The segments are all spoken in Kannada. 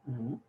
Mhm.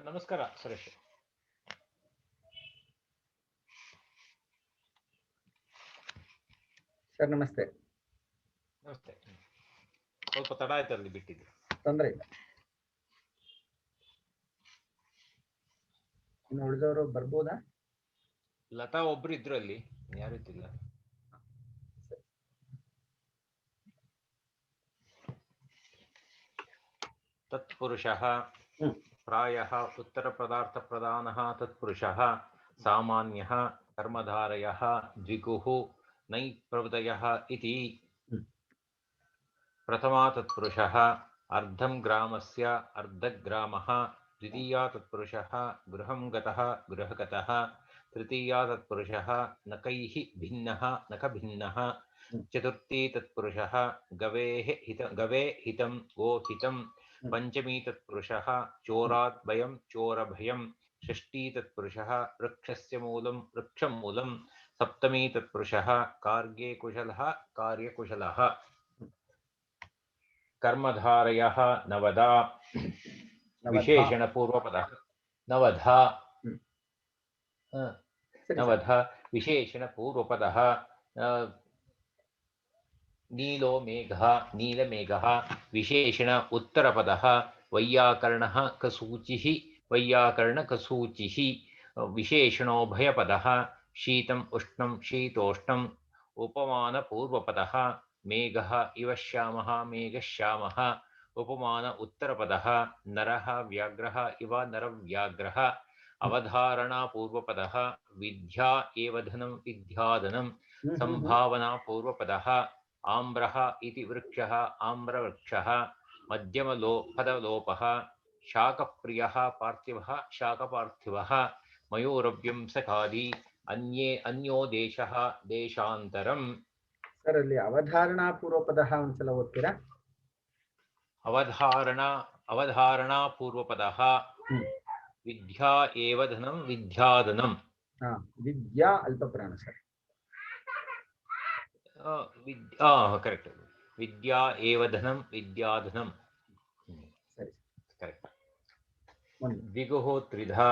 ನಮಸ್ಕಾರ ಸುರೇಶ್. ಸರ್ ನಮಸ್ತೆ. ನಮಸ್ತೆ. ಸ್ವಲ್ಪ ತಡ ಆಯ್ತು ಅಲ್ಲಿ ಬಿಟ್ಟಿದ್ದು. ತೊಂದರೆ ಇಲ್ಲ. ಇನ್ನು ಉಳಿದವರು ಬರ್ಬೋದಾ? ಲತಾ ಒಬ್ರು ಇದ್ರು ಅಲ್ಲಿ, ಯಾರು ಇದ್ದಿಲ್ಲ. ತತ್ಪುರುಷಃ ಪ್ರಾಯಃ ಉತ್ತರ ಪದಾರ್ಥ ಪ್ರಧಾನಃ ತತ್ಪುರುಷಃ ಸಾಮಾನ್ಯಃ ಕರ್ಮಧಾರಯಃ ದ್ವಿಗುಃ ನೈ ಪ್ರವೃತ್ತಯಃ ಇತಿ. ಪ್ರಥಮಾ ತತ್ಪುರುಷಃ ಅರ್ಧಂ ಗ್ರಾಮಸ್ಯ ಅರ್ಧಗ್ರಾಮಃ, ದ್ವಿತೀಯಾ ತತ್ಪುರುಷಃ ಗೃಹಂ ಗತಃ ಗೃಹಗತಃ, ತೃತೀಯಾ ತತ್ಪುರುಷಃ ನಕೈಃ ಭಿನ್ನಃ ನಖಭಿನ್ನಃ, ಚತುರ್ಥೀ ತತ್ಪುರುಷಃ ಗವೇ ಹಿತಂ ಗೋಹಿತಂ, पंचमी तत्पुरुषः चोरात् भयं चोरभयं, षष्ठी तत्पुरुषः वृक्षस्य मूलं वृक्षमूलं, सप्तमी तत्पुरुषः कार्ये कुशलः कार्यकुशलः. कर्मधारयः नवधा विशेषणपूर्वपदः नवधा नवधा विशेषणपूर्वपदः नीलो मेघः नीलमेघः, विशेषण उत्तरपदः वैयाकरणः कसूचिः वैयाकरणकसूचिः, विशेषणोभयपदः शीतम् उष्णं शीतोष्णम्, उपमानपूर्वपदः मेघः इव श्यामः मेघश्यामः, उपमान उत्तरपदः नरः व्याघ्रः इव नरव्याघ्रः, अवधारणापूर्वपदः विद्या एव धनं विद्याधनं, संभावनापूर्वपदः आम्रः इति वृक्षः आम्रवृक्षः, मध्यमपदलोपः शाकप्रियः पार्थिवः शाकपार्थिवः, मयूरव्यं सखादी अन्ये अन्यो देशः देशान्तरम्. सर ಅಲ್ಲಿ ಅವಧಾರಣಾ ಪೂರ್ವಪದಃ ಒಂದ್ಸಲ ಓದ್ತೀರಾ? ಅವಧಾರಣಾ ಪೂರ್ವಪದಃ ವಿದ್ಯಾ ಏವ ಧನಂ ವಿದ್ಯಾಧನಂ. ವಿದ್ಯಾ ಅಲ್ಪಪ್ರಾಣ ಸರ್. ಕರೆಕ್ಟ್. ವಿದ್ಯಾ ಏವ ಧನಂ ವಿದ್ಯಾಧನಂ. ಸರಿ ಕರೆಕ್ಟ್. ದ್ವಿಗುಃ ತ್ರಿಧಾ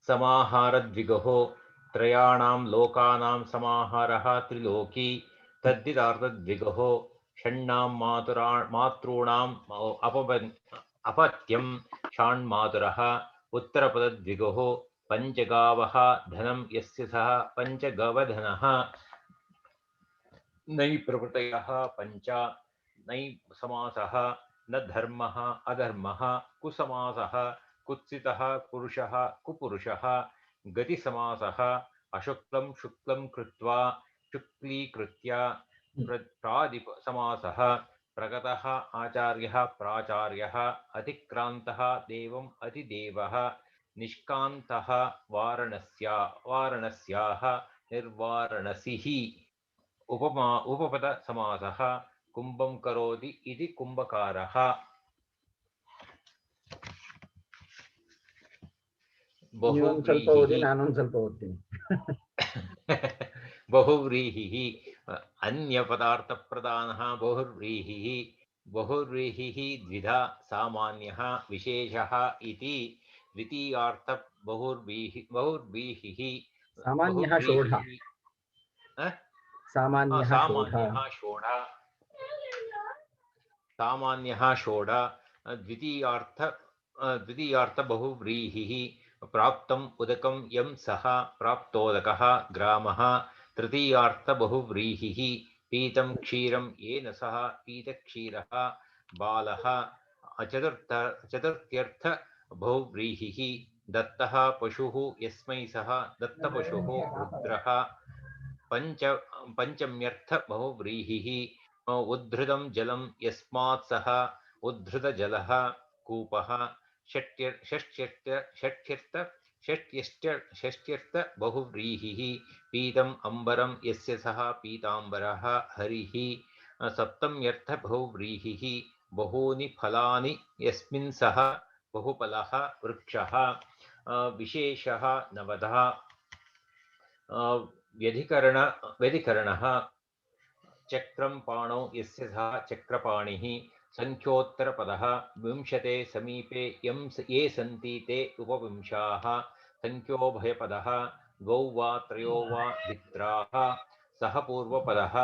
ಸಮಾಹಾರ ದ್ವಿಗುಃ ತ್ರಯಾಣಾಂ ಲೋಕಾನಾಂ ಸಮಾಹಾರಃ ತ್ರಿಲೋಕಿ ತದ್ದಿದಾರ್ಥದ್ವಿಗುಃ ಷಣ್ಣಾಂ ಮಾತॄಣಾಂ ಅಪತ್ಯಂ ಷಾಣ್ಮಾತುರಃ ಉತ್ತರಪದದ್ವಿಗುಃ ಪಂಚಗಾವಃ ಧನಂ ಯಸ್ಯ ಸಹ ಪಂಚಗವಧನಃ ನೈ ಪ್ರವೃತ್ತಯಃ ಪಂಚ ನೈ ಸಮಾಸಃ ನ ಧರ್ಮಃ ಅಧರ್ಮಃ ಕುಸಮಾಸಃ ಕುತ್ಸಿತಃ ಪುರುಷಃ ಕುಪುರುಷಃ ಗತಿಸಮಾಸಃ ಅಶುಕ್ಲಂ ಶುಕ್ಲಂ ಕೃತ್ವಾ ಶುಕ್ಲೀಕೃತ್ಯ ಪ್ರಾದಿಪ ಸಮಾಸಃ ಪ್ರಗತಃ ಆಚಾರ್ಯಃ ಪ್ರಾಚಾರ್ಯಃ ಅತಿಕ್ರಾಂತಃ ದೇವಂ ಅತಿದೇವಃ ನಿಷ್ಕಾಂತಃ ವಾರಣಸ್ಯಾಃ ನಿರ್ವಾರಣಸಿಃ उपपद समासः कुंभं करोति इति कुंभकारः बहुव्रीहिः अन्यपदार्थ प्रधानः बहुव्रीहिः बहुव्रीहिः द्विधा सामान्यः विशेषः इति द्वितीयार्थ बहुव्रीहिः सामान्यः षोडः सामान्यः षोडा द्वितीयार्थ द्वितीयार्थ बहुव्रीहिः प्राप्तम् उदकं यं सः प्राप्तोदकः ग्रामः तृतीयार्थ बहुव्रीहिः पीतं क्षीरं येन सः पीतक्षीरः बालः चतुर्थ्यर्थ बहुव्रीहिः दत्तः पशुः यस्मै सः दत्तपशुः रुद्रः पंचम्यर्थ बहुव्रीहिः उद्धृतं जलं यस्मात् सः उद्धृतजलः कूपः षष्ट्यर्थ बहुव्रीहिः पीतम् अम्बरं यस्य सः पीताम्बरः हरिः सप्तम्यर्थ बहुव्रीहिः बहूनि फलानि यस्मिन् सः बहुफलः वृक्षः विशेषः नवधा व्यधिकरणः चक्रं पाणौ यस्य सः चक्रपाणिः संख्योत्तरपदः विंशते समीपे ये सन्ति ते उपविंशाः संख्योभयपदः द्वौ वा त्रयो वा भित्राः सः पूर्वपदः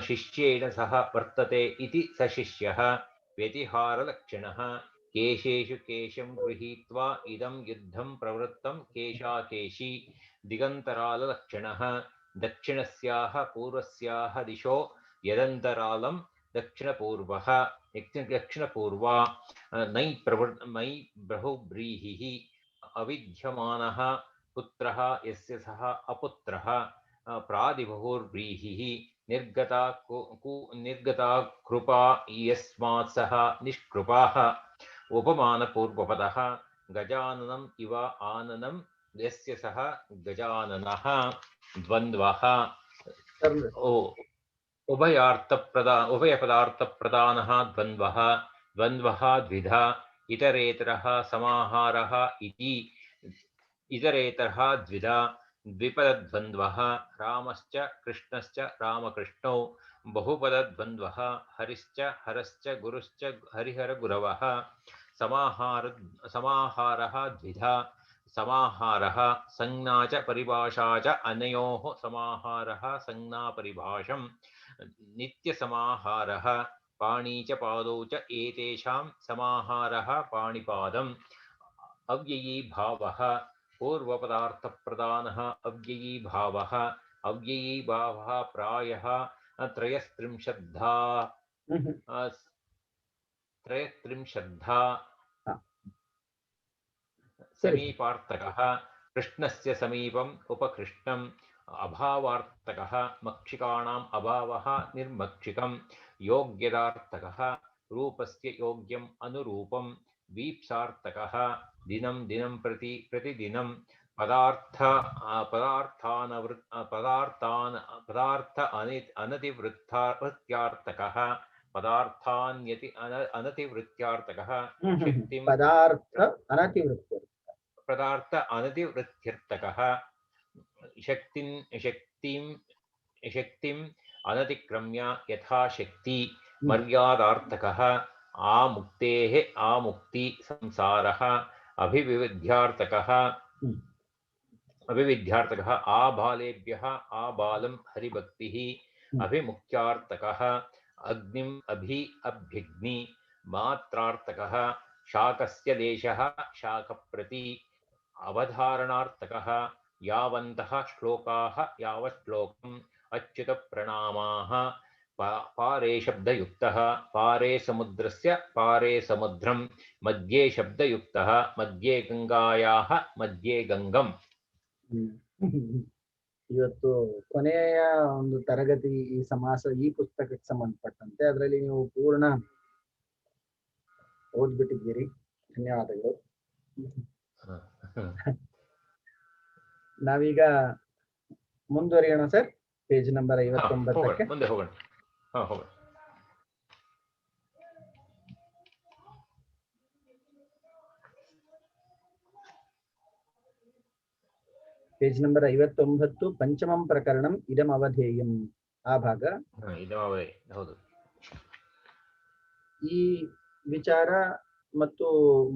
शिष्येण सह वर्तते इति स शिष्यः व्यतिहारलक्षणः केशेषु केशं गृहीत्वा इदं युद्धं प्रवृत्तं केशाकेशी दिगन्तराललक्षणः दक्षिणस्याः पूर्वस्याः दिशो यदन्तरालं दक्षिणपूर्वा नै बहुव्रीहिः अविद्यमानः पुत्रः यस्य सः अपुत्रः प्रादिबहुर्व्रीहिः निर्गता कृपा यस्मात् सः निष्कृपाः उपमानपूर्वपदः गजाननम् इव आननं यस्य सः गजाननः द्वन्द्वः उभयपदार्थप्रधानः द्वन्द्वः द्विधा इतरेतरः समाहारः इति इतरेतरः द्विधा द्विपदद्वन्द्वः रामश्च कृष्णश्च रामकृष्णौ बहुपदद्वन्द्वः हरिश्च हरश्च गुरुश्च हरिहरगुरवः समाहारः द्विधा समाहारः संज्ञा च परिभाषा च अनयोः समाहारः संज्ञा परिभाषं नित्यसमाहारः पाणी च पादौ च एतेषां समाहारः पाणिपादम् अव्ययी भावः पूर्वपदार्थप्रधानः अव्ययी भावः प्रायः त्रयस्त्रिंशद्धा समीपार्थकः कृष्णस्य समीपम् उपकृष्णम् अभावार्थकः मक्षिकाणाम् अभावः निर्मक्षिकं योग्यदार्थकः रूपस्य योग्यम् अनुरूपं वीप्सार्थकः दिनं दिनं प्रति प्रतिदिनं पदार्थ अनतिवृत्त्यार्थकः पदार्थान्यति अनतिवृत्त्यार्थकः शक्तिं पदार्थ अनतिवृत्त्यर्थकः शक्तिं अनतिक्रम्य यथाशक्ति मर्यादार्थकः आमुक्ति संसारः अभिविद्यार्थकः आबालेभ्यः आबालं हरिभक्तिः अभिमुक्त्यार्थकः अग्निम् अभ्यग्नि मात्रार्थकः शाकस्य देशः शाकप्रति अवधारणार्थकः यावन्तः श्लोकाः यावच्छ्लोकम् अच्युतप्रणामाः पारे शब्दयुक्तः पारे समुद्रस्य पारे समुद्रं मध्ये शब्दयुक्तः मध्ये गंगायाः मध्ये गंगम ಇವತ್ತು ಕೊನೆಯ ಒಂದು ತರಗತಿ ಈ ಸಮಾಸ ಈ ಪುಸ್ತಕಕ್ಕೆ ಸಂಬಂಧಪಟ್ಟಂತೆ ಅದರಲ್ಲಿ ನೀವು ಪೂರ್ಣ ಓದ್ಬಿಟ್ಟಿದ್ದೀರಿ. ಧನ್ಯವಾದಗಳು. ನಾವೀಗ ಮುಂದುವರಿಯೋಣ ಸರ್. ಪೇಜ್ ನಂಬರ್ 59ಕ್ಕೆ ಮುಂದೆ ಹೋಗೋಣ. ಹೋಗೋಣ. ಪೇಜ್ ನಂಬರ್ 59 ಪಂಚಮಂ ಪ್ರಕರಣಂ ಇದಂ ಅವಧೇಯಂ ಆ ಭಾಗ. ಹೌದು. ಈ ವಿಚಾರ ಮತ್ತು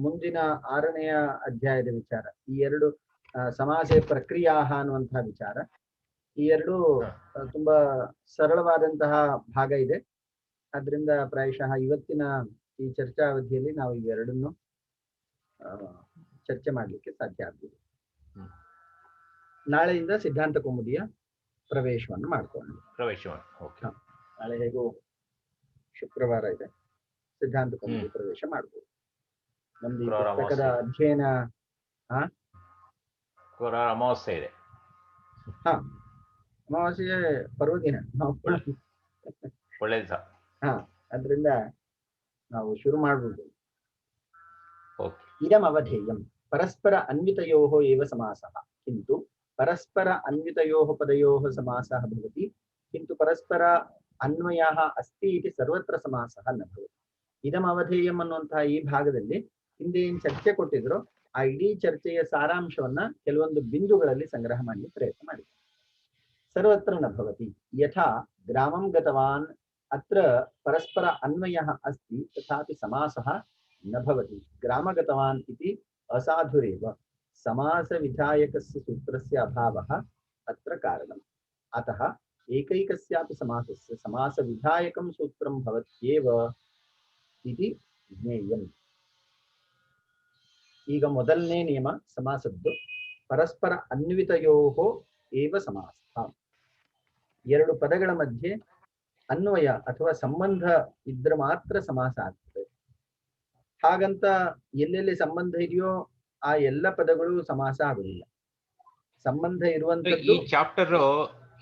ಮುಂದಿನ 6ನೆಯ ಅಧ್ಯಾಯದ ವಿಚಾರ, ಈ ಎರಡು ಸಮಾಸ ಪ್ರಕ್ರಿಯಾ ಅನ್ನುವಂತಹ ವಿಚಾರ, ಈ ಎರಡು ತುಂಬಾ ಸರಳವಾದಂತಹ ಭಾಗ ಇದೆ. ಆದ್ರಿಂದ ಪ್ರಾಯಶಃ ಇವತ್ತಿನ ಈ ಚರ್ಚಾ ಅವಧಿಯಲ್ಲಿ ನಾವು ಇವೆರಡನ್ನು ಚರ್ಚೆ ಮಾಡಲಿಕ್ಕೆ ಸಾಧ್ಯ ಆಗುವುದು. ಹ್ಮ್. ನಾಳೆಯಿಂದ ಸಿದ್ಧಾಂತ ಕೌಮುದಿಯ ಪ್ರವೇಶವನ್ನು ಮಾಡ್ಕೊಂಡು ಓಕೆ. ನಾಳೆ ಹೇಗೂ ಶುಕ್ರವಾರ ಇದೆ, ಸಿದ್ಧಾಂತ ಕೌಮುದಿ ಪ್ರವೇಶ ಮಾಡ್ಬೋದು. ನಮ್ದು ಈ ಪುಸ್ತಕದ ಅಧ್ಯಯನ ಅಮಾವಾಸ್ಯೆ ಇದೆ. ಹಾ, ಅಮಾವಾಸ್ಯೆ ಪರ್ವದಿನ ಒಳ್ಳೆದು. ಹಾ, ಅದರಿಂದ ನಾವು ಶುರು ಮಾಡ್ಬೋದು. ಓಕೆ. ಇದಂ ಅವಧೇಯಂ ಪರಸ್ಪರ ಅನ್ವಿತಯೋಃ ಏವ ಸಮಾಸಃ किन्तु परस्पर अन्वितयोः पदयोः समासः भवति, किन्तु परस्पर अन्वयः अस्ति इति सर्वत्र समासः न भवति. ಇದಂ ಅವಧೇಯಂ ಅನ್ನುವಂತಹ ಈ ಭಾಗದಲ್ಲಿ ಹಿಂದೆ ಏನು ಚರ್ಚೆ ಕೊಟ್ಟಿದ್ರು ಆ ಇಡೀ ಚರ್ಚೆಯ ಸಾರಾಂಶವನ್ನ ಕೆಲವೊಂದು ಬಿಂದುಗಳಲ್ಲಿ ಸಂಗ್ರಹ ಮಾಡಲಿಕ್ಕೆ ಪ್ರಯತ್ನ ಮಾಡಿದ್ದಾರೆ. ಸರ್ವತ್ರ ನ ಭವತಿ ಯಥಾ ಗ್ರಾಮಂ ಗತವಾನ್ ಅತ್ರ ಪರಸ್ಪರ ಅನ್ವಯಃ ಅಸ್ತಿ ತಥಾಪಿ ಸಮಾಸಃ ನ ಭವತಿ. ಗ್ರಾಮ ಗತವಾನ್ ಇತಿ ಅಸಾಧುರೇವ समास विधायकस्य सूत्रस्य अभावः अत्र कारणम्. अतः एकैकस्यापि समासस्य समास विधायकं सूत्रं भवत्येव इति ज्ञेयम्. ಈಗ ಮೊದಲನೇ ನಿಯಮ ಸಮಾಸದ್ದು ಪರಸ್ಪರ ಅನ್ವಿತಯೋಃ ಏವ ಸಮಾಸಃ. ಎರಡು ಪದಗಳ ಮಧ್ಯೆ ಅನ್ವಯ ಅಥವಾ ಸಂಬಂಧ ಇದ್ರೆ ಮಾತ್ರ ಸಮಾಸ ಆಗ್ತದೆ. ಹಾಗಂತ ಎಲ್ಲೆಲ್ಲಿ ಸಂಬಂಧ ಇದೆಯೋ ಆ ಎಲ್ಲ ಪದಗಳು ಸಮಾಸ ಆಗುದಿಲ್ಲ. ಸಂಬಂಧ ಇರುವಂತದ್ದು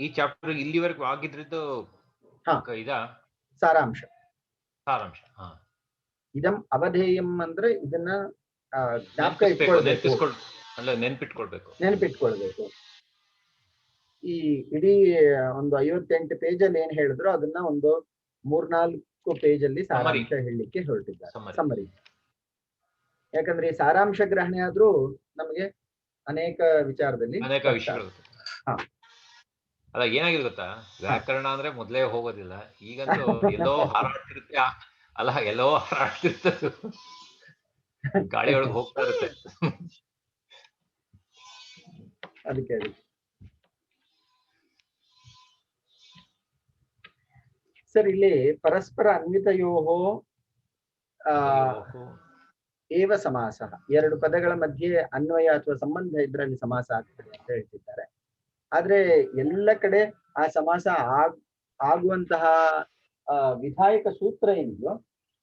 ಈ ಚಾಪ್ಟರ್ ಇಲ್ಲಿವರೆಗೂ ಆಗಿದ್ರದ್ದು ಸಾರಾಂಶ. ಹಾ. ಇದಂ ಅವಧೇಯಂ ಅಂದ್ರೆ ಇದನ್ನ ಜ್ಞಾಪಕ ಇಟ್ಕೊಳ್ಬೇಕು, ನೆನಪಿಟ್ಕೊಳ್ಬೇಕು. ಈ ಇಡೀ ಒಂದು 58 ಪೇಜಲ್ಲಿ ಏನ್ ಹೇಳಿದ್ರು ಅದನ್ನ ಒಂದು 3-4 ಪೇಜಲ್ಲಿ ಸಾರಾಂಶ ಹೇಳಲಿಕ್ಕೆ ಹೊರಟಿದ್ದಾರೆ. ಸಮ್ಮರಿ. ಯಾಕಂದ್ರೆ ಈ ಸಾರಾಂಶ ಗ್ರಹಣೆ ಆದ್ರೂ ನಮಗೆ ಅನೇಕ ವಿಚಾರದಲ್ಲಿ ಅಲ್ಲ ಏನಾಗಿದೆ ಗೊತ್ತಾ, ವ್ಯಾಕರಣ ಅಂದ್ರೆ ಮೊದ್ಲೇ ಹೋಗೋದಿಲ್ಲ. ಈಗಂತೂ ಎಲ್ಲೋ ಹಾರಾಡ್ತಿರುತ್ತೆ, ಅಲ್ಲ ಎಲ್ಲೋ ಹಾರಾಡ್ತಿರ್ತದೆ, ಗಾಳಿಯೊಳಗೆ ಹೋಗ್ತಾ ಇರುತ್ತೆ. ಅದಕ್ಕೆ ಸರ್ ಇಲ್ಲಿ ಪರಸ್ಪರ ಅನ್ವಿತಯೋಃ ಏವ ಸಮಾಸಃ, ಎರಡು ಪದಗಳ ಮಧ್ಯೆ ಅನ್ವಯ ಅಥವಾ ಸಂಬಂಧ ಇದ್ರಲ್ಲಿ ಸಮಾಸ ಆಗ್ತದೆ ಅಂತ ಹೇಳ್ತಿದ್ದಾರೆ. ಆದ್ರೆ ಎಲ್ಲ ಕಡೆ ಆ ಸಮಾಸ ಆಗುವಂತಹ ವಿಧಾಯಕ ಸೂತ್ರ ಏನಿದೆಯೋ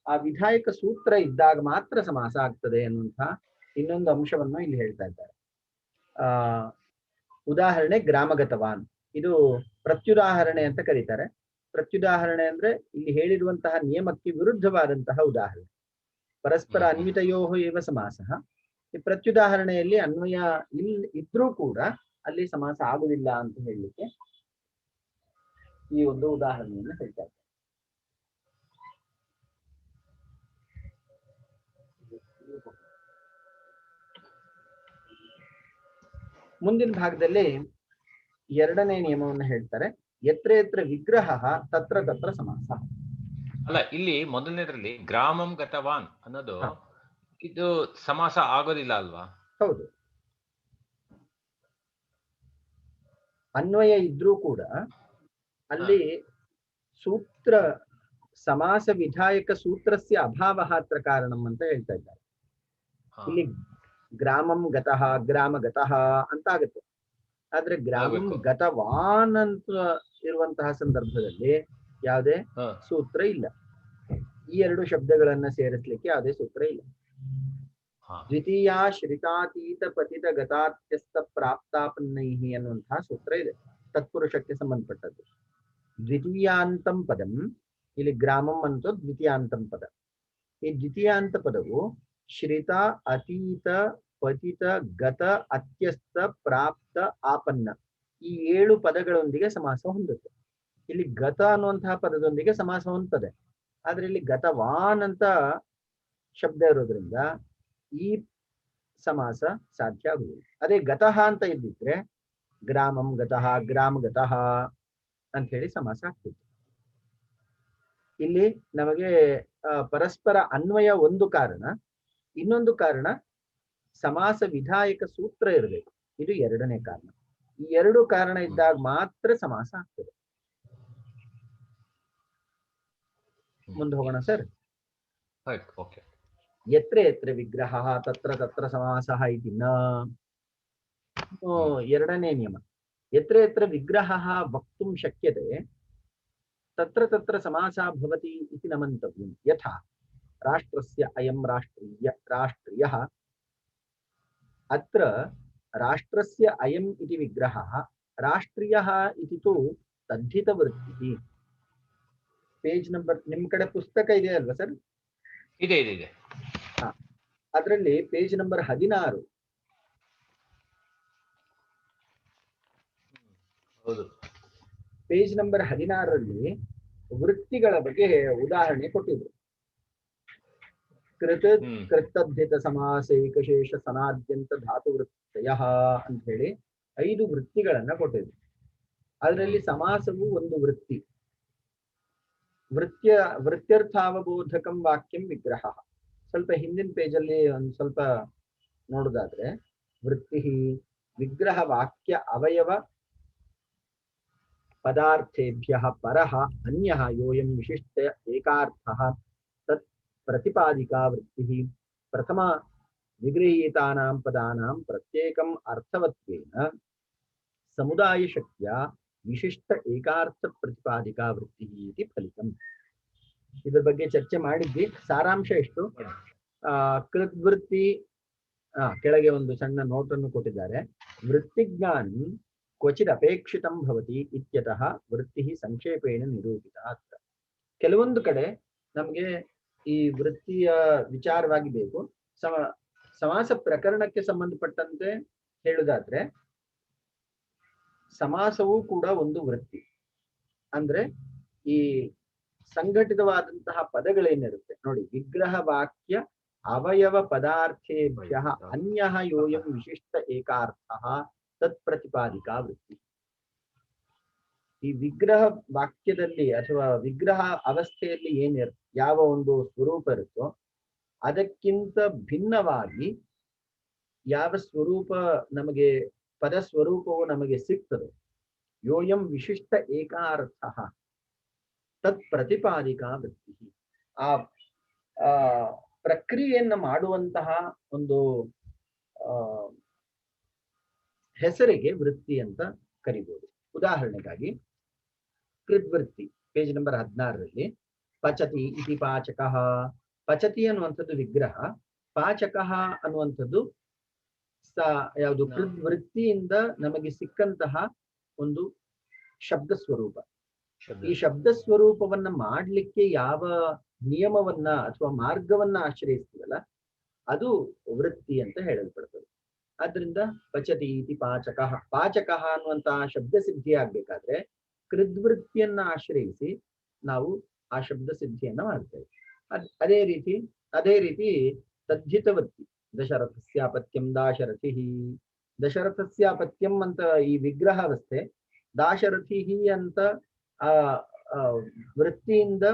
ಆ ವಿಧಾಯಕ ಸೂತ್ರ ಇದ್ದಾಗ ಮಾತ್ರ ಸಮಾಸ ಆಗ್ತದೆ ಅನ್ನುವಂತಹ ಇನ್ನೊಂದು ಅಂಶವನ್ನು ಇಲ್ಲಿ ಹೇಳ್ತಾ ಇದ್ದಾರೆ. ಉದಾಹರಣೆ ಗ್ರಾಮಗತವಾನ್, ಇದು ಪ್ರತ್ಯುದಾಹರಣೆ ಅಂತ ಕರೀತಾರೆ. ಪ್ರತ್ಯುದಾಹರಣೆ ಅಂದ್ರೆ ಇಲ್ಲಿ ಹೇಳಿರುವಂತಹ ನಿಯಮಕ್ಕೆ ವಿರುದ್ಧವಾದಂತಹ ಉದಾಹರಣೆ. ಪರಸ್ಪರ ಅನ್ವಿತಯೋಃ ಏವ ಸಮಾಸಃ, ಈ ಪ್ರತ್ಯುದಾಹರಣೆಯಲ್ಲಿ ಅನ್ವಯ ಇದ್ರೂ ಕೂಡ ಅಲ್ಲಿ ಸಮಾಸ ಆಗುವುದಿಲ್ಲ ಅಂತ ಹೇಳಲಿಕ್ಕೆ ಈ ಒಂದು ಉದಾಹರಣೆಯನ್ನು ಹೇಳ್ತಾರೆ. ಮುಂದಿನ ಭಾಗದಲ್ಲಿ ಎರಡನೇ ನಿಯಮವನ್ನು ಹೇಳ್ತಾರೆ. ಯತ್ರ ಯತ್ರ ವಿಗ್ರಹ ತತ್ರ ತತ್ರ ಸಮಾಸ. ಅಲ್ಲ, ಇಲ್ಲಿ ಮೊದಲನೇದ್ರಲ್ಲಿ ಗ್ರಾಮಂ ಗತವಾನ್ ಅನ್ನೋದು ಇದು ಸಮಾಸ ಆಗೋದಿಲ್ಲ ಅಲ್ವಾ? ಹೌದು, ಅನ್ವಯ ಇದ್ರೂ ಕೂಡ ಅಲ್ಲಿ ಸೂತ್ರ ಸಮಾಸ ವಿಧಾಯಕ ಸೂತ್ರಸ್ಯ ಅಭಾವ ಅತ್ರ ಕಾರಣಂ ಅಂತ ಹೇಳ್ತಾ ಇದ್ದಾರೆ. ಇಲ್ಲಿ ಗ್ರಾಮಂ ಗತಃ ಗ್ರಾಮ ಗತಃ ಅಂತ ಆಗುತ್ತೆ. ಆದ್ರೆ ಗ್ರಾಮಂ ಗತವಾನ್ ಅಂತ ಇರುವಂತಹ ಸಂದರ್ಭದಲ್ಲಿ ಯಾವುದೇ ಸೂತ್ರ ಇಲ್ಲ. ಈ ಎರಡು ಶಬ್ದಗಳನ್ನ ಸೇರಿಸಲಿಕ್ಕೆ ಯಾವುದೇ ಸೂತ್ರ ಇಲ್ಲ. ದ್ವಿತೀಯ ಶ್ರಿತಾತೀತ ಪತಿತ ಗತಾತ್ಯಸ್ತ ಪ್ರಾಪ್ತಾಪನ್ನೈಹಿ ಅನ್ನುವಂತಹ ಸೂತ್ರ ಇದೆ, ತತ್ಪುರುಷಕ್ಕೆ ಸಂಬಂಧಪಟ್ಟದ್ದು. ದ್ವಿತೀಯಾಂತಂ ಪದಂ, ಇಲ್ಲಿ ಗ್ರಾಮಂ ಅಂತ ದ್ವಿತೀಯಾಂತಂ ಪದ. ಈ ದ್ವಿತೀಯಾಂತ ಪದವು ಶ್ರಿತ ಅತೀತ ಪತಿತ ಗತ ಅತ್ಯಸ್ತ ಪ್ರಾಪ್ತ ಆಪನ್ನ ಈ 7 ಪದಗಳೊಂದಿಗೆ ಸಮಾಸ ಹೊಂದುತ್ತೆ. ಇಲ್ಲಿ ಗತ ಅನ್ನುವಂತಹ ಪದದೊಂದಿಗೆ ಸಮಾಸ ಹೊಂದುತ್ತದೆ. ಆದ್ರೆ ಇಲ್ಲಿ ಗತವಾನ್ ಅಂತ ಶಬ್ದ ಇರೋದ್ರಿಂದ ಈ ಸಮಾಸ ಸಾಧ್ಯ ಆಗುವುದಿಲ್ಲ. ಅದೇ ಗತಃ ಅಂತ ಇದ್ದಿದ್ರೆ ಗ್ರಾಮಂ ಗತಃ ಗ್ರಾಮ ಗತಃ ಅಂತ ಹೇಳಿ ಸಮಾಸ ಆಗ್ತಿತ್ತು. ಇಲ್ಲಿ ನಮಗೆ ಪರಸ್ಪರ ಅನ್ವಯ ಒಂದು ಕಾರಣ, ಇನ್ನೊಂದು ಕಾರಣ ಸಮಾಸ ವಿಧಾಯಕ ಸೂತ್ರ ಇರಬೇಕು, ಇದು ಎರಡನೇ ಕಾರಣ. ಈ ಎರಡು ಕಾರಣ ಇದ್ದಾಗ ಮಾತ್ರ ಸಮಾಸ ಆಗ್ತದೆ. ಮುಂದೆ ಹೋಗೋಣ ಸರ್. ಯತ್ರ ಯತ್ರ ವಿಗ್ರಹ ತತ್ರ ತತ್ರ ಸಮಾಸಃ ಇತಿ ನ. ಎರಡನೇ ನಿಯಮ, ಯತ್ರ ಯತ್ರ ವಿಗ್ರಹ ವಕ್ತುಂ ಶಕ್ಯತೆ ತತ್ರ ತತ್ರ ಸಮಾಸಃ ಭವತಿ ಇತಿ ನ ಮಂತವ್ಯಂ. ಯಥಾ ರಾಷ್ಟ್ರಸ್ಯ ಅಯಂ ರಾಷ್ಟ್ರೀಯಃ ಅತ್ರ ರಾಷ್ಟ್ರಸ್ಯ ಅಯಂ ಇತಿ ವಿಗ್ರಹಃ ರಾಷ್ಟ್ರೀಯಃ ಇತಿ ತು ತದ್ಧಿತವೃತ್ತಿಃ. ಪೇಜ್ ನಂಬರ್ ನಿಮ್ಮ ಕಡೆ ಪುಸ್ತಕ ಇದೆ ಅಲ್ವಾ ಸರ್? ಇದೆ ಇದೆ ಇದೆ. ಅದರಲ್ಲಿ ಪೇಜ್ ನಂಬರ್ 16. ಹೌದು. ಪೇಜ್ ನಂಬರ್ 16ರಲ್ಲಿ ವೃತ್ತಿಗಳ ಬಗ್ಗೆ ಉದಾಹರಣೆ ಕೊಟ್ಟಿದ್ರು. ಕೃತದ್ಧಿತ ಸಮಾಸ ಏಕಶೇಷ ಸನಾದ್ಯಂತ ಧಾತು ವೃತ್ತಯ ಅಂತ ಹೇಳಿ 5 ವೃತ್ತಿಗಳನ್ನ ಕೊಟ್ಟಿದ್ರು. ಅದರಲ್ಲಿ ಸಮಾಸವು ಒಂದು ವೃತ್ತಿ. ವೃತ್ಯರ್ಥಾವಬೋಧಕಂ ವಾಕ್ಯಂ ವಿಗ್ರಹ. ಸ್ವಲ್ಪ ಹಿಂದಿನ ಪೇಜಲ್ಲಿ ಒಂದು ಸ್ವಲ್ಪ ನೋಡೋದಾದ್ರೆ, ವೃತ್ತಿ ವಿಗ್ರಹ ವಾಕ್ಯ ಅವಯವ ಪದಾರ್ಥೇಭ್ಯಃ ಪರಃ ಅನ್ಯಃ ಯೋಯಂ ವಿಶಿಷ್ಟ ಏಕಾರ್ಥಃ ತತ್ ಪ್ರತಿಪಾದಿಕಾ ವೃತ್ತಿಃ ಪ್ರಥಮ ವಿಗೃಹೀತಾನಾಂ ಪದಾನಾಂ ಪ್ರತ್ಯೇಕಂ ಅರ್ಥವತ್ವೇನ ಸಮುದಾಯ ಶಕ್ತಿಯ ವಿಶಿಷ್ಟ ಏಕಾರ್ಥ ಪ್ರತಿಪಾದಿಕಾ ವೃತ್ತಿಃ ಇತಿ ಫಲಿತಂ. ಇದರ ಬಗ್ಗೆ ಚರ್ಚೆ ಮಾಡಿದ್ವಿ. ಸಾರಾಂಶ ಎಷ್ಟು? ಕೃದ್ವೃತ್ತಿ, ಕೆಳಗೆ ಒಂದು ಸಣ್ಣ ನೋಟನ್ನು ಕೊಟ್ಟಿದ್ದಾರೆ. ವೃತ್ತಿಜ್ಞಾನಿ ಕ್ವಚಿತ್ ಅಪೇಕ್ಷಿತಂ ಭವತಿ ಇತ್ಯತಃ ವೃತ್ತಿ ಸಂಕ್ಷೇಪೇಣ ನಿರೂಪಿತ ಅಂತ. ಕೆಲವೊಂದು ಕಡೆ ನಮಗೆ ಈ ವೃತ್ತಿಯ ವಿಚಾರವಾಗಿ ಬೇಕು. ಸಮಾಸ ಪ್ರಕರಣಕ್ಕೆ ಸಂಬಂಧಪಟ್ಟಂತೆ ಹೇಳುವುದಾದ್ರೆ, ಸಮಾಸವೂ ಕೂಡ ಒಂದು ವೃತ್ತಿ. ಅಂದ್ರೆ ಈ ಸಂಘಟಿತವಾದಂತಹ ಪದಗಳೇನಿರುತ್ತೆ ನೋಡಿ, ವಿಗ್ರಹ ವಾಕ್ಯ ಅವಯವ ಪದಾರ್ಥೇಭ್ಯ ಅನ್ಯಃ ಯೋಯಂ ವಿಶಿಷ್ಟ ಏಕಾರ್ಥಃ ತತ್ ಪ್ರತಿಪಾದಿಕಾ ವೃತ್ತಿ. ಈ ವಿಗ್ರಹ ವಾಕ್ಯದಲ್ಲಿ ಅಥವಾ ವಿಗ್ರಹ ಅವಸ್ಥೆಯಲ್ಲಿ ಯಾವ ಒಂದು ಸ್ವರೂಪ ಇರುತ್ತೋ ಅದಕ್ಕಿಂತ ಭಿನ್ನವಾಗಿ ಯಾವ ಸ್ವರೂಪ ನಮಗೆ ಪದ ಸ್ವರೂಪವು ನಮಗೆ ಸಿಗ್ತದೆ, ಯೋಯಂ ವಿಶಿಷ್ಟ ಏಕಾರ್ಥಃ ತತ್ ಪ್ರತಿಪಾದಿಕಾ ವೃತ್ತಿ. ಆ ಪ್ರಕ್ರಿಯೆಯನ್ನ ಮಾಡುವಂತಹ ಒಂದು ಹೆಸರಿಗೆ ವೃತ್ತಿ ಅಂತ ಕರಿಬಹುದು. ಉದಾಹರಣೆಗಾಗಿ ಕೃದ್ವೃತ್ತಿ ಪೇಜ್ ನಂಬರ್ 16ರಲ್ಲಿ ಪಚತಿ ಇತಿ ಪಾಚಕಃ. ಪಚತಿ ಅನ್ನುವಂಥದ್ದು ವಿಗ್ರಹ, ಪಾಚಕಃ ಅನ್ನುವಂಥದ್ದು ಯಾವುದು ಕೃದ್ವೃತ್ತಿಯಿಂದ ನಮಗೆ ಸಿಕ್ಕಂತಹ ಒಂದು ಶಬ್ದ ಸ್ವರೂಪ. ಈ ಶಬ್ದ ಸ್ವರೂಪವನ್ನ ಮಾಡ್ಲಿಕ್ಕೆ ಯಾವ ನಿಯಮವನ್ನ ಅಥವಾ ಮಾರ್ಗವನ್ನ ಆಶ್ರಯಿಸ್ತೀವಲ್ಲ ಅದು ವೃತ್ತಿ ಅಂತ ಹೇಳಲ್ಪಡ್ತದೆ. ಆದ್ರಿಂದ ಪಚತಿ ಇತಿ ಪಾಚಕಃ. ಪಾಚಕಃ ಅನ್ನುವಂತಹ ಶಬ್ದ ಸಿದ್ಧಿ ಆಗ್ಬೇಕಾದ್ರೆ ಕೃದ್ವೃತ್ತಿಯನ್ನ ಆಶ್ರಯಿಸಿ ನಾವು ಆ ಶಬ್ದ ಸಿದ್ಧಿಯನ್ನ ಮಾಡ್ತೇವೆ. ಅದೇ ರೀತಿ ತದ್ಧಿತ ವೃತ್ತಿ. ದಶರಥಸ್ಯಾಪತ್ಯಂ ದಾಶರಥಿ. ದಶರಥಸ್ಯಾಪತ್ಯಂ ಅಂತ ಈ ವಿಗ್ರಹಾವಸ್ಥೆ, ದಾಶರಥಿ ಅಂತ ವೃತ್ತಿಯಿಂದ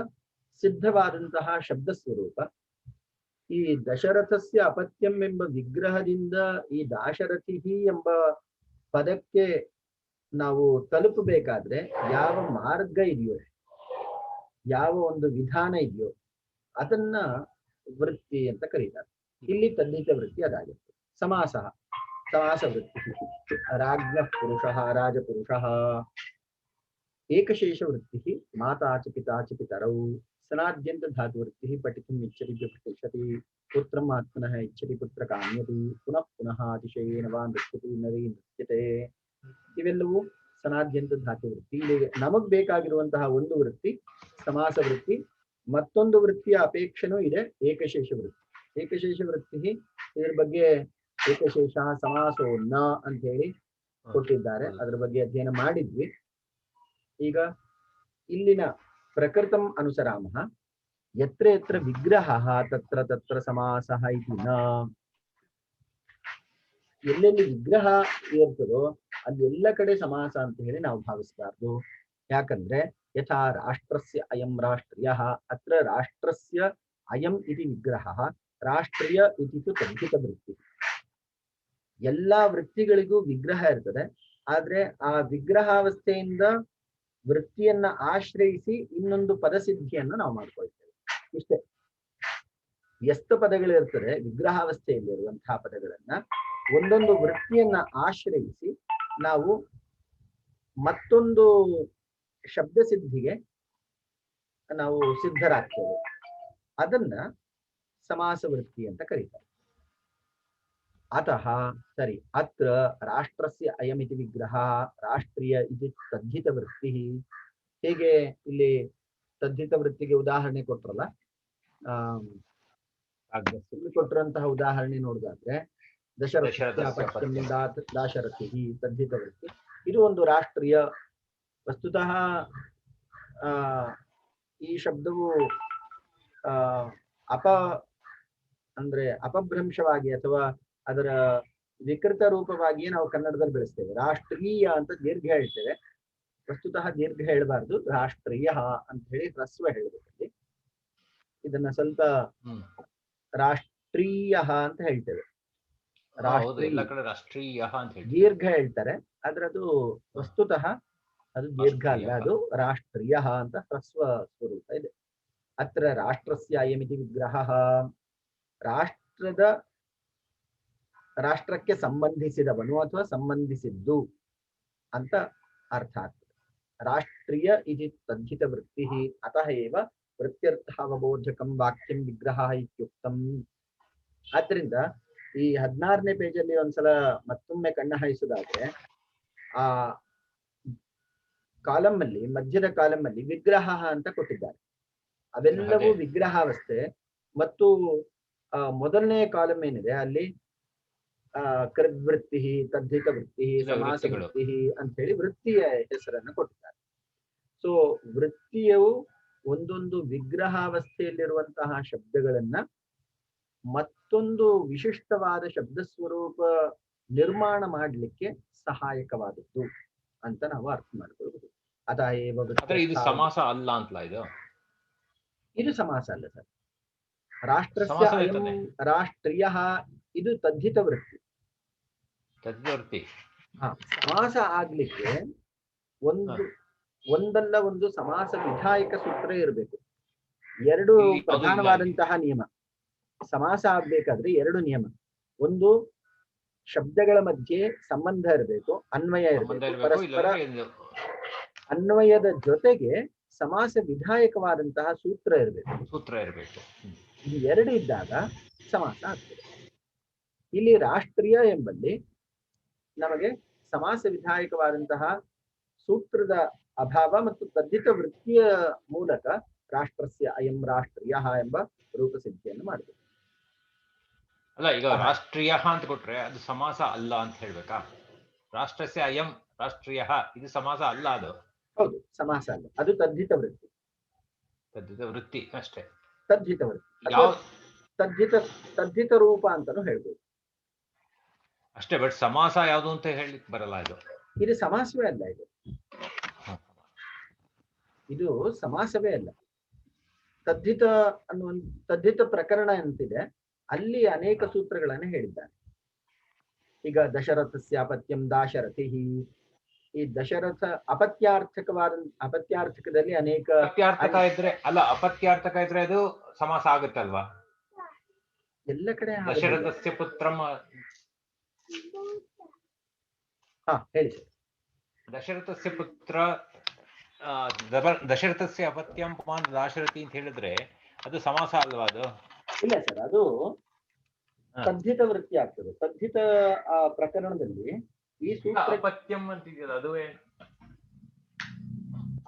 ಸಿದ್ಧವಾದಂತಹ ಶಬ್ದ ಸ್ವರೂಪ. ಈ ದಶರಥಸ್ಯ ಅಪತ್ಯಂ ಎಂಬ ವಿಗ್ರಹದಿಂದ ಈ ದಾಶರಥಿ ಎಂಬ ಪದಕ್ಕೆ ನಾವು ತಲುಪಬೇಕಾದ್ರೆ ಯಾವ ಮಾರ್ಗ ಇದೆಯೋ, ಯಾವ ಒಂದು ವಿಧಾನ ಇದೆಯೋ ಅದನ್ನ ವೃತ್ತಿ ಅಂತ ಕರೀತಾರೆ. ಇಲ್ಲಿ ತದ್ಧಿತ ವೃತ್ತಿ ಅದಾಗುತ್ತೆ. ಸಮಾಸ ವೃತ್ತಿ ರಾಜ್ಞ ಪುರುಷಃ ರಾಜಪುರುಷಃ. ಏಕಶೇಷ ವೃತ್ತಿ ಮಾತಾ ಚ ಪಿತಾ ಚ ಪಿತರೌ. ಸನಾದ್ಯಂತ ಧಾತು ವೃತ್ತಿ ಪಠಿತುಂ ಇಚ್ಛತಿ ಪಠಿಷ್ಯತಿ. ಪುತ್ರಂ ಆತ್ಮನಃ ಇಚ್ಛತಿ ಪುತ್ರ ಕಾಮ್ಯತಿ. ಪುನಃ ಪುನಃ ಅತಿಶಯೇನ ವಾ ನೃತ್ಯತಿ ನರಿ ನೃತ್ಯತೆ. ಇವೆಲ್ಲವೂ ಸನಾದ್ಯಂತ ಧಾತು ವೃತ್ತಿ. ಇಲ್ಲಿ ನಮಗ್ ಬೇಕಾಗಿರುವಂತಹ ಒಂದು ವೃತ್ತಿ ಸಮಾಸ ವೃತ್ತಿ. ಮತ್ತೊಂದು ವೃತ್ತಿಯ ಅಪೇಕ್ಷೆನೂ ಇದೆ, ಏಕಶೇಷ ವೃತ್ತಿ. ಏಕಶೇಷ ವೃತ್ತಿ ಇದ್ರ ಬಗ್ಗೆ ಏಕಶೇಷ ಸಮಾಸೋ ನ ಅಂತ ಹೇಳಿ ಕೊಟ್ಟಿದ್ದಾರೆ. ಅದರ ಬಗ್ಗೆ ಅಧ್ಯಯನ ಮಾಡಿದ್ವಿ. ಈಗ ಇಲ್ಲಿನ ಪ್ರಕೃತಂ ಅನುಸರಾಮಃ. ಯತ್ರ ಯತ್ರ ವಿಗ್ರಹ ತತ್ರ ತತ್ರ ಸಮಾಸಃ ಇತಿ ನ. ಎಲ್ಲೆಲ್ಲಿ ವಿಗ್ರಹ ಇರ್ತದೋ ಅಲ್ಲಿ ಎಲ್ಲ ಕಡೆ ಸಮಾಸ ಅಂತ ಹೇಳಿ ನಾವು ಭಾವಿಸಬಾರ್ದು. ಯಾಕಂದ್ರೆ ಯಥಾ ರಾಷ್ಟ್ರಸ್ಯ ಅಯಂ ರಾಷ್ಟ್ರೀಯಃ ಅತ್ರ ರಾಷ್ಟ್ರಸ್ಯ ಅಯಂ ಇತಿ ವಿಗ್ರಹ ರಾಷ್ಟ್ರೀಯ ಇತಿ ತದ್ಧಿತ ವೃತ್ತಿ. ಎಲ್ಲಾ ವೃತ್ತಿಗಳಿಗೂ ವಿಗ್ರಹ ಇರ್ತದೆ. ಆದ್ರೆ ಆ ವಿಗ್ರಹಾವಸ್ಥೆಯಿಂದ ವೃತ್ತಿಯನ್ನ ಆಶ್ರಯಿಸಿ ಇನ್ನೊಂದು ಪದಸಿದ್ಧಿಯನ್ನ ನಾವು ಮಾಡ್ಕೊಳ್ತೇವೆ. ಇಷ್ಟೇ. ಎಷ್ಟು ಪದಗಳಿರ್ತದೆ ವಿಗ್ರಹಾವಸ್ಥೆಯಲ್ಲಿರುವಂತಹ ಪದಗಳನ್ನ ಒಂದೊಂದು ವೃತ್ತಿಯನ್ನ ಆಶ್ರಯಿಸಿ ನಾವು ಮತ್ತೊಂದು ಶಬ್ದ ಸಿದ್ಧಿಗೆ ನಾವು ಸಿದ್ಧರಾಗ್ತೇವೆ. ಅದನ್ನ ಸಮಾಸ ವೃತ್ತಿ ಅಂತ ಕರೀತಾರೆ. ಅತಃ ಸರಿ ಅತ್ರ ರಾಷ್ಟ್ರಸ್ಯ ಅಯಮಿತಿ ವಿಗ್ರಹ ರಾಷ್ಟ್ರೀಯ ಇದು ತದ್ಧಿತ ವೃತ್ತಿ. ಹೇಗೆ ಇಲ್ಲಿ ತದ್ಧಿತ ವೃತ್ತಿಗೆ ಉದಾಹರಣೆ ಕೊಟ್ರಲ್ಲ, ಕೊಟ್ಟಿರುವಂತಹ ಉದಾಹರಣೆ ನೋಡಿದಾದ್ರೆ ದಾಶರಥಿ ತದ್ಧಿತ ವೃತ್ತಿ, ಇದು ಒಂದು ರಾಷ್ಟ್ರೀಯ. ವಸ್ತುತಃ ಈ ಶಬ್ದವು ಅಪಭ್ರಂಶವಾಗಿ ಅಥವಾ ಅದರ ವಿಕೃತ ರೂಪವಾಗಿ ನಾವು ಕನ್ನಡದಲ್ಲಿ ಬೆಳೆಸ್ತೇವೆ. ರಾಷ್ಟ್ರೀಯ ಅಂತ ದೀರ್ಘ ಹೇಳ್ತೇವೆ. ವಸ್ತುತಃ ದೀರ್ಘ ಹೇಳಬಾರ್ದು, ರಾಷ್ಟ್ರೀಯ ಅಂತ ಹೇಳಿ ಹ್ರಸ್ವ ಹೇಳ್ಬೇಕಲ್ಲಿ. ಇದನ್ನ ಸ್ವಲ್ಪ ರಾಷ್ಟ್ರೀಯ ಅಂತ ಹೇಳ್ತೇವೆ. ದೀರ್ಘ ಹೇಳ್ತಾರೆ, ಆದ್ರೆ ಅದು ವಸ್ತುತಃ ಅದು ದೀರ್ಘ ಅಲ್ಲ, ಅದು ರಾಷ್ಟ್ರೀಯ ಅಂತ ಹ್ರಸ್ವ ಸ್ವರೂಪ ಇದೆ. ಅತ್ರ ರಾಷ್ಟ್ರಸ್ಯ ಅಯಮಿತಿ ವಿಗ್ರಹ, ರಾಷ್ಟ್ರಕ್ಕೆ ಸಂಬಂಧಿಸಿದವನು ಅಥವಾ ಸಂಬಂಧಿಸಿದ್ದು ಅಂತ ಅರ್ಥ ಆಗ್ತದೆ. ರಾಷ್ಟ್ರೀಯ ಇತಿ ತದ್ಧಿತ ವೃತ್ತಿ ಅತಃ ಏವ ವೃತ್ಯರ್ಥ ಅವಬೋಧಕಂ ವಾಕ್ಯಂ ವಿಗ್ರಹ ಇತ್ಯುಕ್ತಂ. ಆದ್ರಿಂದ ಈ 16ನೇ ಪೇಜಲ್ಲಿ ಒಂದ್ಸಲ ಮತ್ತೊಮ್ಮೆ ಕಣ್ಣ ಹಾಯಿಸೋದಾದ್ರೆ ಆ ಕಾಲಂ ಅಲ್ಲಿ, ಮಧ್ಯದ ಕಾಲಂ ಅಲ್ಲಿ ವಿಗ್ರಹ ಅಂತ ಕೊಟ್ಟಿದ್ದಾರೆ. ಅವೆಲ್ಲವೂ ವಿಗ್ರಹಾವಸ್ಥೆ. ಮತ್ತು ಮೊದಲನೇ ಕಾಲಂ ಏನಿದೆ ಅಲ್ಲಿ ಕೃದ್ವೃತ್ತಿ, ತದ್ಧಿತ ವೃತ್ತಿ, ಸಮಾಸ ವೃತ್ತಿ ಅಂತ ಹೇಳಿ ವೃತ್ತಿಯ ಹೆಸರನ್ನು ಕೊಟ್ಟಿದ್ದಾರೆ. ಸೊ ವೃತ್ತಿಯು ಒಂದೊಂದು ವಿಗ್ರಹಾವಸ್ಥೆಯಲ್ಲಿರುವಂತಹ ಶಬ್ದಗಳನ್ನ ಮತ್ತೊಂದು ವಿಶಿಷ್ಟವಾದ ಶಬ್ದ ಸ್ವರೂಪ ನಿರ್ಮಾಣ ಮಾಡಲಿಕ್ಕೆ ಸಹಾಯಕವಾದದ್ದು ಅಂತ ನಾವು ಅರ್ಥ ಮಾಡ್ಕೊಳ್ಬಹುದು. ಇದು ಸಮಾಸ ಅಲ್ಲ ಅಂತಲ್ಲ, ಇದು ಸಮಾಸ ಅಲ್ಲ ಸರ್. ರಾಷ್ಟ್ರಸ್ಯ ಅಯಂ ರಾಷ್ಟ್ರೀಯ ಇದು ತದ್ಧಿತ ವೃತ್ತಿ. ಸಮಾಸ ಆಗ್ಲಿಕ್ಕೆ ಒಂದಲ್ಲ ಒಂದು ಸಮಾಸ ವಿಧಾಯಕ ಸೂತ್ರ ಇರಬೇಕು. ಎರಡು ಪ್ರಧಾನವಾದಂತಹ ನಿಯಮ. ಸಮಾಸ ಆಗ್ಬೇಕಾದ್ರೆ ಎರಡು ನಿಯಮ. ಒಂದು, ಶಬ್ದಗಳ ಮಧ್ಯೆ ಸಂಬಂಧ ಇರಬೇಕು, ಅನ್ವಯ ಇರಬೇಕು, ಪರಸ್ಪರ ಅನ್ವಯದ ಜೊತೆಗೆ ಸಮಾಸ ವಿಧಾಯಕವಾದಂತಹ ಸೂತ್ರ ಇರಬೇಕು. ಇದು ಎರಡು ಇದ್ದಾಗ ಸಮಾಸ ಆಗ್ತದೆ. ಇಲ್ಲಿ ರಾಷ್ಟ್ರೀಯ ಎಂಬಲ್ಲಿ ನಮಗೆ ಸಮಾಸ ವಿಧಾಯಕವಾದಂತಹ ಸೂತ್ರದ ಅಭಾವ ಮತ್ತು ತದ್ಧಿತ ವೃತ್ತಿಯ ಮೂಲಕ ರಾಷ್ಟ್ರಸ್ಯ ಅಯಂ ರಾಷ್ಟ್ರೀಯ ಎಂಬ ರೂಪಸಿದ್ಧಿಯನ್ನು ಮಾಡಬೇಕು. ಅಲ್ಲ, ಈಗ ರಾಷ್ಟ್ರೀಯ ಅಂತ ಕೊಟ್ರೆ ಅದು ಸಮಾಸ ಅಲ್ಲ ಅಂತ ಹೇಳ್ಬೇಕಾ? ರಾಷ್ಟ್ರಸ್ಯ ಅಯಂ ರಾಷ್ಟ್ರೀಯ ಇದು ಸಮಾಸ ಅಲ್ಲ. ಅದು ಹೌದು, ಸಮಾಸ ಅಲ್ಲ, ಅದು ತದ್ಧಿತ ವೃತ್ತಿ. ತದ್ಧಿತ ವೃತ್ತಿ ಅಷ್ಟೇ. ತದ್ಧಿತ ವೃತ್ತಿ, ತದ್ಧಿತ ರೂಪ ಅಂತಾನು ಹೇಳ್ಬೋದು ಅಷ್ಟೇ. ಬಟ್ ಸಮಾಸ ಯಾವುದು ಅಂತ ಹೇಳಲಿಕ್ಕೆ ಬರಲ್ಲ. ಇದು ಸಮಾಸವೇ ಅಲ್ಲ. ಇದು ಸಮಾಸವೇ ಅಲ್ಲ. ತದ್ಧಿತ ತದ್ಧಿತ ಪ್ರಕರಣ ಅಂತಿದೆ, ಅಲ್ಲಿ ಅನೇಕ ಸೂತ್ರಗಳನ್ನು ಹೇಳಿದ್ದಾರೆ. ಈಗ ದಶರಥಸ್ಯ ಅಪತ್ಯಂ ದಾಶರಥಿ, ಈ ದಶರಥ ಅಪತ್ಯಾರ್ಥಕದಲ್ಲಿ ಅನೇಕ ಅಪತ್ಯಾರ್ಥಕ ಇದ್ರೆ ಅದು ಸಮಾಸ ಆಗುತ್ತಲ್ವಾ? ಎಲ್ಲ ಕಡೆ ದಶರಥಸ್ಯ ಪುತ್ರಂ. ಹೇಳಿ ಸರ್. ದಶರಥಸ್ಯ ಪುತ್ರ ದಶರಥಸ್ಯ ಅಪತ್ಯಂ ಪುಮಾನ್ ದಾಶರಥಿ ಅಂತ ಹೇಳಿದ್ರೆ ಅದು ಸಮಾಸ ಅಲ್ವಾ? ಅದು ಇಲ್ಲ ಸರ್, ಅದು ತದ್ಧಿತ ವೃತ್ತಿ ಆಗ್ತದೆ. ತದ್ಧಿತ ಪ್ರಕರಣದಲ್ಲಿ ಈ ಸೂತ್ರ ಅಪತ್ಯಂ ಅಂತಿದೆಯಲ್ಲ, ಅದು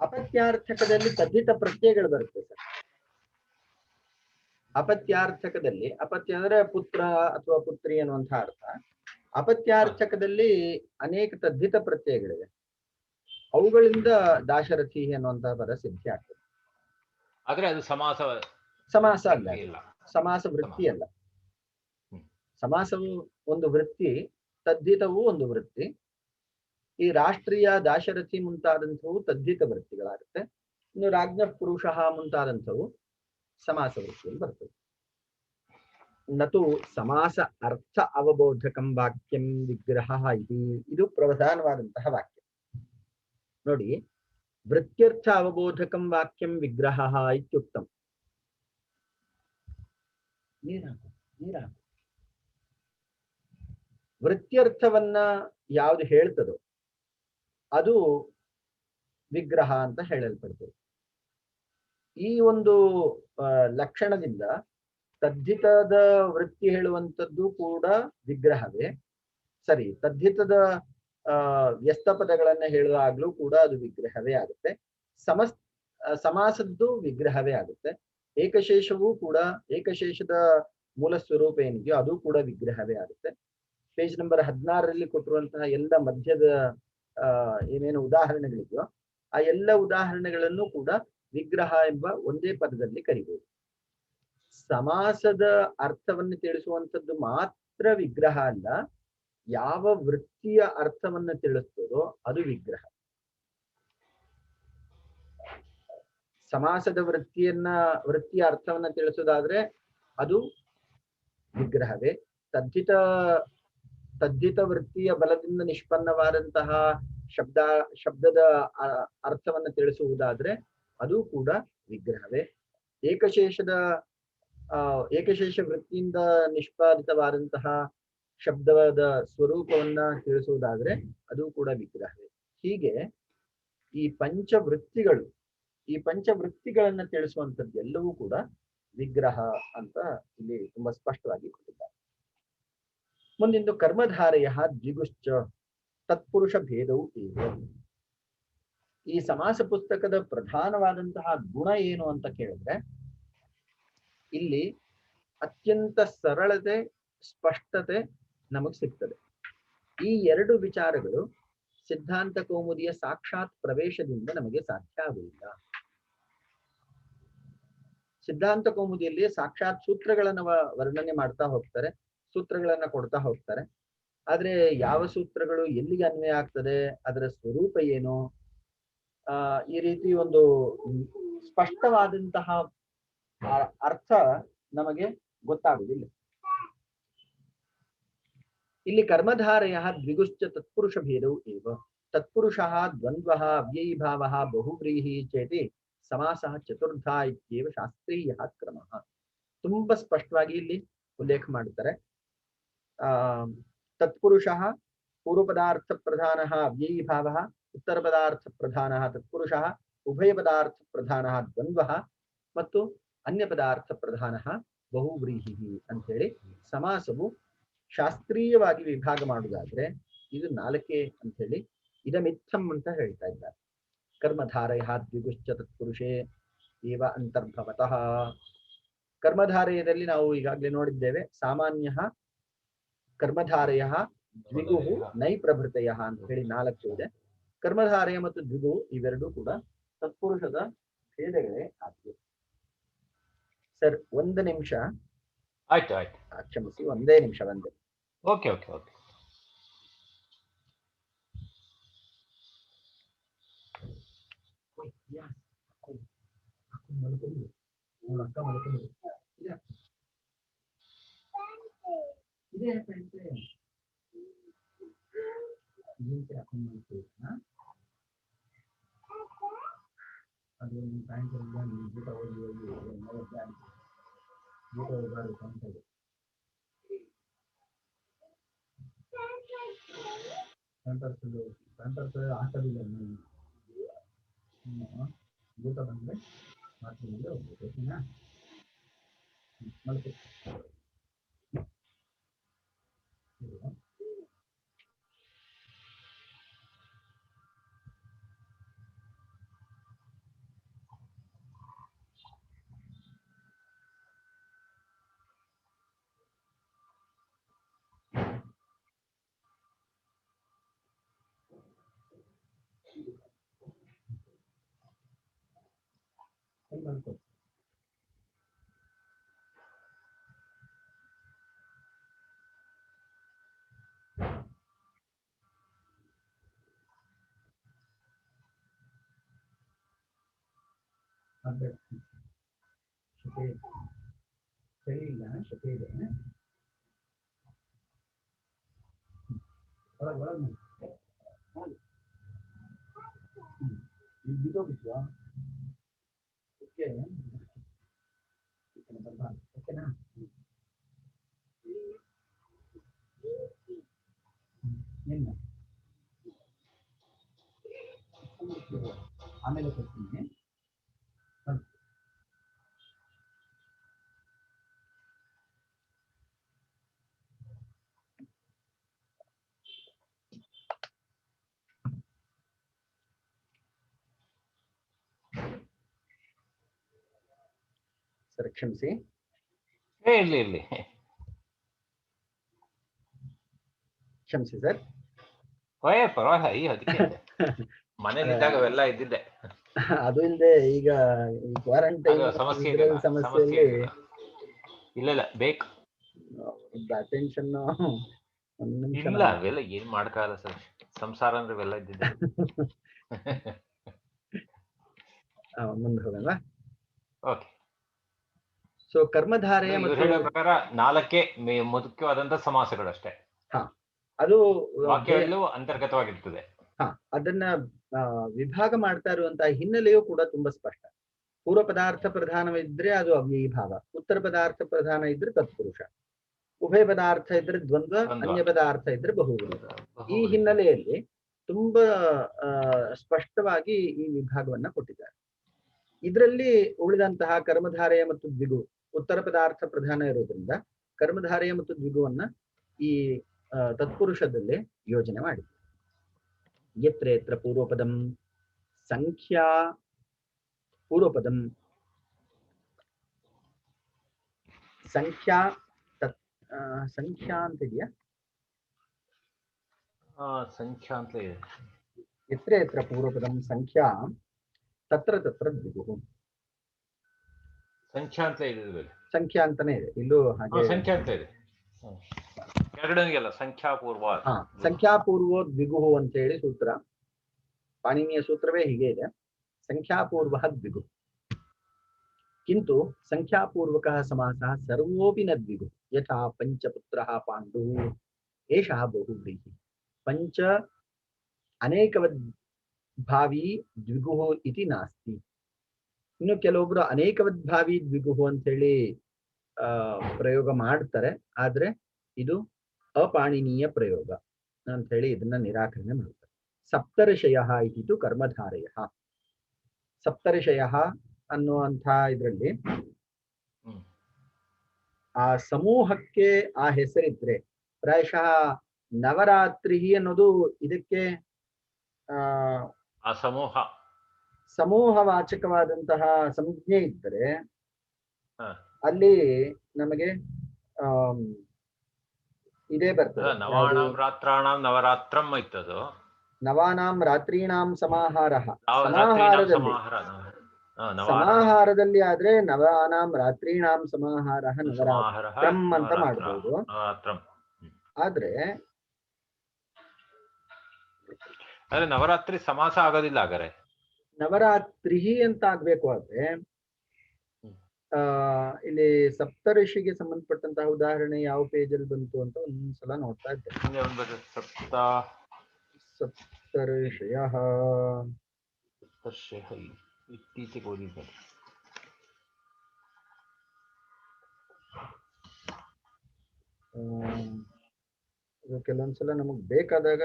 ಅಪತ್ಯಾರ್ಥಕದಲ್ಲಿ ತದ್ಧಿತ ಪ್ರತ್ಯಯಗಳು ಬರುತ್ತೆ ಸರ್. ಅಪತ್ಯಾರ್ಥಕದಲ್ಲಿ, ಅಪತ್ಯ ಅಂದ್ರೆ ಪುತ್ರ ಅಥವಾ ಪುತ್ರಿ ಅನ್ನುವಂಥ ಅರ್ಥ. ಅಪತ್ಯಾರ್ಥಕದಲ್ಲಿ ಅನೇಕ ತದ್ಧಿತ ಪ್ರತ್ಯಯಗಳಿವೆ. ಅವುಗಳಿಂದ ದಾಶರಥಿ ಅನ್ನುವಂತಹ ಪದ ಸಿದ್ಧಿ ಆಗ್ತದೆ. ಆದ್ರೆ ಅದು ಸಮಾಸ ಅಲ್ಲ, ಸಮಾಸ ವೃತ್ತಿ ಅಲ್ಲ. ಸಮಾಸವು ಒಂದು ವೃತ್ತಿ, ತದ್ಧಿತವು ಒಂದು ವೃತ್ತಿ. ಈ ರಾಷ್ಟ್ರೀಯ, ದಾಶರಥಿ ಮುಂತಾದಂಥವು ತದ್ಧಿತ ವೃತ್ತಿಗಳಾಗುತ್ತೆ. ಇನ್ನು ರಾಜ್ಞ ಪುರುಷ ಮುಂತಾದಂಥವು ಸಮಾಸ ವೃತ್ತಿಯಲ್ಲಿ ಬರ್ತದೆ. ನತು ಸಮಾಸ ಅರ್ಥ ಅವಬೋಧಕಂ ವಾಕ್ಯಂ ವಿಗ್ರಹ ಇದು ಪ್ರಧಾನವಾದಂತಹ ವಾಕ್ಯ ನೋಡಿ. ವೃತ್ಯರ್ಥ ಅವಬೋಧಕಂ ವಾಕ್ಯಂ ವಿಗ್ರಹ ಇತ್ಯುಕ್ತಂ. ನೀರ್ ಹಾಕು ನೀರ್ ಹಾಕು. ವೃತ್ಯರ್ಥವನ್ನ ಯಾವ್ದು ಹೇಳ್ತದೋ ಅದು ವಿಗ್ರಹ ಅಂತ ಹೇಳಲ್ಪಡ್ತದೆ. ಈ ಒಂದು ಲಕ್ಷಣದಿಂದ ತದ್ಧಿತದ ವೃತ್ತಿ ಹೇಳುವಂಥದ್ದು ಕೂಡ ವಿಗ್ರಹವೇ. ಸರಿ, ತದ್ಧಿತದ ವ್ಯಸ್ತ ಪದಗಳನ್ನ ಹೇಳುವಾಗ್ಲೂ ಕೂಡ ಅದು ವಿಗ್ರಹವೇ ಆಗುತ್ತೆ. ಸಮಾಸದ್ದು ವಿಗ್ರಹವೇ ಆಗುತ್ತೆ. ಏಕಶೇಷವೂ ಕೂಡ ಏಕಶೇಷದ ಮೂಲ ಸ್ವರೂಪ ಏನಿದೆಯೋ ಅದು ಕೂಡ ವಿಗ್ರಹವೇ ಆಗುತ್ತೆ. ಪೇಜ್ ನಂಬರ್ 16ರಲ್ಲಿ ಕೊಟ್ಟಿರುವಂತಹ ಎಲ್ಲ ಮಧ್ಯದ ಏನೇನು ಉದಾಹರಣೆಗಳಿದೆಯೋ ಆ ಎಲ್ಲ ಉದಾಹರಣೆಗಳನ್ನು ಕೂಡ ವಿಗ್ರಹ ಎಂಬ ಒಂದೇ ಪದದಲ್ಲಿ ಕರಿಬಹುದು. ಸಮಾಸದ ಅರ್ಥವನ್ನು ತಿಳಿಸುವಂಥದ್ದು ಮಾತ್ರ ವಿಗ್ರಹ ಅಲ್ಲ, ಯಾವ ವೃತ್ತಿಯ ಅರ್ಥವನ್ನ ತಿಳಿಸ್ತದೋ ಅದು ವಿಗ್ರಹ. ಸಮಾಸದ ವೃತ್ತಿಯ ಅರ್ಥವನ್ನ ತಿಳಿಸೋದಾದ್ರೆ ಅದು ವಿಗ್ರಹವೇ. ತದ್ಧಿತ ವೃತ್ತಿಯ ಬಲದಿಂದ ನಿಷ್ಪನ್ನವಾದಂತಹ ಶಬ್ದದ ಅರ್ಥವನ್ನ ತಿಳಿಸುವುದಾದ್ರೆ ಅದು ಕೂಡ ವಿಗ್ರಹವೇ. ಏಕಶೇಷ ವೃತ್ತಿಯಿಂದ ನಿಷ್ಪಾದಿತವಾದಂತಹ ಶಬ್ದದ ಸ್ವರೂಪವನ್ನ ತಿಳಿಸುವುದಾದ್ರೆ ಅದು ಕೂಡ ವಿಗ್ರಹವೇ. ಹೀಗೆ ಈ ಪಂಚವೃತ್ತಿಗಳನ್ನ ತಿಳಿಸುವಂಥದ್ದು ಎಲ್ಲವೂ ಕೂಡ ವಿಗ್ರಹ ಅಂತ ಇಲ್ಲಿ ತುಂಬಾ ಸ್ಪಷ್ಟವಾಗಿ ಕೊಟ್ಟಿದ್ದಾರೆ. ಮುಂದಿಂದು ಕರ್ಮಧಾರೆಯ ದ್ವಿಗುಶ್ಚ ತತ್ಪುರುಷ ಭೇದವು ಏವ. ಈ ಸಮಾಸ ಪುಸ್ತಕದ ಪ್ರಧಾನವಾದಂತಹ ಗುಣ ಏನು ಅಂತ ಕೇಳಿದ್ರೆ ಇಲ್ಲಿ ಅತ್ಯಂತ ಸರಳತೆ ಸ್ಪಷ್ಟತೆ ನಮಗ್ ಸಿಗ್ತದೆ. ಈ ಎರಡು ವಿಚಾರಗಳು ಸಿದ್ಧಾಂತ ಕೌಮುದಿಯ ಸಾಕ್ಷಾತ್ ಪ್ರವೇಶದಿಂದ ನಮಗೆ ಸಾಧ್ಯ ಆಗುವುದಿಲ್ಲ. ಸಿದ್ಧಾಂತ ಕೌಮುದಿಯಲ್ಲಿ ಸಾಕ್ಷಾತ್ ಸೂತ್ರಗಳನ್ನ ವರ್ಣನೆ ಮಾಡ್ತಾ ಹೋಗ್ತಾರೆ, ಸೂತ್ರಗಳನ್ನ ಕೊಡ್ತಾ ಹೋಗ್ತಾರೆ. ಆದ್ರೆ ಯಾವ ಸೂತ್ರಗಳು ಎಲ್ಲಿಗೆ ಅನ್ವಯ ಆಗ್ತದೆ, ಅದರ ಸ್ವರೂಪ ಏನು, ಈ ರೀತಿ ಒಂದು ಸ್ಪಷ್ಟವಾದಂತಹ ಅರ್ಥ ನಮಗೆ ಗೊತ್ತಾಗುವುದಿಲ್ಲ. ಇಲ್ಲಿ ಕರ್ಮಧಾರೆಯ ದ್ವಿಗುಶ್ಚ ತತ್ಪುರುಷ ಭೇದವು ಏವ. ತತ್ಪುರುಷ ದ್ವಂದ್ವ ಅವ್ಯಯೀಭಾವ ಬಹುವ್ರೀಹಿ ಚೇತಿ ಸಮಾಸ ಚತುರ್ಧ ಇತ್ಯೇವ ಶಾಸ್ತ್ರೀಯ ಕ್ರಮ. ತುಂಬಾ ಸ್ಪಷ್ಟವಾಗಿ ಇಲ್ಲಿ ಉಲ್ಲೇಖ ಮಾಡುತ್ತಾರೆ. ತತ್ಪುರುಷ ಪೂರ್ವ ಪದಾರ್ಥ ಪ್ರಧಾನ ಅವ್ಯಯೀಭಾವ, ಉತ್ತರ ಪದಾರ್ಥ ಪ್ರಧಾನ ತತ್ಪುರುಷ, ಉಭಯ ಪದಾರ್ಥ ಪ್ರಧಾನ ದ್ವಂದ್ವ ಮತ್ತು ಅನ್ಯ ಪದಾರ್ಥ ಪ್ರಧಾನ ಬಹುವ್ರೀಹಿ ಅಂತೇಳಿ ಸಮಾಸವು ಶಾಸ್ತ್ರೀಯವಾಗಿ ವಿಭಾಗ ಮಾಡುವುದಾದ್ರೆ ಇದು 4 ಅಂತ ಹೇಳಿ ಇದಮಿತ್ತಂ ಅಂತ ಹೇಳ್ತಾ ಇದ್ದಾರೆ. ಕರ್ಮಧಾರಯ ದ್ವಿಗುಶ್ಚ ತತ್ಪುರುಷೇ ಏವ ಅಂತರ್ಭವತಃ. ಕರ್ಮಧಾರಯದಲ್ಲಿ ನಾವು ಈಗಾಗಲೇ ನೋಡಿದ್ದೇವೆ. ಸಾಮಾನ್ಯ ಕರ್ಮಧಾರಯ ದ್ವಿಗು ನೈಪ್ರಭೃತಯ ಅಂತ ಹೇಳಿ 4 ಇದೆ. ಕರ್ಮಧಾರಯ ಮತ್ತು ದ್ವಿಗು ಇವೆರಡೂ ಕೂಡ ತತ್ಪುರುಷದ ಭೇದಗಳೇ ಆಗಿವೆ. ಸರ್, 1 ನಿಮಿಷ. ಆಯ್ತು ಆಯ್ತು, ಕ್ಷಮಿಸಿ, 1 ನಿಮಿಷ. Okay okay okay. ಹಾಕಲಿಲ್ಲ ಊಟ ಬಂದ್ರೆ ಬಾತ್ರೂಮಲ್ಲಿ ಹೋಗ್ಬೇಕು. ಓಕೆನಾ? ಮಲ್ಕೊ. ಮಲ್ಕೊ. ಚಳಿ ಇಲ್ಲ, ಶಕೆ ಇದೆ. ಒಳಗೆ ಬಿದ್ದೋಗಿದ್ವಾ? ಓಕೆ, ಓಕೆನಾ? ಆಮೇಲೆ ಕೊಡ್ತೀನಿ. ಸರ್ ಕ್ಷಮಿಸಿ. ಇರ್ಲಿ ಕ್ಷಮಿಸಿ ಸರ್. ಪರವಾಗಿಲ್ಲ, ಅದಕ್ಕೆ ಮನೇಲಿದ್ದಾಗ ಅವೆಲ್ಲ ಇದ್ದಿದ್ದೆ. ಅದು ಇಲ್ಲದೆ ಈಗ ಕ್ವಾರಂಟೈನ್ ಸಮಸ್ಯೆ ಸಮಸ್ಯೆಯಲ್ಲಿ ಇಲ್ಲ ಬೇಕು ಅಟೆನ್ಷನ್. ಒಂದು ನಿಮಿಷ ಇಲ್ಲ, ಅವೆಲ್ಲ ಏನ್ ಮಾಡ್ಕಾಗಲ್ಲ ಸರ್, ಸಂಸಾರ ಅಂದ್ರೆ ಇವೆಲ್ಲ ಇದ್ದಿದ್ದೆ. ಮುಂದೆ ಹೋಗಲ್ವಾ? ಓಕೆ. ಸೊ ಕರ್ಮಧಾರೆಯ ಇವ್ರು ಹೇಳೋ ಪ್ರಕಾರ 4 ಮುಖ್ಯವಾದಂತ ಸಮಾಸಗಳಷ್ಟೇ. ಅದು ವಾಕ್ಯಗಳು ಅಂತರ್ಗತವಾಗಿರ್ತದೆ. ಅದನ್ನ ವಿಭಾಗ ಮಾಡ್ತಾ ಇರುವಂತಹ ಹಿನ್ನೆಲೆಯೂ ಕೂಡ ತುಂಬಾ ಸ್ಪಷ್ಟ. ಪೂರ್ವ ಪದಾರ್ಥ ಪ್ರಧಾನವಿದ್ರೆ ಅದು ಅವ್ಯಯಿ ಭಾವ, ಉತ್ತರ ಪದಾರ್ಥ ಪ್ರಧಾನ ಇದ್ರೆ ತತ್ಪುರುಷ, ಉಭಯ ಪದಾರ್ಥ ಇದ್ರೆ ದ್ವಂದ್ವ, ಅನ್ಯ ಪದಾರ್ಥ ಇದ್ರೆ ಬಹುವ್ರೀಹಿ. ಈ ಹಿನ್ನೆಲೆಯಲ್ಲಿ ತುಂಬಾ ಸ್ಪಷ್ಟವಾಗಿ ಈ ವಿಭಾಗವನ್ನ ಕೊಟ್ಟಿದ್ದಾರೆ. ಇದರಲ್ಲಿ ಉಳಿದಂತಹ ಕರ್ಮಧಾರೆಯ ಮತ್ತು ದ್ವಿಗು ಉತ್ತರ ಪದಾರ್ಥ ಪ್ರಧಾನ ಇರೋದ್ರಿಂದ ಕರ್ಮಧಾರೆಯ ಮತ್ತು ದ್ವಿಗುವನ್ನ ಈ ತತ್ಪುರುಷದಲ್ಲೇ ಯೋಜನೆ ಮಾಡಿದೆ. ಯತ್ರ ಯತ್ರ ಪೂರ್ವಪದಂ ಸಂಖ್ಯಾ ಪೂರ್ವಪದಂ ಸಂಖ್ಯಾ ಸಂಖ್ಯಾ ಅಂತ ಇದೆಯಾ? ಸಂಖ್ಯಾ ಅಂತ ಇದೆ. ಯತ್ರ ಯತ್ರ ಪೂರ್ವಪದಂ ಸಂಖ್ಯಾ ತತ್ರ ತತ್ರ ದ್ವಿಗು. ಸಂಖ್ಯಾ ಅಂತ ಇದೆ, ಸಂಖ್ಯಾ ಅಂತಾನೆ ಇದೆ ಇಲ್ಲೂ ಹಾಗೆ. ಸಂಖ್ಯಾ ಅಂತ ಇದೆ ಎರಡನಿಗೆಲ್ಲ, ಸಂಖ್ಯಾಪೂರ್ವ. ಸಂಖ್ಯಾಪೂರ್ವೋ ದ್ವಿಗುಹು ಅಂತ ಹೇಳಿ ಸೂತ್ರ, ಪಾಣಿನಿಯ ಸೂತ್ರವೇ ಹೀಗೆ ಇದೆ. ಸಂಖ್ಯಾಪೂರ್ವ ದ್ವಿಗು ಕಿಂತು ಸಂಖ್ಯಾಪೂರ್ವಕಃ ಸಮಾಸಃ ಸರ್ವೋಪಿ ನ ದ್ವಿಗು ಯಥಾ ಪಂಚಪುತ್ರಃ ಪಾಂಡುಃ ಏಷಃ ಬಹುವ್ರೀಹಿ. ಪಂಚ ಅನೇಕವದ್ ಭಾವಿ ದ್ವಿಗುಃ ಇತಿ ನಾಸ್ತಿ. ಇನ್ನು ಕೆಲವೊಬ್ರು ಅನೇಕವದ್ಭಾವಿ ದ್ವಿಗುಹು ಅಂತ ಹೇಳಿ ಪ್ರಯೋಗ ಮಾಡ್ತಾರೆ, ಆದ್ರೆ ಇದು ಅಪಾಣಿನೀಯ ಪ್ರಯೋಗ ಅಂತ ಹೇಳಿ ಇದನ್ನ ನಿರಾಕರಣೆ ಮಾಡ್ತಾರೆ. ಸಪ್ತರ್ಷಯ ಇತಿತು ಕರ್ಮಧಾರಯ. ಸಪ್ತರ್ಷಯ ಅನ್ನುವಂಥ ಇದರಲ್ಲಿ ಆ ಸಮೂಹಕ್ಕೆ ಆ ಹೆಸರಿದ್ರೆ, ಪ್ರಾಯಶಃ ನವರಾತ್ರಿ ಅನ್ನೋದು ಇದಕ್ಕೆ ಆ ಸಮೂಹವಾಚಕವಾದಂತಹ ಸಂಜ್ಞೆ ಇದ್ದರೆ ಅಲ್ಲಿ ನಮಗೆ ಇದೇ ಬರ್ತದೆ. ನವಾನಾಂ ರಾತ್ರಾಣಾಂ ನವರಾತ್ರಂ ಇತ್ತದು. ನವಾನಾಂ ರಾತ್ರೀಣಾಂ ಸಮಾಹಾರಃ. ಸಮಾಹಾರದಲ್ಲಿ ಆದ್ರೆ ನವಾನಾಂ ರಾತ್ರೀಣಾಂ ಸಮಾಹಾರಃ ನವರಾತ್ರಂ ಅಂತ ಮಾಡಬಹುದು. ಆದ್ರೆ ನವರಾತ್ರಿ ಸಮಾಸ ಆಗೋದಿಲ್ಲ. ಹಾಗಾದ್ರೆ ನವರಾತ್ರಿ ಅಂತ ಆಗ್ಬೇಕು. ಆದ್ರೆ ಇಲ್ಲಿ ಸಪ್ತಋಷಿಗೆ ಸಂಬಂಧಪಟ್ಟಂತಹ ಉದಾಹರಣೆ ಯಾವ ಪೇಜಲ್ಲಿ ಬಂತು ಅಂತ ಒಂದ್ಸಲ ನೋಡ್ತಾ ಇದ್ದೇನೆ. ಸಪ್ತಋಷಯ ಇತ್ತೀಚೆಗೆ ಓದಿದ್ದೆ. ಕೆಲವೊಂದ್ಸಲ ನಮಗ್ ಬೇಕಾದಾಗ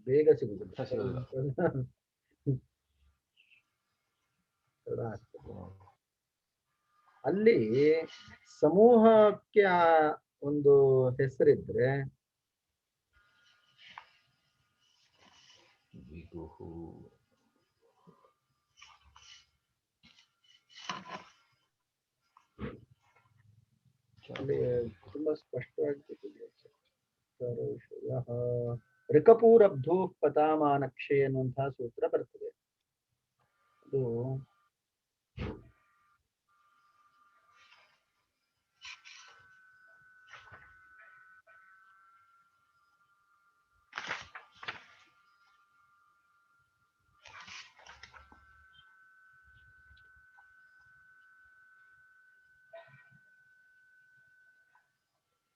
ಬೇಗ ಸಿಗುದಿಲ್ಲ. ಅಲ್ಲಿ ಸಮೂಹಕ್ಕೆ ಒಂದು ಹೆಸರಿದ್ರೆ ಅಲ್ಲಿ ತುಂಬಾ ಸ್ಪಷ್ಟವಾಗಿ ಋಕಪೂರಬ್ಧೂ ಪತಾಮಾನಕ್ಷೆ ಅನ್ನುವಂತಹ ಸೂತ್ರ ಬರ್ತದೆ. ಅದು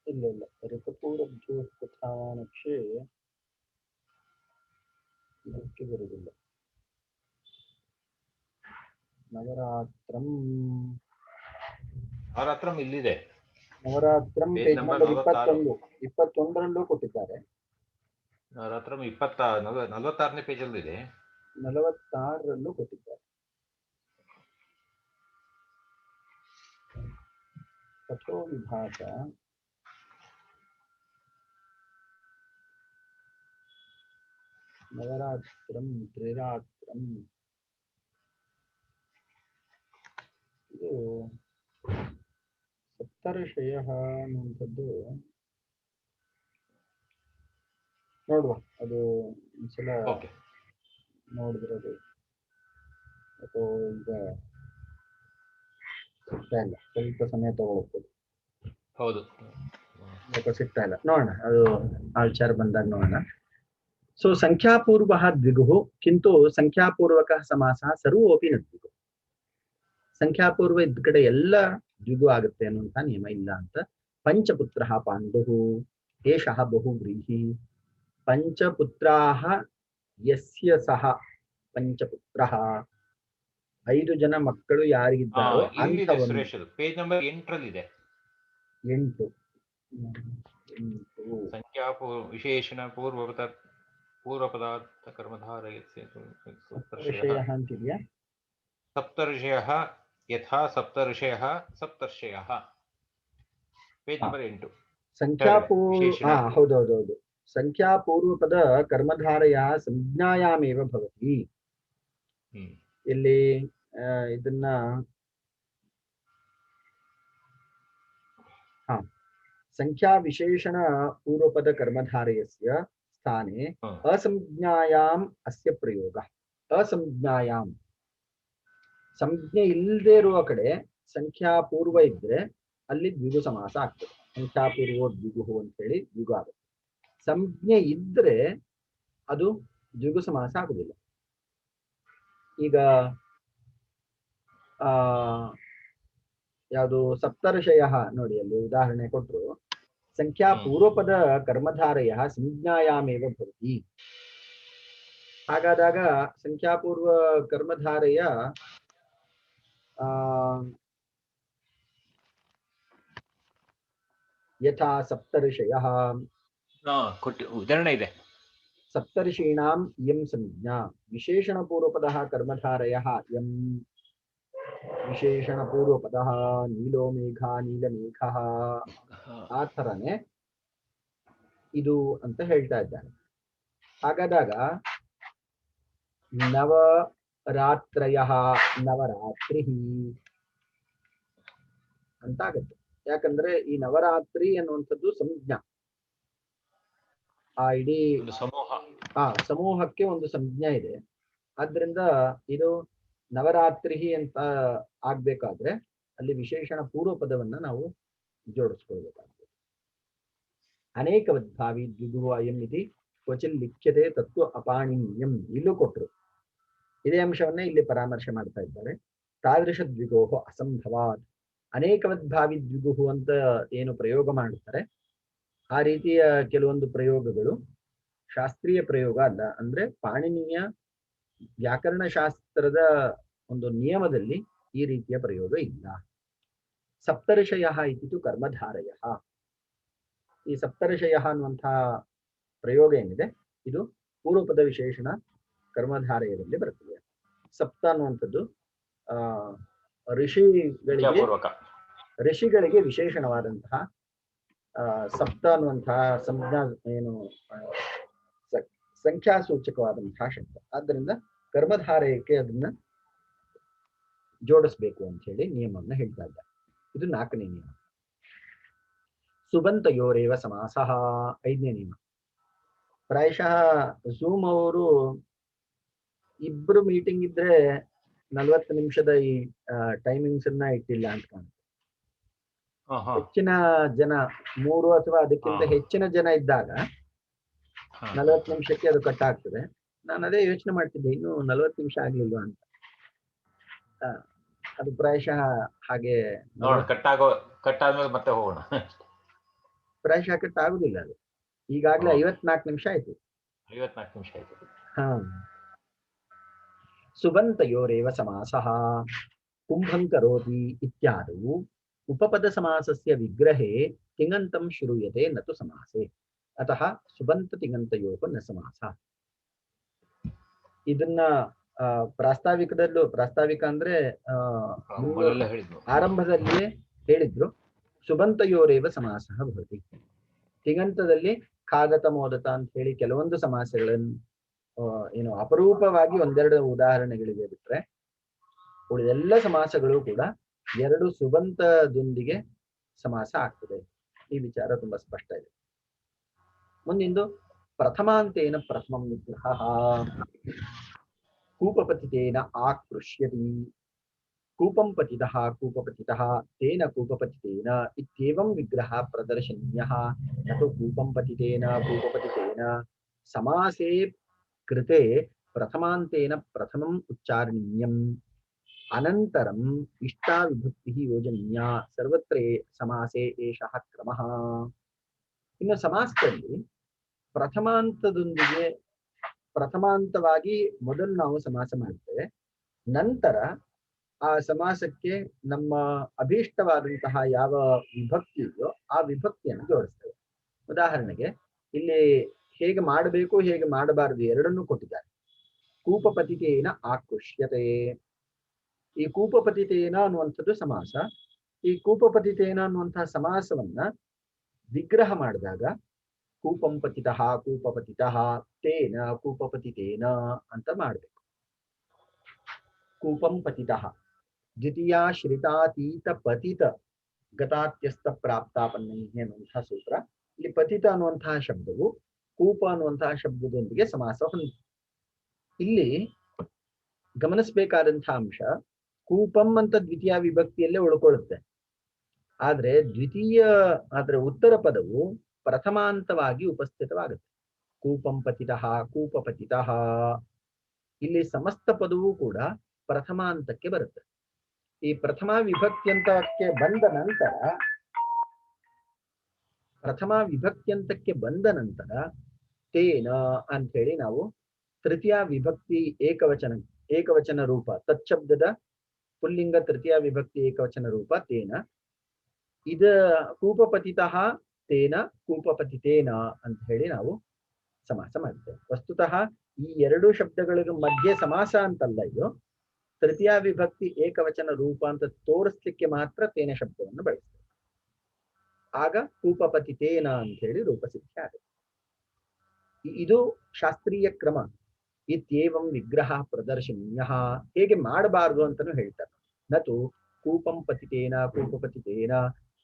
ಇಲ್ಲ ಋಕಪೂರಬ್ಧೂ ಪತಾಮಾನಕ್ಷೆ ಇದಕ್ಕೆ ಬರುವುದಿಲ್ಲ. ನವರಾತ್ರಂ ಇಲ್ಲಿದೆ. ನವರಾತ್ರಂ ಪೇಜ್ ನಂಬರ್ 21 ಕೊಟ್ಟಿದ್ದಾರೆ. ನವರಾತ್ರಂ 46ನೇ ಪೇಜ್ ಅಲ್ಲಿ ಇದೆ. 46ರಲ್ಲೂ ಕೊಟ್ಟಿದ್ದಾರೆ. ಪಠೋ ವಿಭಾಗ ನವರಾತ್ರಂ ತ್ರಿರಾತ್ರಂ ಇದು ಸಪ್ತರ್ಷಯ ಅನ್ನುವಂಥದ್ದು ನೋಡುವ, ಅದು ಒಂದ್ಸಲ ಓಕೆ. ನೋಡಿದ್ರೆ ಅದು ಅಥವಾ ಈಗ ಸಿಗ್ತಾ ಇಲ್ಲ, ಸ್ವಲ್ಪ ಸಮಯ ತಗೊಳ್ಬೋದು. ಹೌದು, ಯಾಕೋ ಸಿಗ್ತಾ ಇಲ್ಲ, ನೋಡೋಣ ಅದು ಆ ವಿಚಾರ ಬಂದಾಗ ನೋಡೋಣ. ಸೊ ಸಂಖ್ಯಾಪೂರ್ವ ದ್ವಿಗು ಕಿಂತು ಸಂಖ್ಯಾಪೂರ್ವಕ ಸಮಾಸ ಸರ್ವೋಪಿ ನ ದ್ವಿಗು. ಸಂಖ್ಯಾಪೂರ್ವ ಇದ್ದ ಕಡೆ ಎಲ್ಲ ದ್ವಿಗು ಆಗುತ್ತೆ ಅನ್ನುವಂಥ ನಿಯಮ ಇಲ್ಲ ಅಂತ. ಪಂಚಪುತ್ರ ಪಾಂಡು ಏಷಃ ಬಹುವ್ರೀಹಿ. ಪಂಚಪುತ್ರಾಹ ಯಸ್ಯ ಸಹ ಪಂಚಪುತ್ರಃ. 5 ಜನ ಮಕ್ಕಳು ಯಾರಿಗಿದ್ದಾರೋ ಅಂಥವನು. ಸುರೇಶ್ ಪೇಜ್ ನಂಬರ್ 8 ಇದೆ. 8 ಸಂಖ್ಯಾ ವಿಶೇಷಣ ಪೂರ್ವಪದಾರ್ಥ ಕರ್ಮಧಾರಯಸ್ಯ ಸಪ್ತರ್ಷಯಃ ಅಂತಿದೆಯಾ? ಸಪ್ತರ್ಷಯಃ ಯಥಾ ಸಪ್ತರ್ಷಯಃ ಸಪ್ತರ್ಷಯಃ ಪೇಜ್ ನಂಬರ್ 8. ಹೌದೌದೌದು. ಸಂಖ್ಯಾಪೂರ್ವಪದ ಕರ್ಮಧಾರಯ ಸಂಜ್ಞಾಯಾಮೇವ ಭವತಿ. ಇಲ್ಲಿ ಇದನ್ನ ಸಂಖ್ಯಾ ವಿಶೇಷಣ ಪೂರ್ವಪದ ಕರ್ಮಧಾರಯಸ್ಯ ಸ್ಥಾನೆ ಅಸಂಜ್ಞಾಯಾಮ್ ಅಸ್ಯ ಪ್ರಯೋಗ. ಅಸಂಜ್ಞಾಯಾಮ್ ಸಂಜ್ಞೆ ಇಲ್ಲದೆ ಇರುವ ಕಡೆ ಸಂಖ್ಯಾ ಪೂರ್ವ ಇದ್ರೆ ಅಲ್ಲಿ ದ್ವಿಗು ಸಮಾಸ ಆಗ್ತದೆ. ಸಂಖ್ಯಾಪೂರ್ವ ದ್ವಿಗು ಅಂತ ಹೇಳಿ ದ್ವಿಗು ಆಗುತ್ತೆ. ಸಂಜ್ಞೆ ಇದ್ರೆ ಅದು ದ್ವಿಗು ಸಮಾಸ ಆಗುದಿಲ್ಲ. ಈಗ ಯಾವುದು ಸಪ್ತರ್ಷಯ ನೋಡಿ, ಅಲ್ಲಿ ಉದಾಹರಣೆ ಕೊಟ್ಟರು. ಸಂಖ್ಯಾ ಪೂರ್ವಪದ ಕರ್ಮಧಾರಯ ಸಂಜ್ಞಾಯಾಮೇವ ಭವತಿ. ಹಾಗಾದಾಗ ಸಂಖ್ಯಾಪೂರ್ವ ಕರ್ಮಧಾರಯ ಯಥಾ ಸಪ್ತರ್ಷಯಃ ಉದಾಹರಣೆ ಇದೆ. ಸಪ್ತರ್ಷೀಣಾಂ ಯಂ ಸಂಜ್ಞಾ ವಿಶೇಷಣ ಪೂರ್ವಪದಃ ಕರ್ಮಧಾರಯಃ ಯಂ ವಿಶೇಷಣ ಪೂರ್ವಪದಃ ನೀಲೋ ಮೇಘ ನೀಲಮೇಘಃ. ಆ ಥರನೇ ಇದು ಅಂತ ಹೇಳ್ತಾ ಇದ್ದಾರೆ. ಹಾಗಾದಾಗ ನವರಾತ್ರಯಃ ನವರಾತ್ರಿ ಅಂತ ಆಗುತ್ತೆ. ಯಾಕಂದ್ರೆ ಈ ನವರಾತ್ರಿ ಅನ್ನುವಂಥದ್ದು ಸಂಜ್ಞಾ. ಆ ಇಡೀ ಸಮೂಹಕ್ಕೆ ಒಂದು ಸಂಜ್ಞಾ ಇದೆ. ಆದ್ರಿಂದ ಇದು ನವರಾತ್ರಿ ಅಂತ ಆಗ್ಬೇಕಾದ್ರೆ ಅಲ್ಲಿ ವಿಶೇಷಣ ಪೂರ್ವ ಪದವನ್ನ ನಾವು ಜೋಡಿಸ್ಕೊಳ್ಬೇಕಾಗ್ತದೆ. ಅನೇಕವದ್ಭಾವಿ ದ್ವಿಗು ಅಯಂ ಇತಿ ಕ್ವಚಿನ್ ಲಿಖ್ಯತೆ ತತ್ವ ಅಪಾಣಿನೀಯಂ. ಇಲ್ಲೂ ಕೊಟ್ಟರು ಇದೇ ಅಂಶವನ್ನೇ ಇಲ್ಲಿ ಪರಾಮರ್ಶೆ ಮಾಡ್ತಾ ಇದ್ದಾರೆ. ತಾದೃಶ ದ್ವಿಗೋಹ ಅಸಂಭವಾತ್. ಅನೇಕವದ್ಭಾವಿ ದ್ವಿಗು ಅಂತ ಏನು ಪ್ರಯೋಗ ಮಾಡುತ್ತಾರೆ, ಆ ರೀತಿಯ ಕೆಲವೊಂದು ಪ್ರಯೋಗಗಳು ಶಾಸ್ತ್ರೀಯ ಪ್ರಯೋಗ ಅಲ್ಲ. ಅಂದ್ರೆ ಪಾಣಿನಿಯ ವ್ಯಾಕರಣ ಶಾಸ್ತ್ರದ ಒಂದು ನಿಯಮದಲ್ಲಿ ಈ ರೀತಿಯ ಪ್ರಯೋಗ ಇಲ್ಲ. ಸಪ್ತರ್ಷಯ ಇತಿತು ಕರ್ಮಧಾರಯ. ಈ ಸಪ್ತರ್ಷಯ ಅನ್ನುವಂತಹ ಪ್ರಯೋಗ ಏನಿದೆ ಇದು ಪೂರ್ವಪದ ವಿಶೇಷಣ ಕರ್ಮಧಾರಯದಲ್ಲಿ ಬರ್ತದೆ. ಸಪ್ತ ಅನ್ನುವಂಥದ್ದು ಋಷಿಗಳಿಗೆ ವಿಶೇಷಣವಾದಂತಹ ಸಪ್ತ ಅನ್ನುವಂತಹ ಸಂಜ್ಞಾ ಏನು ಸಂಖ್ಯಾಸೂಚಕವಾದಂತಹ ಶಬ್ದ. ಆದ್ದರಿಂದ ಕರ್ಮಧಾರಯಕ್ಕೆ ಅದನ್ನ ಜೋಡಿಸ್ಬೇಕು ಅಂತ ಹೇಳಿ ನಿಯಮವನ್ನು ಹೇಳ್ತಾ ಇದ್ದಾರೆ. ಇದು 4ನೇ ನಿಯಮ. ಸುಬಂತಯೋರೇವ ಸಮಾಸಃ 5ನೇ ನಿಯಮ. ಪ್ರಾಯಶಃ ಝೂಮ್ ಅವರು ಇಬ್ರು ಮೀಟಿಂಗ್ ಇದ್ರೆ 40 ನಿಮಿಷದ ಈ ಟೈಮಿಂಗ್ಸ್ ಅನ್ನ ಇಟ್ಟಿಲ್ಲ ಅಂತ ಕಾಣುತ್ತೆ. ಹೆಚ್ಚಿನ ಜನ 3 ಅಥವಾ ಅದಕ್ಕಿಂತ ಹೆಚ್ಚಿನ ಜನ ಇದ್ದಾಗ 40 ನಿಮಿಷಕ್ಕೆ ಅದು ಕಟ್ ಆಗ್ತದೆ. ನಾನು ಅದೇ ಯೋಚನೆ ಮಾಡ್ತಿದ್ದೆ, ಇನ್ನು 40 ನಿಮಿಷ ಆಗ್ಲಿಲ್ವಾ ಅಂತ. ಅದು ಪ್ರಾಯಶಃ ಹಾಗೆ ಕಟ್ ಆದ್ಮೇಲೆ ಮತ್ತೆ ಹೋಗೋಣ. ಪ್ರಾಯಶಃ ಕಟ್ ಆಗುದಿಲ್ಲ. ಅದು ಈಗಾಗಲೇ 54 ನಿಮಿಷ ಆಯ್ತು. 54 ನಿಮಿಷ ಆಯ್ತು. ಸುಬಂತಯೋರೇವ ಸಮಾಸಃ ಕುಂಭಂ ಕರೋತಿ ಇತ್ಯಾದವು ಉಪಪದ ಸಮಾಸಸ್ಯ ವಿಗ್ರಹೇ ತಿಂಗಂತಂ ಶ್ರೂಯತೆ ನತು ಸಮಾಸೆ. ಅತಃ ಸುಬಂತ ತಿಂಗಂತಯೋಃ ನ ಸಮಾಸ. ಇದನ್ನ ಪ್ರಾಸ್ತಾವಿಕ ಅಂದ್ರೆ ಮೊದಲೆಲ್ಲ ಹೇಳಿದ್ನು. ಆರಂಭದಲ್ಲಿಯೇ ಹೇಳಿದ್ರು. ಸುಬಂತಯೋರೇವ ಸಮಾಸಃ ಭವತಿ. ತಿಗಂತದಲ್ಲಿ ಖಾದತ ಮೋದತ ಅಂತ ಹೇಳಿ ಕೆಲವೊಂದು ಸಮಾಸಗಳನ್ನು ಏನು ಅಪರೂಪವಾಗಿ ಒಂದೆರಡು ಉದಾಹರಣೆಗಳಿವೆ ಬಿಟ್ರೆ ಉಳಿದೆಲ್ಲ ಸಮಾಸಗಳು ಕೂಡ ಎರಡು ಸುಬಂತದೊಂದಿಗೆ ಸಮಾಸ ಆಗ್ತದೆ. ಈ ವಿಚಾರ ತುಂಬಾ ಸ್ಪಷ್ಟ ಇದೆ. ಮುಂದಿಂದು ಪ್ರಥಮಾಂತೇನ ಪ್ರಥಮಂ ವಿಗ್ರಹ ಕೂಪಪತಿತೇನ ಆಕೃಷ್ಯತಿ ಕೂಪಂ ಪತಿತಃ ಕೂಪಪತಿತಃ ತೇನ ಕೂಪಪತಿತೇನ ಇತ್ಯೇವಂ ವಿಗ್ರಹ ಪ್ರದರ್ಶನೀಯಃ ನತು ಕೂಪಂ ಪತಿತೇನ ಕೂಪಪತಿತೇನ ಸಮಾಸೇ ಕೃತೆ ಪ್ರಥಮಾಂತೇನ ಪ್ರಥಮಂ ಉಚ್ಚಾರಣೀಯಂ ಅನಂತರಂ ಇಷ್ಟಾ ವಿಭಕ್ತಿ ಯೋಜನೀಯ ಸರ್ವತ್ರ ಸಮಾಸೇ ಏಷಃ ಕ್ರಮಃ. ಇನ್ನು ಸಮಾಸದಲ್ಲಿ ಪ್ರಥಮಾಂತದೊಂದಿಗೆ ಪ್ರಥಮಾಂತವಾಗಿ ಮೊದಲು ನಾವು ಸಮಾಸ ಮಾಡ್ತೇವೆ. ನಂತರ ಆ ಸಮಾಸಕ್ಕೆ ನಮ್ಮ ಅಭೀಷ್ಟವಾದಂತಹ ಯಾವ ವಿಭಕ್ತಿ ಇದೆಯೋ ಆ ವಿಭಕ್ತಿಯನ್ನು ಜೋಡಿಸ್ತೇವೆ. ಉದಾಹರಣೆಗೆ ಇಲ್ಲಿ ಹೇಗೆ ಮಾಡಬೇಕು ಹೇಗೆ ಮಾಡಬಾರದು ಎರಡನ್ನೂ ಕೊಟ್ಟಿದ್ದಾರೆ. ಕೂಪಪತಿತೇನ ಆಕೃಷ್ಯತೆ. ಈ ಕೂಪಪತಿತೇನ ಅನ್ನುವಂಥದ್ದು ಸಮಾಸ. ಈ ಕೂಪಪತಿತೇನ ಅನ್ನುವಂತಹ ಸಮಾಸವನ್ನ ವಿಗ್ರಹ ಮಾಡಿದಾಗ ಕೂಪಂ ಪತಿತಃ ಕೂಪಪತಿತಃ ತೇನ ಕೂಪಪತಿತೇನ ಅಂತ ಮಾಡಬೇಕು. ಕೂಪಂ ಪತಿತಃ ದ್ವಿತೀಯ ಶ್ರಿತಾತೀತ ಪತಿತ ಗತಾತ್ಯಸ್ತ ಪ್ರಾಪ್ತಾಪನ್ನೈ ಅನ್ನುವಂತಹ ಸೂತ್ರ. ಇಲ್ಲಿ ಪತಿತ ಅನ್ನುವಂತಹ ಶಬ್ದವು ಕೂಪ ಅನ್ನುವಂತಹ ಶಬ್ದದೊಂದಿಗೆ ಸಮಾಸ ಹೊಂದಿದೆ. ಇಲ್ಲಿ ಗಮನಿಸಬೇಕಾದಂತಹ ಅಂಶ, ಕೂಪಂ ಅಂತ ದ್ವಿತೀಯ ವಿಭಕ್ತಿಯಲ್ಲೇ ಉಳ್ಕೊಳ್ಳುತ್ತೆ. ಆದ್ರೆ ಉತ್ತರ ಪದವು ಪ್ರಥಮಾಂತವಾಗಿ ಉಪಸ್ಥಿತವಾಗುತ್ತೆ. ಕೂಪಂ ಪತಿತಃ ಕೂಪಪತಿತಃ. ಇಲ್ಲಿ ಸಮಸ್ತ ಪದವೂ ಕೂಡ ಪ್ರಥಮಾಂತಕ್ಕೆ ಬರುತ್ತೆ. ಈ ಪ್ರಥಮ ವಿಭಕ್ತ್ಯಂತಕ್ಕೆ ಬಂದ ನಂತರ ತೇನ ಅಂತ ಹೇಳಿ ನಾವು ತೃತೀಯ ವಿಭಕ್ತಿ ಏಕವಚನ ರೂಪ, ತತ್ಶಬ್ದದ ಪುಲ್ಲಿಂಗ ತೃತೀಯ ವಿಭಕ್ತಿ ಏಕವಚನ ರೂಪ ತೇನ. ಇದ ಕೂಪಪತಿತಃ ತೇನ ಕೂಪಪತಿತೇನ ಅಂತ ಹೇಳಿ ನಾವು ಸಮಾಸ ಮಾಡ್ತೇವೆ. ವಸ್ತುತಃ ಈ ಎರಡು ಶಬ್ದಗಳಿಗೆ ಮಧ್ಯೆ ಸಮಾಸ ಅಂತಲ್ಲ, ಇದು ತೃತೀಯ ವಿಭಕ್ತಿ ಏಕವಚನ ರೂಪ ಅಂತ ತೋರಿಸ್ಲಿಕ್ಕೆ ಮಾತ್ರ ತೇನ ಶಬ್ದವನ್ನು ಬಳಸ್ತೇವೆ. ಆಗ ಕೂಪಪತಿತೇನ ಅಂತ ಹೇಳಿ ರೂಪಸಿದ್ಧ ಆಗುತ್ತೆ. ಇದು ಶಾಸ್ತ್ರೀಯ ಕ್ರಮ. ಇತ್ಯೇವಂ ವಿಗ್ರಹ ಪ್ರದರ್ಶನೀಯ. ಹೇಗೆ ಮಾಡಬಾರದು ಅಂತಾನು ಹೇಳ್ತಾರೆ. ನತು ಕೂಪಂ ಪತಿತೇನ ಕೂಪಪತಿತೇನ.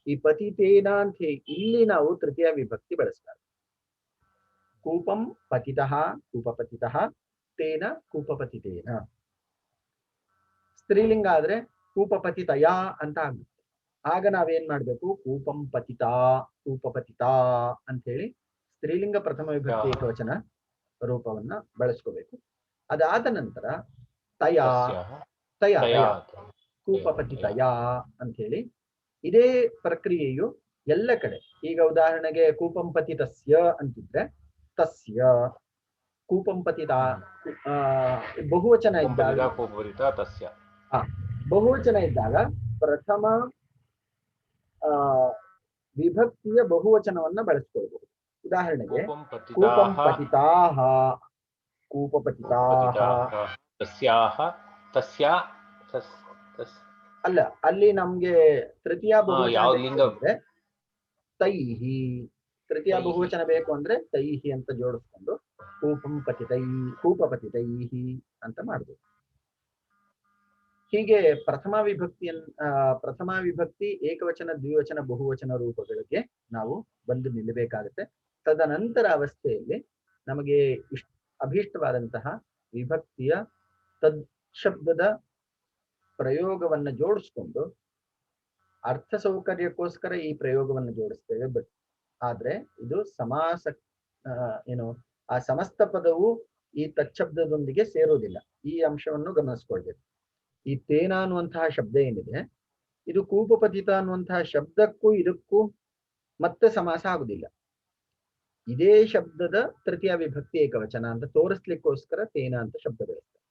ಈ ಪತಿತೇನ ಅಂತ ಹೇಳಿ ಇಲ್ಲಿ ನಾವು ತೃತೀಯ ವಿಭಕ್ತಿ ಬಳಸ್ತಾರೆ. ಕೂಪಂ ಪತಿತಃ ಕೂಪಪತಿತಃ ತೇನ ಕೂಪಪತಿತೇನ. ಸ್ತ್ರೀಲಿಂಗ ಆದ್ರೆ ಕೂಪಪತಿತಯ ಅಂತ ಆಗುತ್ತೆ. ಆಗ ನಾವೇನ್ ಮಾಡ್ಬೇಕು, ಕೂಪಂ ಪತಿತಾ ಕೂಪಪತಿತಾ ಅಂತ ಹೇಳಿ ಸ್ತ್ರೀಲಿಂಗ ಪ್ರಥಮ ವಿಭಕ್ತಿ ಏಕವಚನ ರೂಪವನ್ನ ಬಳಸ್ಕೋಬೇಕು. ಅದಾದ ನಂತರ ತಯಾ ಕೂಪಪತಿತಯ ಅಂತ ಹೇಳಿ ಇದೇ ಪ್ರಕ್ರಿಯೆಯು ಎಲ್ಲ ಕಡೆ. ಈಗ ಉದಾಹರಣೆಗೆ ಕೂಪಂ ಪತಿತಸ್ಯ ಅಂತಿದ್ರೆ ತಸ್ಯ, ಕೂಪಂ ಪತಿತ ಬಹುವಚನ ಇದ್ದಾಗ ಬಹುವಚನ ಇದ್ದಾಗ ಪ್ರಥಮ ವಿಭಕ್ತಿಯ ಬಹುವಚನವನ್ನ ಬಳಸ್ಕೊಳ್ಬಹುದು. ಉದಾಹರಣೆಗೆ ಕೂಪಂ ಪತಿತಾಹ ಕೂಪಪತಿತಾಹ. ಅಲ್ಲ, ಅಲ್ಲಿ ನಮ್ಗೆ ತೃತೀಯ ಬಹುವಚನ ತೈಹಿ, ತೃತೀಯ ಬಹುವಚನ ಬೇಕು ಅಂದ್ರೆ ತೈಹಿ ಅಂತ ಜೋಡಿಸ್ಕೊಂಡು ಕೂಪಂ ಪತಿತೈ ಕೂಪಪತಿತೈಹಿ ಅಂತ ಮಾಡ್ಬೇಕು. ಹೀಗೆ ಪ್ರಥಮ ವಿಭಕ್ತಿ ಏಕವಚನ ದ್ವಿವಚನ ಬಹುವಚನ ರೂಪಗಳಿಗೆ ನಾವು ಬಂದು ನಿಲ್ಲಬೇಕಾಗುತ್ತೆ. ತದನಂತರ ಅವಸ್ಥೆಯಲ್ಲಿ ನಮಗೆ ಅಭೀಷ್ಟವಾದಂತಹ ವಿಭಕ್ತಿಯ ತತ್ಶಬ್ದದ ಪ್ರಯೋಗವನ್ನು ಜೋಡಿಸ್ಕೊಂಡು ಅರ್ಥ ಸೌಕರ್ಯಕ್ಕೋಸ್ಕರ ಈ ಪ್ರಯೋಗವನ್ನು ಜೋಡಿಸ್ತೇವೆ. ಆದ್ರೆ ಇದು ಸಮಾಸ ಆ ಸಮಸ್ತ ಪದವು ಈ ತತ್ಶಬ್ದದೊಂದಿಗೆ ಸೇರೋದಿಲ್ಲ. ಈ ಅಂಶವನ್ನು ಗಮನಿಸ್ಕೊಳ್ಬೇಕು. ಈ ತೇನ ಅನ್ನುವಂತಹ ಶಬ್ದ ಏನಿದೆ, ಇದು ಕೂಪಪತಿತ ಅನ್ನುವಂತಹ ಶಬ್ದಕ್ಕೂ ಇದಕ್ಕೂ ಮತ್ತೆ ಸಮಾಸ ಆಗುದಿಲ್ಲ. ಇದೇ ಶಬ್ದದ ತೃತೀಯ ವಿಭಕ್ತಿ ಏಕವಚನ ಅಂತ ತೋರಿಸ್ಲಿಕ್ಕೋಸ್ಕರ ತೇನ ಅಂತ ಶಬ್ದ ಬೆಳೆಸ್ತಾರೆ.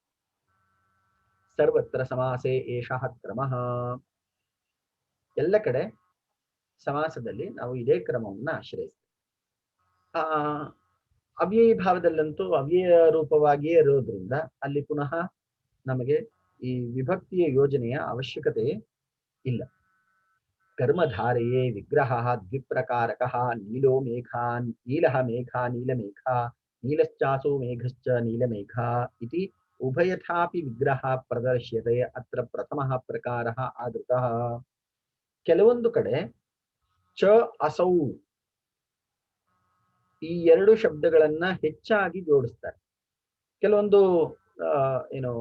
ಸರ್ವತ್ರ ಸಮಾಸೇ ಏಷಃ ಕ್ರಮಃ. ಎಲ್ಲ ಕಡೆ ಸಮಾಸದಲ್ಲಿ ನಾವು ಇದೇ ಕ್ರಮವನ್ನು ಆಶ್ರಯಿಸ್ತೇವೆ. ಅವ್ಯಯ ಭಾವದಲ್ಲಂತೂ ಅವ್ಯಯ ರೂಪವಾಗಿಯೇ ಇರೋದ್ರಿಂದ ಅಲ್ಲಿ ಪುನಃ ನಮಗೆ ಈ ವಿಭಕ್ತಿಯ ಯೋಜನೆಯ ಅವಶ್ಯಕತೆ ಇಲ್ಲ. ಕರ್ಮಧಾರೆಯೇ ವಿಗ್ರಹ ದ್ವಿಪ್ರಕಾರಕ ನೀಲೋ ಮೇಘಾ ನೀಲಃ ಮೇಘಾ ನೀಲಮೇಘ ನೀಲಶ್ಚಾಸೋ ಮೇಘಶ್ಚ ನೀಲಮೇಘ ಇತಿ ಉಭಯಥಾಪಿ ವಿಗ್ರಹ ಪ್ರದರ್ಶ್ಯತೆ ಅತ್ರ ಪ್ರಥಮಃ ಪ್ರಕಾರಃ ಆದೃತಃ. ಕೆಲವೊಂದು ಕಡೆ ಚ ಅಸೌ ಈ ಎರಡು ಶಬ್ದಗಳನ್ನ ಹೆಚ್ಚಾಗಿ ಜೋಡಿಸ್ತಾರೆ. ಕೆಲವೊಂದು ಏನು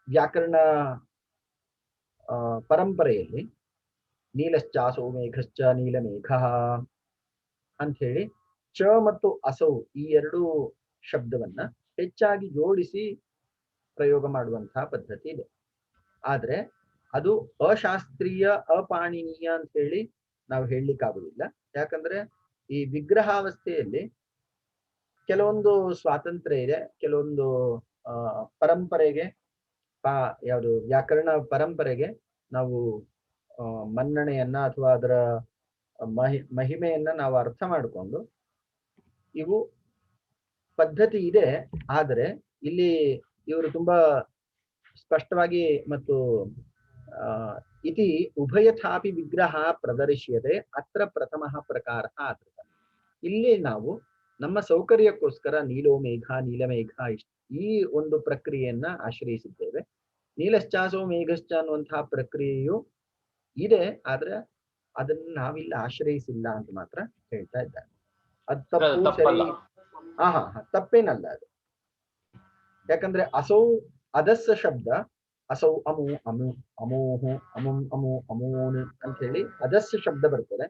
ವ್ಯಾಕರಣ ಪರಂಪರೆಯಲ್ಲಿ ನೀಲಶ್ಚಾಸೋ ಮೇಘಶ್ಚ ನೀಲಮೇಘ ಅಂತ ಹೇಳಿ ಚ ಮತ್ತು ಅಸೌ ಈ ಎರಡು ಶಬ್ದವನ್ನ ಹೆಚ್ಚಾಗಿ ಜೋಡಿಸಿ ಪ್ರಯೋಗ ಮಾಡುವಂತಹ ಪದ್ಧತಿ ಇದೆ. ಆದ್ರೆ ಅದು ಅಶಾಸ್ತ್ರೀಯ ಅಪಾಣಿನೀಯ ಅಂತ ಹೇಳಿ ನಾವು ಹೇಳಲಿಕ್ಕಾಗುದಿಲ್ಲ. ಯಾಕಂದ್ರೆ ಈ ವಿಗ್ರಹಾವಸ್ಥೆಯಲ್ಲಿ ಕೆಲವೊಂದು ಸ್ವಾತಂತ್ರ್ಯ ಇದೆ, ಕೆಲವೊಂದು ಪರಂಪರೆಗೆ ಯಾವುದು ವ್ಯಾಕರಣ ಪರಂಪರೆಗೆ ನಾವು ಮನ್ನಣೆಯನ್ನ ಅಥವಾ ಅದರ ಮಹಿಮೆಯನ್ನ ನಾವು ಅರ್ಥ ಮಾಡಿಕೊಂಡು ಇವು ಪದ್ಧತಿ ಇದೆ. ಆದರೆ ಇಲ್ಲಿ ಇವರು ತುಂಬಾ ಸ್ಪಷ್ಟವಾಗಿ ಮತ್ತು ಇತಿ ಉಭಯಥಾಪಿ ವಿಗ್ರಹ ಪ್ರದರ್ಶ್ಯತೆ ಅತ್ರ ಪ್ರಥಮಃ ಪ್ರಕಾರ ಆದೃತ. ಇಲ್ಲಿ ನಾವು ನಮ್ಮ ಸೌಕರ್ಯಕ್ಕೋಸ್ಕರ ನೀಲೋ ಮೇಘ ನೀಲಮೇಘ ಈ ಒಂದು ಪ್ರಕ್ರಿಯೆಯನ್ನ ಆಶ್ರಯಿಸಿದ್ದೇವೆ. ನೀಲಶ್ಚಾಸೋ ಮೇಘಶ್ಚ ಅನ್ನುವಂತಹ ಪ್ರಕ್ರಿಯೆಯು ಇದೆ, ಆದ್ರೆ ಅದನ್ನ ನಾವಿಲ್ಲಿ ಆಶ್ರಯಿಸಿಲ್ಲ ಅಂತ ಮಾತ್ರ ಹೇಳ್ತಾ ಇದ್ದಾರೆ. ಅದು ತಪ್ಪು ಸರಿ ತಪ್ಪೇನಲ್ಲ ಅದು. ಯಾಕಂದ್ರೆ ಅಸೌ ಅದಸ್ಸ ಶಬ್ದ ಅಸೌ ಅಮು ಅಮು ಅಮೋಹು ಅಮುಂ ಅಮು ಅಮೋನ್ ಅಂತ ಹೇಳಿ ಅದಸ್ಸ ಶಬ್ದ ಬರ್ತದೆ.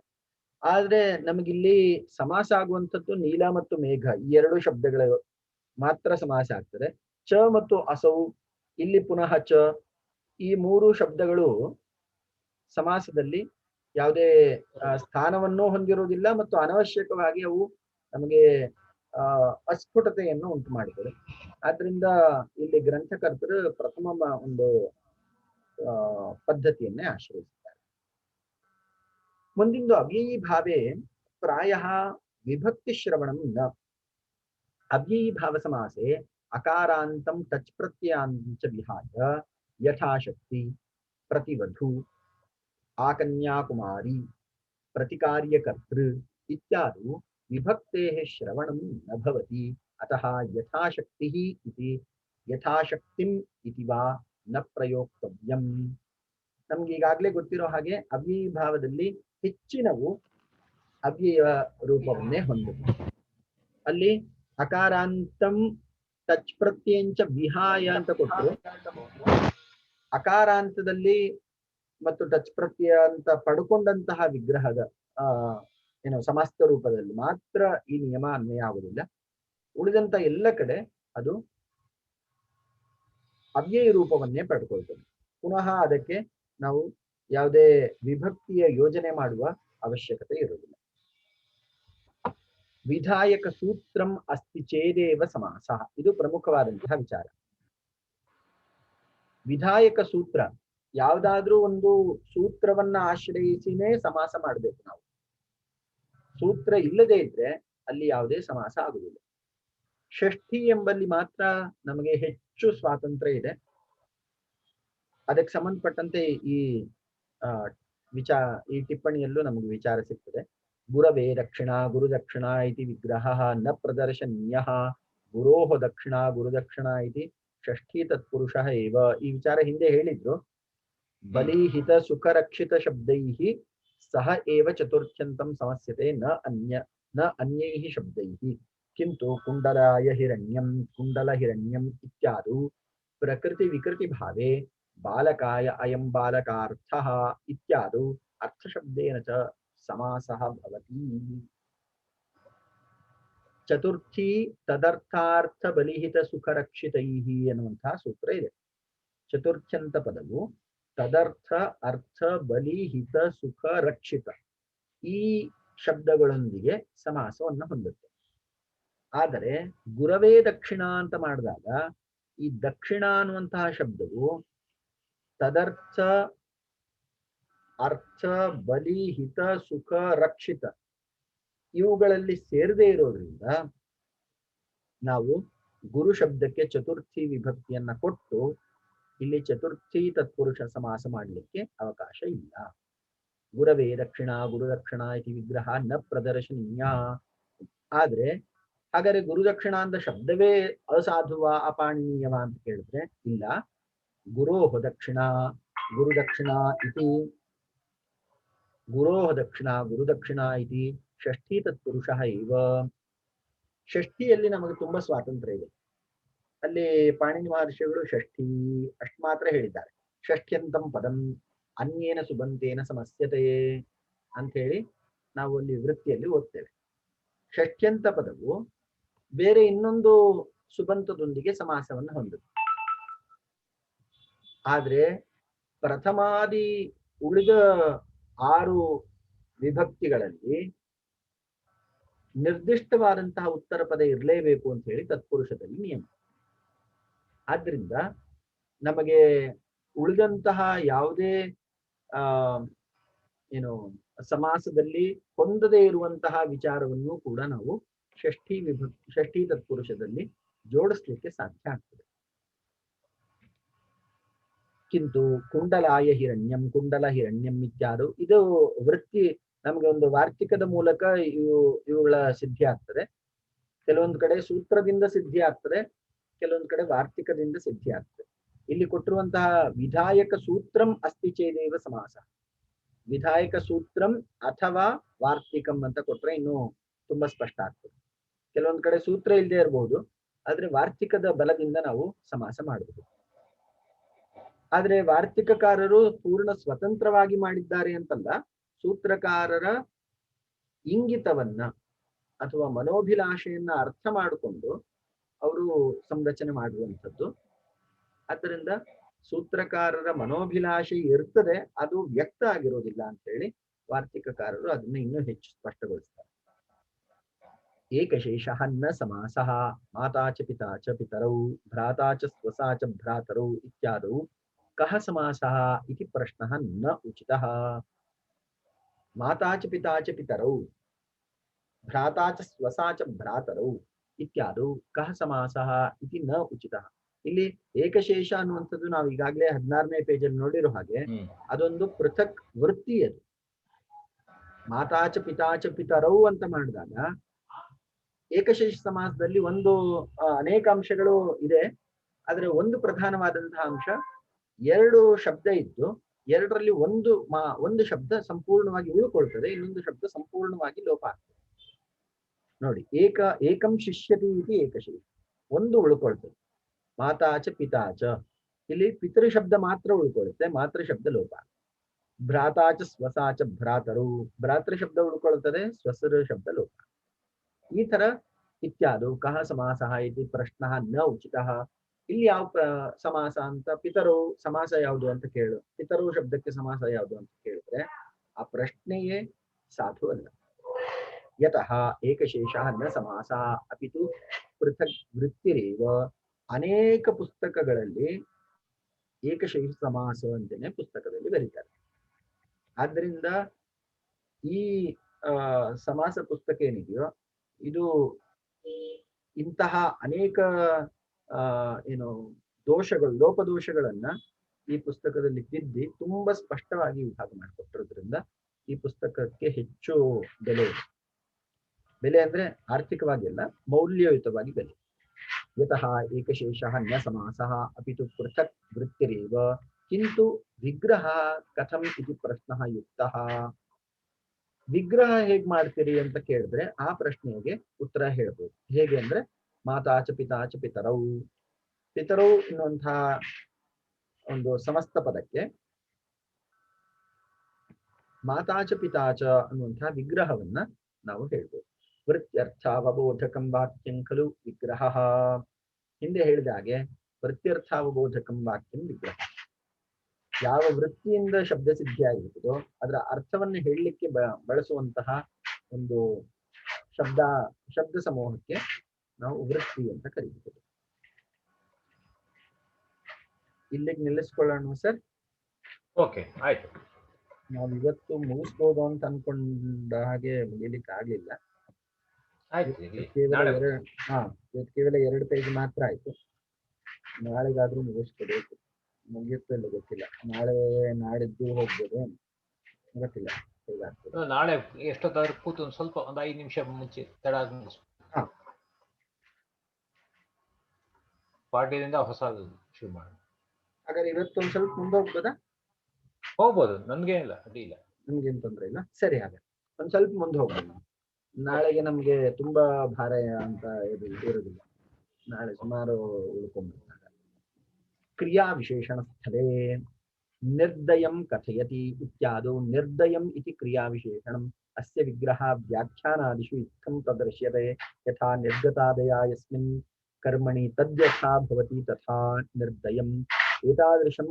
ಆದ್ರೆ ನಮಗಿಲ್ಲಿ ಸಮಾಸ ಆಗುವಂಥದ್ದು ನೀಲ ಮತ್ತು ಮೇಘ ಈ ಎರಡು ಶಬ್ದಗಳು ಮಾತ್ರ ಸಮಾಸ ಆಗ್ತದೆ. ಚ ಮತ್ತು ಅಸೌ ಇಲ್ಲಿ ಪುನಃ ಚ ಈ ಮೂರು ಶಬ್ದಗಳು ಸಮಾಸದಲ್ಲಿ ಯಾವುದೇ ಸ್ಥಾನವನ್ನು ಹೊಂದಿರುವುದಿಲ್ಲ ಮತ್ತು ಅನವಶ್ಯಕವಾಗಿ ಅವು ನಮಗೆ ಅಸ್ಫುಟತೆಯನ್ನು ಉಂಟು ಮಾಡಿದ್ದಾರೆ. ಆದ್ರಿಂದ ಇಲ್ಲಿ ಗ್ರಂಥಕರ್ತರು ಪ್ರಥಮ ಒಂದು ಪದ್ಧತಿಯನ್ನೇ ಆಶ್ರಯಿಸಿದ್ದಾರೆ. ಮುಂದಿಂದು ಅವ್ಯಯೀ ಭಾವೆ ಪ್ರಾಯ ವಿಭಕ್ತಿ ಶ್ರವಣಂ ನ. ಅವ್ಯಯೀ ಭಾವ ಸಮಾಸೆ ಅಕಾರಾಂತಂ ಟಚ್ ಪ್ರತ್ಯಯಾಂಚ ವಿಹಾಯ ಯಥಾಶಕ್ತಿ ಪ್ರತಿವಧು ಆಕನ್ಯಾಕುಮಾರಿ ಪ್ರತಿಕಾರ್ಯಕರ್ತೃ ಇತ್ಯಾದಿ ವಿಭಕ್ತೇಃ ಶ್ರವಣಂ ನ ಭವತಿ. ಅತಃ ಯಥಾಶಕ್ತಿಃ ಇತಿ ಯಥಾಶಕ್ತಿಂ ಇತಿ ವಾ ನ ಪ್ರಯೋಕ್ತವ್ಯಂ. ನಮ್ಗೆ ಈಗಾಗಲೇ ಗೊತ್ತಿರೋ ಹಾಗೆ ಅವ್ಯಯೀ ಭಾವದಲ್ಲಿ ಹೆಚ್ಚಿನವು ಅವ್ಯಯ ರೂಪವನ್ನೇ ಹೊಂದುತ್ತೆ. ಅಲ್ಲಿ ಅಕಾರಾಂತಂ ಟಚ್ ಪ್ರತ್ಯಂಚ ವಿಹಾಯ ಅಂತ ಕೊಟ್ಟರು. ಅಕಾರಾಂತದಲ್ಲಿ ಮತ್ತು ಟಚ್ ಪ್ರತ್ಯಯ ಅಂತ ಪಡ್ಕೊಂಡಂತಹ ವಿಗ್ರಹದ ಸಮಸ್ತ ರೂಪದಲ್ಲಿ ಮಾತ್ರ ಈ ನಿಯಮ ಅನ್ವಯ ಆಗುವುದಿಲ್ಲ. ಉಳಿದಂತ ಎಲ್ಲ ಕಡೆ ಅದು ಅವ್ಯಯ ರೂಪವನ್ನೇ ಪಡ್ಕೊಳ್ತದೆ. ಪುನಃ ಅದಕ್ಕೆ ನಾವು ಯಾವುದೇ ವಿಭಕ್ತಿಯ ಯೋಜನೆ ಮಾಡುವ ಅವಶ್ಯಕತೆ ಇರುವುದಿಲ್ಲ. ವಿಧಾಯಕ ಸೂತ್ರಂ ಅಸ್ತಿ ಚೇದೇವ ಸಮಾಸ, ಇದು ಪ್ರಮುಖವಾದಂತಹ ವಿಚಾರ. ವಿಧಾಯಕ ಸೂತ್ರ, ಯಾವುದಾದ್ರೂ ಒಂದು ಸೂತ್ರವನ್ನ ಆಶ್ರಯಿಸಿನೇ ಸಮಾಸ ಮಾಡಬೇಕು ನಾವು. ಸೂತ್ರ ಇಲ್ಲದೆ ಇದ್ರೆ ಅಲ್ಲಿ ಯಾವುದೇ ಸಮಾಸ ಆಗುವುದಿಲ್ಲ. ಷಷ್ಠಿ ಎಂಬಲ್ಲಿ ಮಾತ್ರ ನಮಗೆ ಹೆಚ್ಚು ಸ್ವಾತಂತ್ರ್ಯ ಇದೆ. ಅದಕ್ಕೆ ಸಂಬಂಧಪಟ್ಟಂತೆ ಈ ಟಿಪ್ಪಣಿಯಲ್ಲೂ ನಮಗೆ ವಿಚಾರ ಸಿಗ್ತದೆ. ಗುರವೇ ದಕ್ಷಿಣ ಗುರುದಕ್ಷಿಣ ಇತಿ ವಿಗ್ರಹ ನ ಪ್ರದರ್ಶನೀಯ ಗುರೋಹ ದಕ್ಷಿಣ ಗುರುದಕ್ಷಿಣ ಇತಿ ಷಷ್ಠಿ ತತ್ಪುರುಷ ಏವ. ಈ ವಿಚಾರ ಹಿಂದೆ ಹೇಳಿದ್ರು. ಬಲಿಹಿತ ಸುಖರಕ್ಷಿತ ಶಬ್ದೈಃ ಸಹ ಏವ ಚತುರ್ಥ್ಯಂತಂ ಸಮಸ್ಯತೆ ನ ಅನ್ಯೈಃ ಶಬ್ದೈಃ ಕಿಂತು ಕುಂಡಲಾಯ ಹಿರಣ್ಯಂ ಕುಂಡಲ ಹಿರಣ್ಯಂ ಇತ್ಯಾದು ಪ್ರಕೃತಿ ವಿಕೃತಿ ಭಾವೆ ಬಾಲಕಾಯ ಅಯಂ ಬಾಲಕಾರ್ಥಃ ಇತ್ಯಾದು ಅರ್ಥಶಬ್ದೇನ ಚ ಸಮಾಸಃ ಭವತಿ. ಚತುರ್ಥಿ ತದರ್ಥಾರ್ಥ ಬಲಿಹಿತ ಸುಖರಕ್ಷಿತೈಃ ಎನ್ನುವಂತಹ ಸೂತ್ರ ಇದೆ. ಚತುರ್ಥ್ಯಂತ ಪದವು ತದರ್ಥ ಅರ್ಥ ಬಲಿಹಿತ ಸುಖ ರಕ್ಷಿತ ಈ ಶಬ್ದಗಳೊಂದಿಗೆ ಸಮಾಸವನ್ನು ಹೊಂದುತ್ತೆ. ಆದರೆ ಗುರವೇ ದಕ್ಷಿಣ ಅಂತ ಮಾಡಿದಾಗ ಈ ದಕ್ಷಿಣ ಅನ್ನುವಂತಹ ಶಬ್ದವು ತದರ್ಥ ಅರ್ಥ ಬಲಿ ಹಿತ ಸುಖ ರಕ್ಷಿತ ಇವುಗಳಲ್ಲಿ ಸೇರದೇ ಇರೋದ್ರಿಂದ ನಾವು ಗುರು ಶಬ್ದಕ್ಕೆ ಚತುರ್ಥಿ ವಿಭಕ್ತಿಯನ್ನ ಕೊಟ್ಟು ಇಲ್ಲಿ ಚತುರ್ಥಿ ತತ್ಪುರುಷ ಸಮಾಸ ಮಾಡಲಿಕ್ಕೆ ಅವಕಾಶ ಇಲ್ಲ. ಗುರವೇ ದಕ್ಷಿಣ ಗುರುದಕ್ಷಿಣ ಇತಿ ವಿಗ್ರಹ ನ ಪ್ರದರ್ಶನೀಯ. ಆದ್ರೆ ಹಾಗಾದ್ರೆ ಗುರುದಕ್ಷಿಣ ಅಂತ ಶಬ್ದವೇ ಅಸಾಧುವ ಅಪಾಣನೀಯವ ಅಂತ ಕೇಳಿದ್ರೆ ಇಲ್ಲ. ಗುರೋಹ ದಕ್ಷಿಣ ಗುರುದಕ್ಷಿಣ ಇತಿ ಗುರೋಹ ದಕ್ಷಿಣ ಗುರುದಕ್ಷಿಣ ಇತಿ ಷಷ್ಠಿ ತತ್ಪುರುಷ ಇವ. ಷಷ್ಠಿಯಲ್ಲಿ ನಮಗೆ ತುಂಬಾ ಸ್ವಾತಂತ್ರ್ಯ ಇದೆ. ಅಲ್ಲಿ ಪಾಣಿನಿ ಮಹರ್ಷಿಗಳು ಷಷ್ಠಿ ಅಷ್ಟು ಮಾತ್ರ ಹೇಳಿದ್ದಾರೆ. ಷಷ್ಠ್ಯಂತಂ ಪದಂ ಅನ್ಯೇನ ಸುಬಂತೇನ ಸಮಸ್ಯತೆಯೇ ಅಂತ ಹೇಳಿ ನಾವು ಅಲ್ಲಿ ವೃತ್ತಿಯಲ್ಲಿ ಓದ್ತೇವೆ. ಷಷ್ಠ್ಯಂತ ಪದವು ಬೇರೆ ಇನ್ನೊಂದು ಸುಬಂತದೊಂದಿಗೆ ಸಮಾಸವನ್ನು ಹೊಂದುತ್ತೆ. ಆದ್ರೆ ಪ್ರಥಮಾದಿ ಉಳಿದ 6 ವಿಭಕ್ತಿಗಳಲ್ಲಿ ನಿರ್ದಿಷ್ಟವಾದಂತಹ ಉತ್ತರ ಪದ ಇರಲೇಬೇಕು ಅಂತ ಹೇಳಿ ತತ್ಪುರುಷದಲ್ಲಿ ನಿಯಮ. ಆದ್ರಿಂದ ನಮಗೆ ಉಳಿದಂತಹ ಯಾವುದೇ ಏನು ಸಮಾಸದಲ್ಲಿ ಹೊಂದದೇ ಇರುವಂತಹ ವಿಚಾರವನ್ನು ಕೂಡ ನಾವು ಷಷ್ಠಿ ತತ್ಪುರುಷದಲ್ಲಿ ಜೋಡಿಸ್ಲಿಕ್ಕೆ ಸಾಧ್ಯ ಆಗ್ತದೆ. ಕಿಂತು ಕುಂಡಲಾಯ ಹಿರಣ್ಯಂ ಕುಂಡಲ ಹಿರಣ್ಯಂ ಇತ್ಯಾದಿ ಇದು ವೃತ್ತಿ ನಮ್ಗೆ ಒಂದು ವಾರ್ತಿಕದ ಮೂಲಕ ಇವುಗಳ ಸಿದ್ಧಿ ಆಗ್ತದೆ. ಕೆಲವೊಂದು ಕಡೆ ಸೂತ್ರದಿಂದ ಸಿದ್ಧಿ ಆಗ್ತದೆ, ಕೆಲವೊಂದು ಕಡೆ ವಾರ್ತಿಕದಿಂದ ಸಿದ್ಧಿ ಆಗ್ತದೆ. ಇಲ್ಲಿ ಕೊಟ್ಟಿರುವಂತಹ ವಿಧಾಯಕ ಸೂತ್ರಂ ಅಸ್ತಿ ಚೇದೇವ ಸಮಾಸ. ವಿಧಾಯಕ ಸೂತ್ರಂ ಅಥವಾ ವಾರ್ತಿಕಂ ಅಂತ ಕೊಟ್ರೆ ಇನ್ನು ತುಂಬಾ ಸ್ಪಷ್ಟ ಆಗ್ತದೆ. ಕೆಲವೊಂದು ಕಡೆ ಸೂತ್ರ ಇಲ್ಲದೆ ಇರಬಹುದು, ಆದ್ರೆ ವಾರ್ತಿಕದ ಬಲದಿಂದ ನಾವು ಸಮಾಸ ಮಾಡಬಹುದು. ಆದ್ರೆ ವಾರ್ತಿಕಕಾರರು ಪೂರ್ಣ ಸ್ವತಂತ್ರವಾಗಿ ಮಾಡಿದ್ದಾರೆ ಅಂತಲ್ಲ, ಸೂತ್ರಕಾರರ ಇಂಗಿತವನ್ನ ಅಥವಾ ಮನೋಭಿಲಾಷೆಯನ್ನ ಅರ್ಥ ಮಾಡಿಕೊಂಡು ಅವರು ಸಂರಚನೆ ಮಾಡುವಂಥದ್ದು. ಆದ್ದರಿಂದ ಸೂತ್ರಕಾರರ ಮನೋಭಿಲಾಷೆ ಇರ್ತದೆ, ಅದು ವ್ಯಕ್ತ ಆಗಿರೋದಿಲ್ಲ ಅಂತ ಹೇಳಿ ವಾರ್ತಿಕಕಾರರು ಅದನ್ನ ಇನ್ನೂ ಹೆಚ್ಚು ಸ್ಪಷ್ಟಗೊಳಿಸ್ತಾರೆ. ಏಕಶೇಷ ನ ಸಮಾಸಃ ಮಾತಾ ಚ ಪಿತಾ ಚ ಪಿತರೌ ಭ್ರಾತಾ ಚ ಸ್ವಸಾ ಚ ಭ್ರಾತರೌ ಇತ್ಯಾದೌ ಕಹ ಸಮಾಸಃ ಇತಿ ಪ್ರಶ್ನಃ ನ ಉಚಿತಃ. ಮಾತಾ ಚ ಪಿತಾ ಚ ಪಿತರೌ ಭ್ರಾತಾ ಚ ಸ್ವಸಾ ಚ ಭ್ರಾತರೌ ಇತ್ಯಾದೌ ಕಹ ಸಮಾಸಃ ಇತಿ ನ ಉಚಿತಃ. ಇಲ್ಲಿ ಏಕಶೇಷ ಅನ್ನುವಂಥದ್ದು ನಾವು ಈಗಾಗಲೇ 16ನೇ ಪೇಜಲ್ಲಿ ನೋಡಿರೋ ಹಾಗೆ ಅದೊಂದು ಪೃಥಕ್ ವೃತ್ತಿ. ಅದು ಮಾತಾಚ ಪಿತಾಚ ಪಿತರೌ ಅಂತ ಮಾಡಿದಾಗ ಏಕಶೇಷ ಸಮಾಸದಲ್ಲಿ ಒಂದು ಅನೇಕ ಅಂಶಗಳು ಇದೆ. ಆದ್ರೆ ಒಂದು ಪ್ರಧಾನವಾದಂತಹ ಅಂಶ, 2 ಶಬ್ದ ಇದ್ದು ಎರಡರಲ್ಲಿ ಒಂದು ಶಬ್ದ ಸಂಪೂರ್ಣವಾಗಿ ಉಳ್ಕೊಳ್ತದೆ, ಇನ್ನೊಂದು ಶಬ್ದ ಸಂಪೂರ್ಣವಾಗಿ ಲೋಪ ಆಗ್ತದೆ. ನೋಡಿ, ಏಕಂ ಶಿಷ್ಯತಿ ಇತಿ ಏಕಶೇಷ, ಒಂದು ಉಳ್ಕೊಳ್ತದೆ. ಮಾತಾಚ ಪಿತಾಚ, ಇಲ್ಲಿ ಪಿತೃ ಶಬ್ದ ಮಾತ್ರ ಉಳ್ಕೊಳ್ಳುತ್ತೆ, ಮಾತೃ ಶಬ್ದ ಲೋಪ. ಭ್ರಾತಾಚ ಸ್ವಸಾಚ ಭ್ರಾತರು, ಭ್ರಾತೃ ಶಬ್ದ ಉಳ್ಕೊಳ್ತದೆ, ಸ್ವಸರ ಶಬ್ದ ಲೋಪ. ಈ ತರ ಇತ್ಯಾದು ಕಹ ಸಮಾಸಃ ಇತಿ ಪ್ರಶ್ನಃ ನ ಉಚಿತಃ. ಇಲ್ಲಿ ಯಾವ ಸಮಾಸ ಅಂತ, ಪಿತರು ಸಮಾಸ ಯಾವುದು ಅಂತ ಪಿತರು ಶಬ್ದಕ್ಕೆ ಸಮಾಸ ಯಾವುದು ಅಂತ ಕೇಳಿದ್ರೆ ಆ ಪ್ರಶ್ನೆಯೇ ಸಾಧು ಅಲ್ಲ. ಯತಃ ಏಕಶೇಷ ನ ಸಮಾಸ ಅಪಿತು ಪೃಥಕ್ ವೃತ್ತಿರೇವ. ಅನೇಕ ಪುಸ್ತಕಗಳಲ್ಲಿ ಏಕಶೇಷ ಸಮಾಸ ಅಂತೇನೆ ಪುಸ್ತಕದಲ್ಲಿ ಬರೀತಾರೆ. ಆದ್ರಿಂದ ಈ ಸಮಾಸ ಪುಸ್ತಕ ಏನಿದೆಯೋ ಇದು ಇಂತಹ ಅನೇಕ ದೋಷಗಳು, ಲೋಪದೋಷಗಳನ್ನ ಈ ಪುಸ್ತಕದಲ್ಲಿ ತಿದ್ದಿ ತುಂಬಾ ಸ್ಪಷ್ಟವಾಗಿ ವಿಭಾಗ ಮಾಡಿಕೊಟ್ಟಿರೋದ್ರಿಂದ ಈ ಪುಸ್ತಕಕ್ಕೆ ಹೆಚ್ಚು ಬೆಲೆ ಇದೆ. ಬೆಲೆ ಅಂದ್ರೆ ಆರ್ಥಿಕವಾಗಿ ಅಲ್ಲ, ಮೌಲ್ಯಯುತವಾಗಿ ಬೆಲೆ. ಯತಃ ಏಕಶೇಷ ನ ಸಮಾಸಃ ಅಪಿತು ಪೃಥಕ್ ವೃತ್ತಿರೇವ ಕಿಂತು ವಿಗ್ರಹ ಕಥಂ ಇತಿ ಪ್ರಶ್ನಃ ಯುಕ್ತಃ. ವಿಗ್ರಹ ಹೇಗ್ ಮಾಡ್ತೀರಿ ಅಂತ ಕೇಳಿದ್ರೆ ಆ ಪ್ರಶ್ನೆಗೆ ಉತ್ತರ ಹೇಳ್ಬೋದು. ಹೇಗೆ ಅಂದ್ರೆ ಮಾತಾಚ ಪಿತಾಚ ಪಿತರೌ, ಪಿತರೌ ಎನ್ನುವಂತಹ ಒಂದು ಸಮಸ್ತ ಪದಕ್ಕೆ ಮಾತಾಚ ಪಿತಾಚ ಅನ್ನುವಂತಹ ವಿಗ್ರಹವನ್ನ ನಾವು ಹೇಳ್ಬೋದು. ವೃತ್ಯರ್ಥಾವಬೋಧಕಂ ವಾಕ್ಯಂ ಖಲು ವಿಗ್ರಹ. ಹಿಂದೆ ಹೇಳಿದ ಹಾಗೆ ವೃತ್ಯರ್ಥಾವಬೋಧಕಂ ವಾಕ್ಯಂ ವಿಗ್ರಹ. ಯಾವ ವೃತ್ತಿಯಿಂದ ಶಬ್ದ ಸಿದ್ಧಿಯಾಗಿರುತ್ತದೋ ಅದರ ಅರ್ಥವನ್ನು ಹೇಳಲಿಕ್ಕೆ ಬಳಸುವಂತಹ ಒಂದು ಶಬ್ದ ಸಮೂಹಕ್ಕೆ ನಾವು ವೃತ್ತಿ ಅಂತ ಕರೀತೀವಿ. ಇಲ್ಲಿಗೆ ನಿಲ್ಲಿಸ್ಕೊಳ್ಳೋಣ ಸರ್. ಓಕೆ, ಆಯ್ತು. ನಾವು ಇವತ್ತು ಮುಗಿಸ್ಬೋದು ಅಂತ ಅನ್ಕೊಂಡ ಹಾಗೆ ಮುಗಿಲಿಕ್ಕೆ ಆಗ್ಲಿಲ್ಲ. ಆಯ್ತು ಇರ್ಲಿ. ಕೇವಲ ನಾಳೆ ಇವತ್ತು ಕೇವಲ 2 ಪೇಜ್ ಮಾತ್ರ ಆಯ್ತು. ನಾಳೆಗಾದ್ರೂ ಮುಗಿಸ್ಕೊಬೇಕು. ಮುಗಿಯುತ್ತೋ ಇಲ್ಲ ಗೊತ್ತಿಲ್ಲ. ನಾಳೆ ನಾಡಿದ್ದು ಹೋಗ್ಬೋದು, ಗೊತ್ತಿಲ್ಲ ಹೇಗಾಗ್ತದೆ. ನಾಳೆ ಎಷ್ಟೊತ್ತಾದ್ರೂ ಕೂತು ಒಂದು ಸ್ವಲ್ಪ 5 ನಿಮಿಷ ಮುಂಚೆ ತಡ ಮುಗಿಸ್ ಹಾ. ಪಾಠದಿಂದ ಹೊಸ ಶುರು ಮಾಡಿ. ಹಾಗಾದ್ರೆ ಇವತ್ತೊಂದು ಸ್ವಲ್ಪ ಮುಂದೆ ಹೋಗ್ಬೋದಾ? ಹೋಗ್ಬೋದು, ನನ್ಗೆ ಇಲ್ಲ ಅಡ್ಡಿ ಇಲ್ಲ. ನಿಮ್ಗೇನು ತೊಂದ್ರೆ ಇಲ್ಲ. ಸರಿ, ಹಾಗಾದ್ರೆ ಒಂದ್ ಸ್ವಲ್ಪ ಮುಂದೆ ಹೋಗ್ಬೋದು. ನಾಳೆಗೆ ನಮ್ಗೆ ತುಂಬಾ ಭಾರ ಅಂತ ಇರೋದಿಲ್ಲ. ನಾಳೆ ಸುಮಾರು ಉಳ್ಕೊಂಡ್ಬಿಡ್ತಾರೆ. ಕ್ರಿಯಾ ವಿಶೇಷಣ ಸ್ಥಳೇ ನಿರ್ದಯಂ ಕಥಯತಿ ಇತ್ಯಾದೌ ನಿರ್ದಯಂ ಇತಿ ಕ್ರಿಯಾ ವಿಶೇಷಣಂ ಅಸ್ಯ ವಿಗ್ರಹ ವ್ಯಾಖ್ಯಾನಾದಿಷು ಇತ್ತಂ ಪ್ರದರ್ಶ್ಯತೆ ಯಥಾ ನಿರ್ಗತಾದಯ ಯಸ್ಮಿನ್ ಕರ್ಮಣಿ ತದ್ಯಥಾ ಭವತಿ ತಥಾ ನಿರ್ದಯಂ ಏತಾದೃಶಂ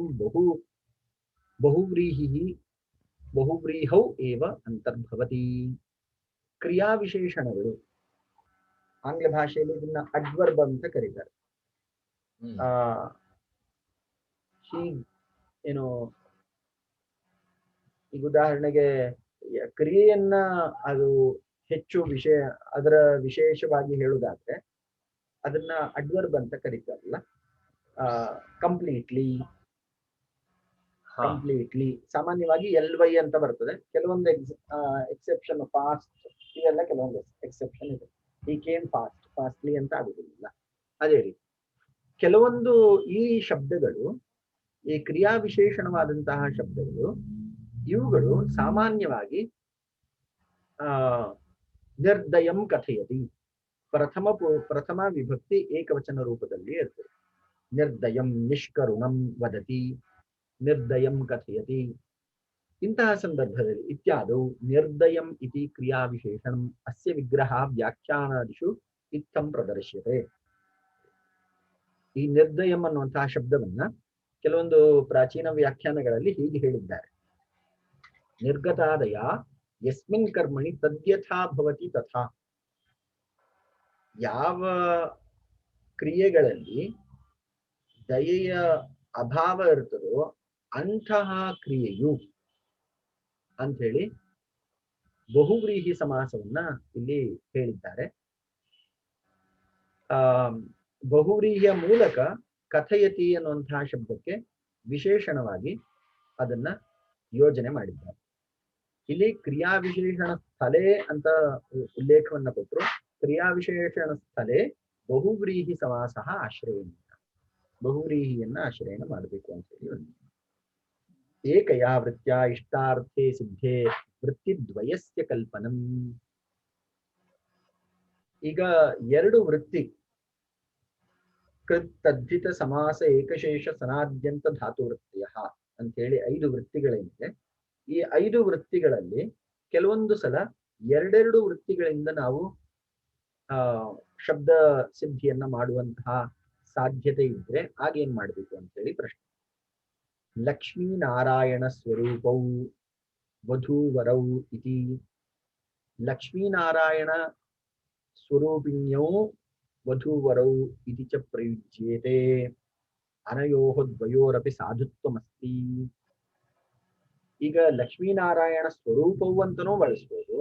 ಬಹುವ್ರೀಹೌ ಏವ ಅಂತರ್ಭವತಿ. ಕ್ರಿಯಾ ವಿಶೇಷಣಗಳು ಆಂಗ್ಲ ಭಾಷೆಯಲ್ಲಿ ಇದನ್ನ ಅಡ್ವರ್ಬ್ ಅಂತ ಕರೀತಾರೆ. ಏನು, ಈಗ ಉದಾಹರಣೆಗೆ ಕ್ರಿಯೆಯನ್ನ ಅದು ಹೆಚ್ಚು ಅದರ ವಿಶೇಷವಾಗಿ ಹೇಳುವುದಾದ್ರೆ ಅದನ್ನ ಅಡ್ವರ್ಬ್ ಅಂತ ಕರೀತಾರಲ್ಲ. ಕಂಪ್ಲೀಟ್ಲಿ ಸಾಮಾನ್ಯವಾಗಿ LY ಅಂತ ಬರ್ತದೆ. ಕೆಲವೊಂದು ಎಕ್ಸೆಪ್ಷನ್, ಫಾಸ್ಟ್, ಇವೆಲ್ಲ ಕೆಲವೊಂದು ಎಕ್ಸೆಪ್ಷನ್ ಇದೆ. ಈ ಕೇಮ್ ಫಾಸ್ಟ್ಲಿ ಅಂತ ಆಗುದಿಲ್ಲ. ಅದೇ ರೀತಿ ಕೆಲವೊಂದು ಈ ಶಬ್ದಗಳು, ಈ ಕ್ರಿಯಾ ವಿಶೇಷಣವಾದಂತಹ ಶಬ್ದಗಳು, ಇವುಗಳು ಸಾಮಾನ್ಯವಾಗಿ ನಿರ್ದಯಂ ಕಥಯತಿ ಪ್ರಥಮ ವಿಭಕ್ತಿ ಏಕವಚನ ರೂಪದಲ್ಲಿ ಇರ್ತದೆ. ನಿರ್ದಯಂ ನಿಷ್ಕರುಣಂ ವದತಿ, ನಿರ್ದಯಂ ಕಥಯತಿ. ಇಂತಹ ಸಂದರ್ಭದಲ್ಲಿ ಇತ್ಯಾದೌ ನಿರ್ದಯಂ ಇತಿ ಕ್ರಿಯಾ ವಿಶೇಷಣಂ ಅಸ್ಯ ವಿಗ್ರಹ ವ್ಯಾಖ್ಯಾನಾದಿಷು ಇತ್ತಂ ಪ್ರದರ್ಶ್ಯತೆ. ಈ ನಿರ್ದಯಂ ಅನ್ನುವಂತಹ ಶಬ್ದವನ್ನ ಕೆಲವೊಂದು ಪ್ರಾಚೀನ ವ್ಯಾಖ್ಯಾನಗಳಲ್ಲಿ ಹೀಗೆ ಹೇಳಿದ್ದಾರೆ: ನಿರ್ಗತಾದಯ ಯಸ್ಮಿನ್ ಕರ್ಮಣಿ ತದ್ಯಥಾ ಭವತಿ ತಥಾ. ಯಾವ ಕ್ರಿಯೆಗಳಲ್ಲಿ ದಯೆಯ ಅಭಾವ ಇರ್ತದೋ ಅಂತಹ ಕ್ರಿಯೆಯು ಅಂತ ಹೇಳಿ ಬಹುವ್ರೀಹಿ ಸಮಾಸವನ್ನ ಇಲ್ಲಿ ಹೇಳಿದ್ದಾರೆ. ಬಹುವ್ರೀಹಿಯ ಮೂಲಕ ಕಥಯತಿ ಅನ್ನುವಂತಹ ಶಬ್ದಕ್ಕೆ ವಿಶೇಷಣವಾಗಿ ಅದನ್ನ ಯೋಜನೆ ಮಾಡಿದ್ದಾರೆ. ಇಲ್ಲಿ ಕ್ರಿಯಾ ವಿಶೇಷಣ ಸ್ಥಳೇ ಅಂತ ಉಲ್ಲೇಖವನ್ನ ಕೊಟ್ಟರು. ಕ್ರಿಯಾ ವಿಶೇಷಣ ಸ್ಥಳೇ ಬಹುವ್ರೀಹಿ ಸಮಾಸ ಆಶ್ರಯನ, ಬಹುವ್ರೀಹಿಯನ್ನ ಆಶ್ರಯನ ಮಾಡಬೇಕು ಅಂತ ಹೇಳಿ. ಏಕಯಾ ವೃತ್ಯ ಇಷ್ಟಾರ್ಥೇ ಸಿದ್ಧೇ ವೃತ್ತಿದ್ವಯಸ್ಯ ಕಲ್ಪನಂ. ಈಗ 2 ವೃತ್ತಿ, ಕೃತ್ ತದ್ಧಿತ ಸಮಾಸ ಏಕಶೇಷ ಸನಾದ್ಯಂತ ಧಾತು ವೃತ್ತಿಯ ಅಂತ ಹೇಳಿ 5 ವೃತ್ತಿಗಳೇನಿದೆ. ಈ 5 ವೃತ್ತಿಗಳಲ್ಲಿ ಕೆಲವೊಂದು ಸಲ 2 ವೃತ್ತಿಗಳಿಂದ ನಾವು ಶಬ್ದ ಸಿದ್ಧಿಯನ್ನ ಮಾಡುವಂತಹ ಸಾಧ್ಯತೆ ಇದ್ರೆ ಆಗೇನ್ ಮಾಡ್ಬೇಕು ಅಂತ ಹೇಳಿ ಪ್ರಶ್ನೆ. ಲಕ್ಷ್ಮೀನಾರಾಯಣ ಸ್ವರೂಪೌ ವಧೂವರೌ ಇತಿ. ಲಕ್ಷ್ಮೀನಾರಾಯಣ ಸ್ವರೂಪಿಣ್ಯೌ ವಧೂವರೌ ಇತಿ ಚ ಪ್ರಯುಜ್ಯೇತೆ. ಅನಯೋಃ ದ್ವಯೋರಪಿ ಸಾಧುತ್ವಮಸ್ತಿ. ಈಗ ಲಕ್ಷ್ಮೀನಾರಾಯಣ ಸ್ವರೂಪವು ಅಂತನೂ ಬಳಸ್ಬೋದು,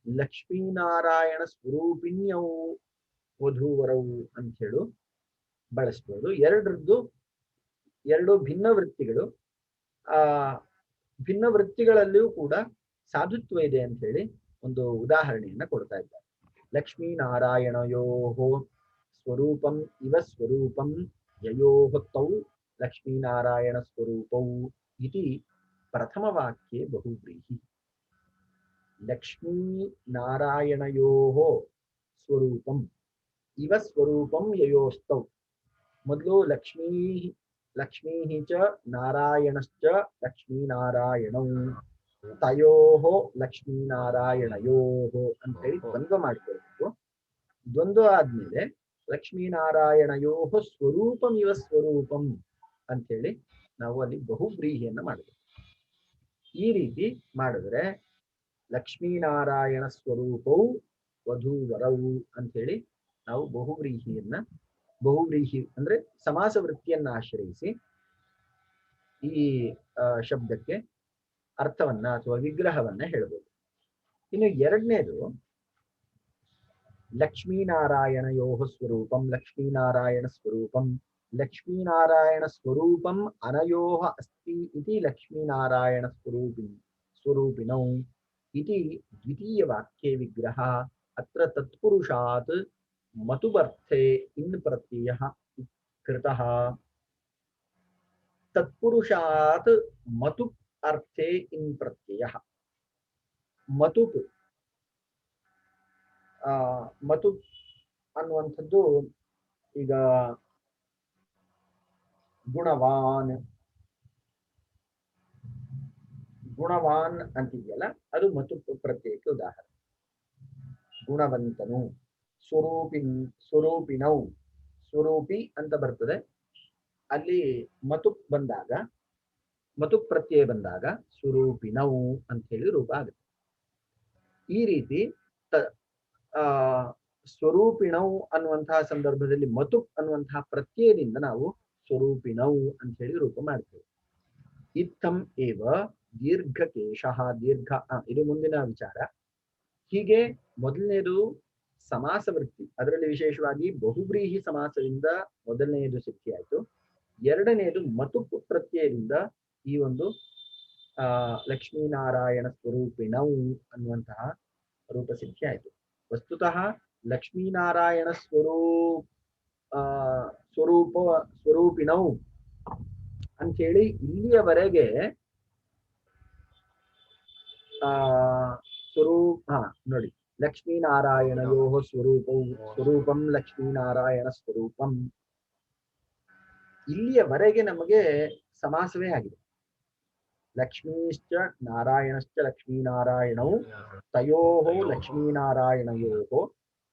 ಲಕ್ಷ್ಮೀನಾರಾಯಣ ಸ್ವರೂಪಿಣ್ಯೌ ವಧೂವರವು ಅಂತ ಹೇಳು ಬಳಸ್ಬೋದು. 2 ಭಿನ್ನ ವೃತ್ತಿಗಳು. ಭಿನ್ನ ವೃತ್ತಿಗಳಲ್ಲಿಯೂ ಕೂಡ ಸಾಧುತ್ವ ಇದೆ ಅಂತ ಹೇಳಿ ಒಂದು ಉದಾಹರಣೆಯನ್ನ ಕೊಡ್ತಾ ಇದ್ದಾರೆ. ಲಕ್ಷ್ಮೀನಾರಾಯಣಯೋಃ ಸ್ವರೂಪಂ ಇವ ಸ್ವರೂಪಂ ಯಯೋಃ ತೌ ಲಕ್ಷ್ಮೀನಾರಾಯಣ ಸ್ವರೂಪೌ ಇತಿ ಪ್ರಥಮ ವಾಕ್ಯೆ ಬಹುವ್ರೀಹಿ. ಲಕ್ಷ್ಮೀನಾರಾಯಣಯೋಃ ಸ್ವರೂಪಂ ಇವ ಸ್ವರೂಪಂ ಯಯೋಸ್ತೌ. ಮೊದಲು ಲಕ್ಷ್ಮೀ ಚ ನಾರಾಯಣಶ್ಚ ಲಕ್ಷ್ಮೀನಾರಾಯಣೌ ತಯೋಃ ಲಕ್ಷ್ಮೀನಾರಾಯಣಯೋಃ ಅಂತ ಹೇಳಿ ದ್ವಂದ್ವ ಮಾಡ್ಕೊಳ್ಬೇಕು. ದ್ವಂದ್ವ ಆದ್ಮೇಲೆ ಲಕ್ಷ್ಮೀನಾರಾಯಣಯೋಃ ಸ್ವರೂಪಂ ಇವ ಸ್ವರೂಪಂ ಅಂತ ಹೇಳಿ ನಾವು ಅಲ್ಲಿ ಬಹುವ್ರೀಹಿಯನ್ನ ಮಾಡಬೇಕು. ಈ ರೀತಿ ಮಾಡಿದ್ರೆ ಲಕ್ಷ್ಮೀನಾರಾಯಣ ಸ್ವರೂಪವು ವಧೂವರೌ ಅಂತ ಹೇಳಿ ನಾವು ಬಹುವ್ರೀಹಿ ಅಂದ್ರೆ ಸಮಾಸ ವೃತ್ತಿಯನ್ನ ಆಶ್ರಯಿಸಿ ಈ ಶಬ್ದಕ್ಕೆ ಅರ್ಥವನ್ನ ಅಥವಾ ವಿಗ್ರಹವನ್ನ ಹೇಳಬಹುದು. ಇನ್ನು ಎರಡನೇದು लक्ष्मीनारायणयोः स्वरूपं लक्ष्मीनारायणस्वरूपं लक्ष्मीनारायणस्वरूपम् अनयोः अस्ति इति स्वरूपिणौ इति द्वितीयवाक्ये विग्रहः। अत्र तत्पुरुषात् मतुबर्थे इन् प्रत्ययः कृतः। तत्पुरुषात् मतुप् अर्थे इन् प्रत्ययः। मतुप् मतುಪ್ ಅನ್ನುವಂಥದ್ದು ಈಗ ಗುಣವಾನ್ ಗುಣವಾನ್ ಅಂತಿದೆಯಲ್ಲ, ಅದು ಮತುಪ್ ಪ್ರತ್ಯಯಕ್ಕೆ ಉದಾಹರಣೆ. ಗುಣವಂತನು, ಸ್ವರೂಪಿಣೌ, ಸ್ವರೂಪಿ ಅಂತ ಬರ್ತದೆ. ಅಲ್ಲಿ ಮತುಪ್ ಬಂದಾಗ, ಮತುಪ್ ಪ್ರತ್ಯಯ ಬಂದಾಗ ಸ್ವರೂಪಿಣೌ ಅಂತ ಹೇಳಿ ರೂಪ ಆಗುತ್ತೆ. ಈ ರೀತಿ ಸ್ವರೂಪಿಣೌ ಅನ್ನುವಂತಹ ಸಂದರ್ಭದಲ್ಲಿ ಮತುಪ್ ಅನ್ನುವಂತಹ ಪ್ರತ್ಯಯದಿಂದ ನಾವು ಸ್ವರೂಪಿಣೌ ಅಂತ ಹೇಳಿ ರೂಪ ಮಾಡ್ತೇವೆ. ಇತ್ತಂ ಏವ ದೀರ್ಘಕೇಶಃ, ಇದು ಮುಂದಿನ ವಿಚಾರ. ಹೀಗೆ ಮೊದಲನೇದು ಸಮಾಸ ವೃತ್ತಿ, ಅದರಲ್ಲಿ ವಿಶೇಷವಾಗಿ ಬಹುಬ್ರೀಹಿ ಸಮಾಸದಿಂದ ಮೊದಲನೆಯದು ಸಿದ್ಧಿಯಾಯಿತು. ಎರಡನೆಯದು ಮತುಪ್ ಪ್ರತ್ಯಯದಿಂದ ಈ ಒಂದು ಲಕ್ಷ್ಮೀನಾರಾಯಣ ಸ್ವರೂಪಿಣೌ ಅನ್ನುವಂತಹ ರೂಪ ಸಿದ್ಧಿ ಆಯಿತು. ವಸ್ತುತಃ ಲಕ್ಷ್ಮೀನಾರಾಯಣ ಸ್ವರೂಪಿಣೌ ಅಂಥೇಳಿ ಇಲ್ಲಿಯವರೆಗೆ ನೋಡಿ, ಲಕ್ಷ್ಮೀನಾರಾಯಣಯೋ ಸ್ವರೂಪಂ ಲಕ್ಷ್ಮೀನಾರಾಯಣ ಸ್ವರೂಪಂ, ಇಲ್ಲಿಯವರೆಗೆ ನಮಗೆ ಸಮಾಸವೇ ಆಗಿದೆ. ಲಕ್ಷ್ಮೀಶ್ಚ ನಾರಾಯಣಶ್ಚ ಲಕ್ಷ್ಮೀನಾರಾಯಣೌ ತಯೋಃ ಲಕ್ಷ್ಮೀನಾರಾಯಣಯೋಃ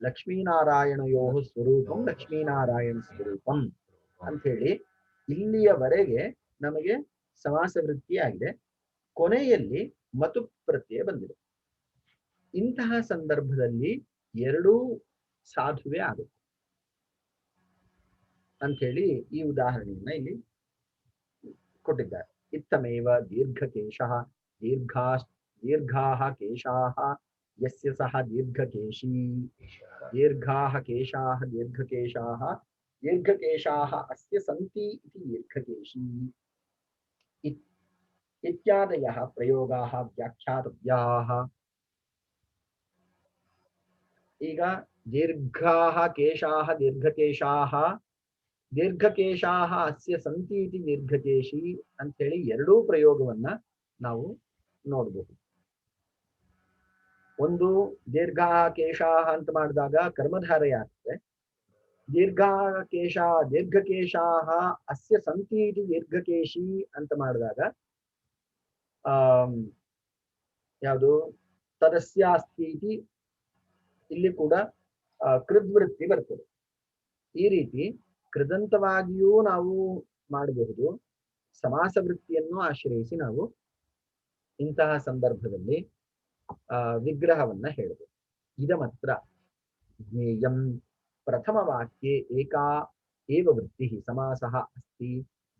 ಲಕ್ಷ್ಮೀನಾರಾಯಣಯೋಃ ಸ್ವರೂಪಂ ಲಕ್ಷ್ಮೀನಾರಾಯಣ ಸ್ವರೂಪಂ ಅಂತ ಹೇಳಿ ಇಲ್ಲಿಯವರೆಗೆ ನಮಗೆ ಸಮಾಸ ವೃತ್ತಿಯಾಗಿದೆ. ಕೊನೆಯಲ್ಲಿ ಮತು ಪ್ರತ್ಯಯ ಬಂದಿದೆ. ಇಂತಹ ಸಂದರ್ಭದಲ್ಲಿ ಎರಡೂ ಸಾಧುವೆ ಆಗುತ್ತೆ ಅಂತ ಹೇಳಿ ಈ ಉದಾಹರಣೆಯನ್ನ ಇಲ್ಲಿ ಕೊಟ್ಟಿದ್ದಾರೆ. ಇತ್ತಮೇವ ದೀರ್ಘಕೇಶಃ ದೀರ್ಘಾಃ ಕೇಶಾಃ ಯಸ್ಯ ಸಹ ದೀರ್ಘಕೇಶೀ ದೀರ್ಘಾಃ ಕೇಶಾಃ ದೀರ್ಘಕೇಶಾಃ ದೀರ್ಘಕೇಶಾಃ ಅಸ್ಯ ಸಂತಿ ಇತಿ ದೀರ್ಘಕೇಶೀ ಇತ್ಯಾದಯಃ ಪ್ರಯೋಗಾಃ ವ್ಯಾಖ್ಯಾತವ್ಯಾಃ. ಈಗ ದೀರ್ಘಾಃ ಕೇಶಾಃ ದೀರ್ಘಕೇಶಾಃ ದೀರ್ಘಕೇಶಾಃ ಅಸ್ಯ ಸಂತಿ ಇತಿ ದೀರ್ಘಕೇಶಿ ಅಂತ ಹೇಳಿ ಎರಡೂ ಪ್ರಯೋಗವನ್ನ ನಾವು ನೋಡಬಹುದು. ಒಂದು ದೀರ್ಘಕೇಶಾಃ ಅಂತ ಮಾಡಿದಾಗ ಕರ್ಮಧಾರಯ ಆಗ್ತದೆ. ದೀರ್ಘಕೇಶಾಃ ಅಸ್ಯ ಸಂತಿ ಇತಿ ದೀರ್ಘಕೇಶಿ ಅಂತ ಮಾಡಿದಾಗ ಯಾವುದು ತದಸ್ಯಾಸ್ತಿ ಇತಿ ಇಲ್ಲಿ ಕೂಡ ಕೃದ್ವೃತ್ತಿ ಬರ್ತದೆ. ಈ ರೀತಿ ಕೃದಂತವಾಗಿಯೂ ನಾವು ಮಾಡಬಹುದು. ಸಮಾಸ ವೃತ್ತಿಯನ್ನು ಆಶ್ರಯಿಸಿ ನಾವು ಇಂತಹ ಸಂದರ್ಭದಲ್ಲಿ ವಿಗ್ರಹವನ್ನ ಹೇಳಬಹುದು. ಇದಮತ್ರ ಜ್ಞೇಯಂ ಪ್ರಥಮ ವಾಕ್ಯೆ ಏಕಾ ಏವ ವೃತ್ತಿ ಸಮಾಸಃ ಅಸ್ತಿ,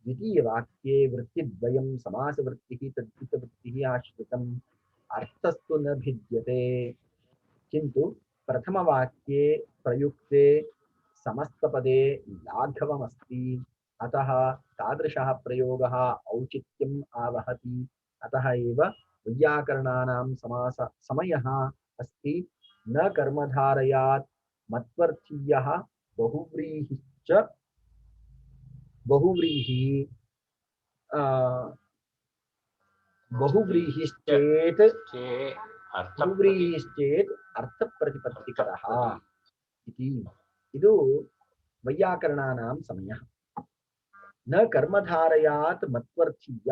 ದ್ವಿತೀಯ ವಾಕ್ಯೆ ವೃತ್ತಿದ್ವಯಂ ಸಮಾಸ ವೃತ್ತಿ ತದ್ವಿತ ವೃತ್ತಿ ಆಶ್ರಿತಂ ಅರ್ಥಸ್ತು ನ ಭಿದ್ಯತೆ. किन्तु प्रथमवाक्ये प्रयुक्ते समस्तपदे लाघवमस्ति, अतः तादृशः प्रयोगः औचित्यम् आवहति. अतः एव वैयाकरणानां समयः अस्ति न कर्मधारयात् मत्वर्थीयः बहुव्रीहिश्च बहुव्रीहिश्चेत् अर्थ प्रतिपत्तिकरः इति. ಇದು ವೈಯಾಕರಣಾನಾಂ ಸಮಯ. ನ ಕರ್ಮಧಾರಯಾತ್ ಮತ್ವರ್ಥೀಯ,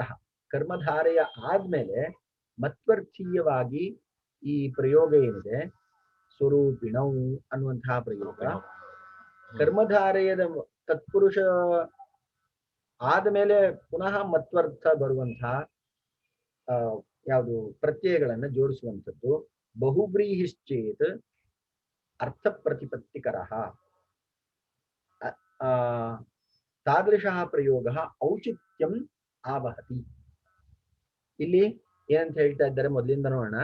ಕರ್ಮಧಾರೆಯ ಆದ್ಮೇಲೆ ಮತ್ವರ್ಥೀಯವಾಗಿ ಈ ಪ್ರಯೋಗ ಏನಿದೆ ಸ್ವರೂಪಿಣೌ ಅನ್ನುವಂತಹ ಪ್ರಯೋಗ, ಕರ್ಮಧಾರೆಯದ ತತ್ಪುರುಷ ಆದ್ಮೇಲೆ ಪುನಃ ಮತ್ವರ್ಥ ಬರುವಂತಹ ಯಾವುದು ಪ್ರತ್ಯಯಗಳನ್ನ ಜೋಡಿಸುವಂಥದ್ದು. ಬಹುಬ್ರೀಹಿಶ್ಚೇತ್ ಅರ್ಥ ಪ್ರತಿಪತ್ತಿಕರಃ ತಾದೃಶಃ ಪ್ರಯೋಗಃ ಔಚಿತ್ಯಂ ಆವಹತಿ. ಇಲ್ಲಿ ಏನಂತ ಹೇಳ್ತಾ ಇದ್ದಾರೆ ಮೊದಲಿಂದ ನೋಡೋಣ.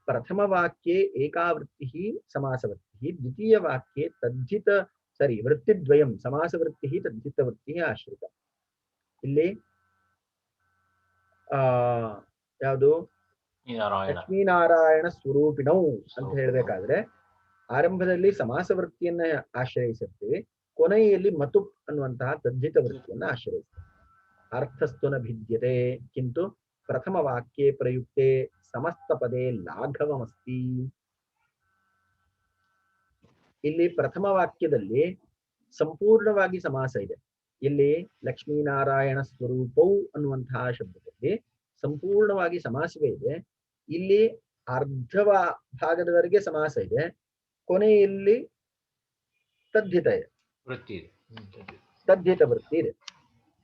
प्रथमवाक्ये एका वृत्तिः समासवृत्तिः, द्वितीयवाक्ये तद्धित सರಿ वृत्तिद्वयं समासवृत्तिः तद्धितवृत्तिः ಆಶ್ರಿತ. ಇಲ್ಲಿ ಯಾವುದು ಲಕ್ಷ್ಮೀನಾರಾಯಣ ಸ್ವರೂಪಿಣೌ ಅಂತ ಹೇಳಬೇಕಾದ್ರೆ ಆರಂಭದಲ್ಲಿ ಸಮಾಸ ವೃತ್ತಿಯನ್ನ ಆಶ್ರಯಿಸುತ್ತೇವೆ, ಕೊನೆಯಲ್ಲಿ ಮತು ಅನ್ನುವಂತಹ ತದ್ಧಿತ ವೃತ್ತಿಯನ್ನ ಆಶ್ರಯಿಸ್ತೇವೆ. ಅರ್ಥಸ್ತುನ ಭಿದ್ಯತೆ ಕಿಂತು ಪ್ರಥಮ ವಾಕ್ಯೆ ಪ್ರಯುಕ್ತೆ ಸಮಸ್ತ ಪದೇ ಲಾಘವಮಸ್ತಿ. ಇಲ್ಲಿ ಪ್ರಥಮ ವಾಕ್ಯದಲ್ಲಿ ಸಂಪೂರ್ಣವಾಗಿ ಸಮಾಸ ಇದೆ. ಇಲ್ಲಿ ಲಕ್ಷ್ಮೀನಾರಾಯಣ ಸ್ವರೂಪೌ ಅನ್ನುವಂತಹ ಶಬ್ದದಲ್ಲಿ ಸಂಪೂರ್ಣವಾಗಿ ಸಮಾಸವೇ ಇದೆ. ಇಲ್ಲಿ ಅರ್ಧ ಭಾಗದವರೆಗೆ ಸಮಾಸ ಇದೆ, ಕೊನೆಯಲ್ಲಿ ತದ್ಧಿತ ಇದೆ, ತದ್ಧಿತ ವೃತ್ತಿ ಇದೆ.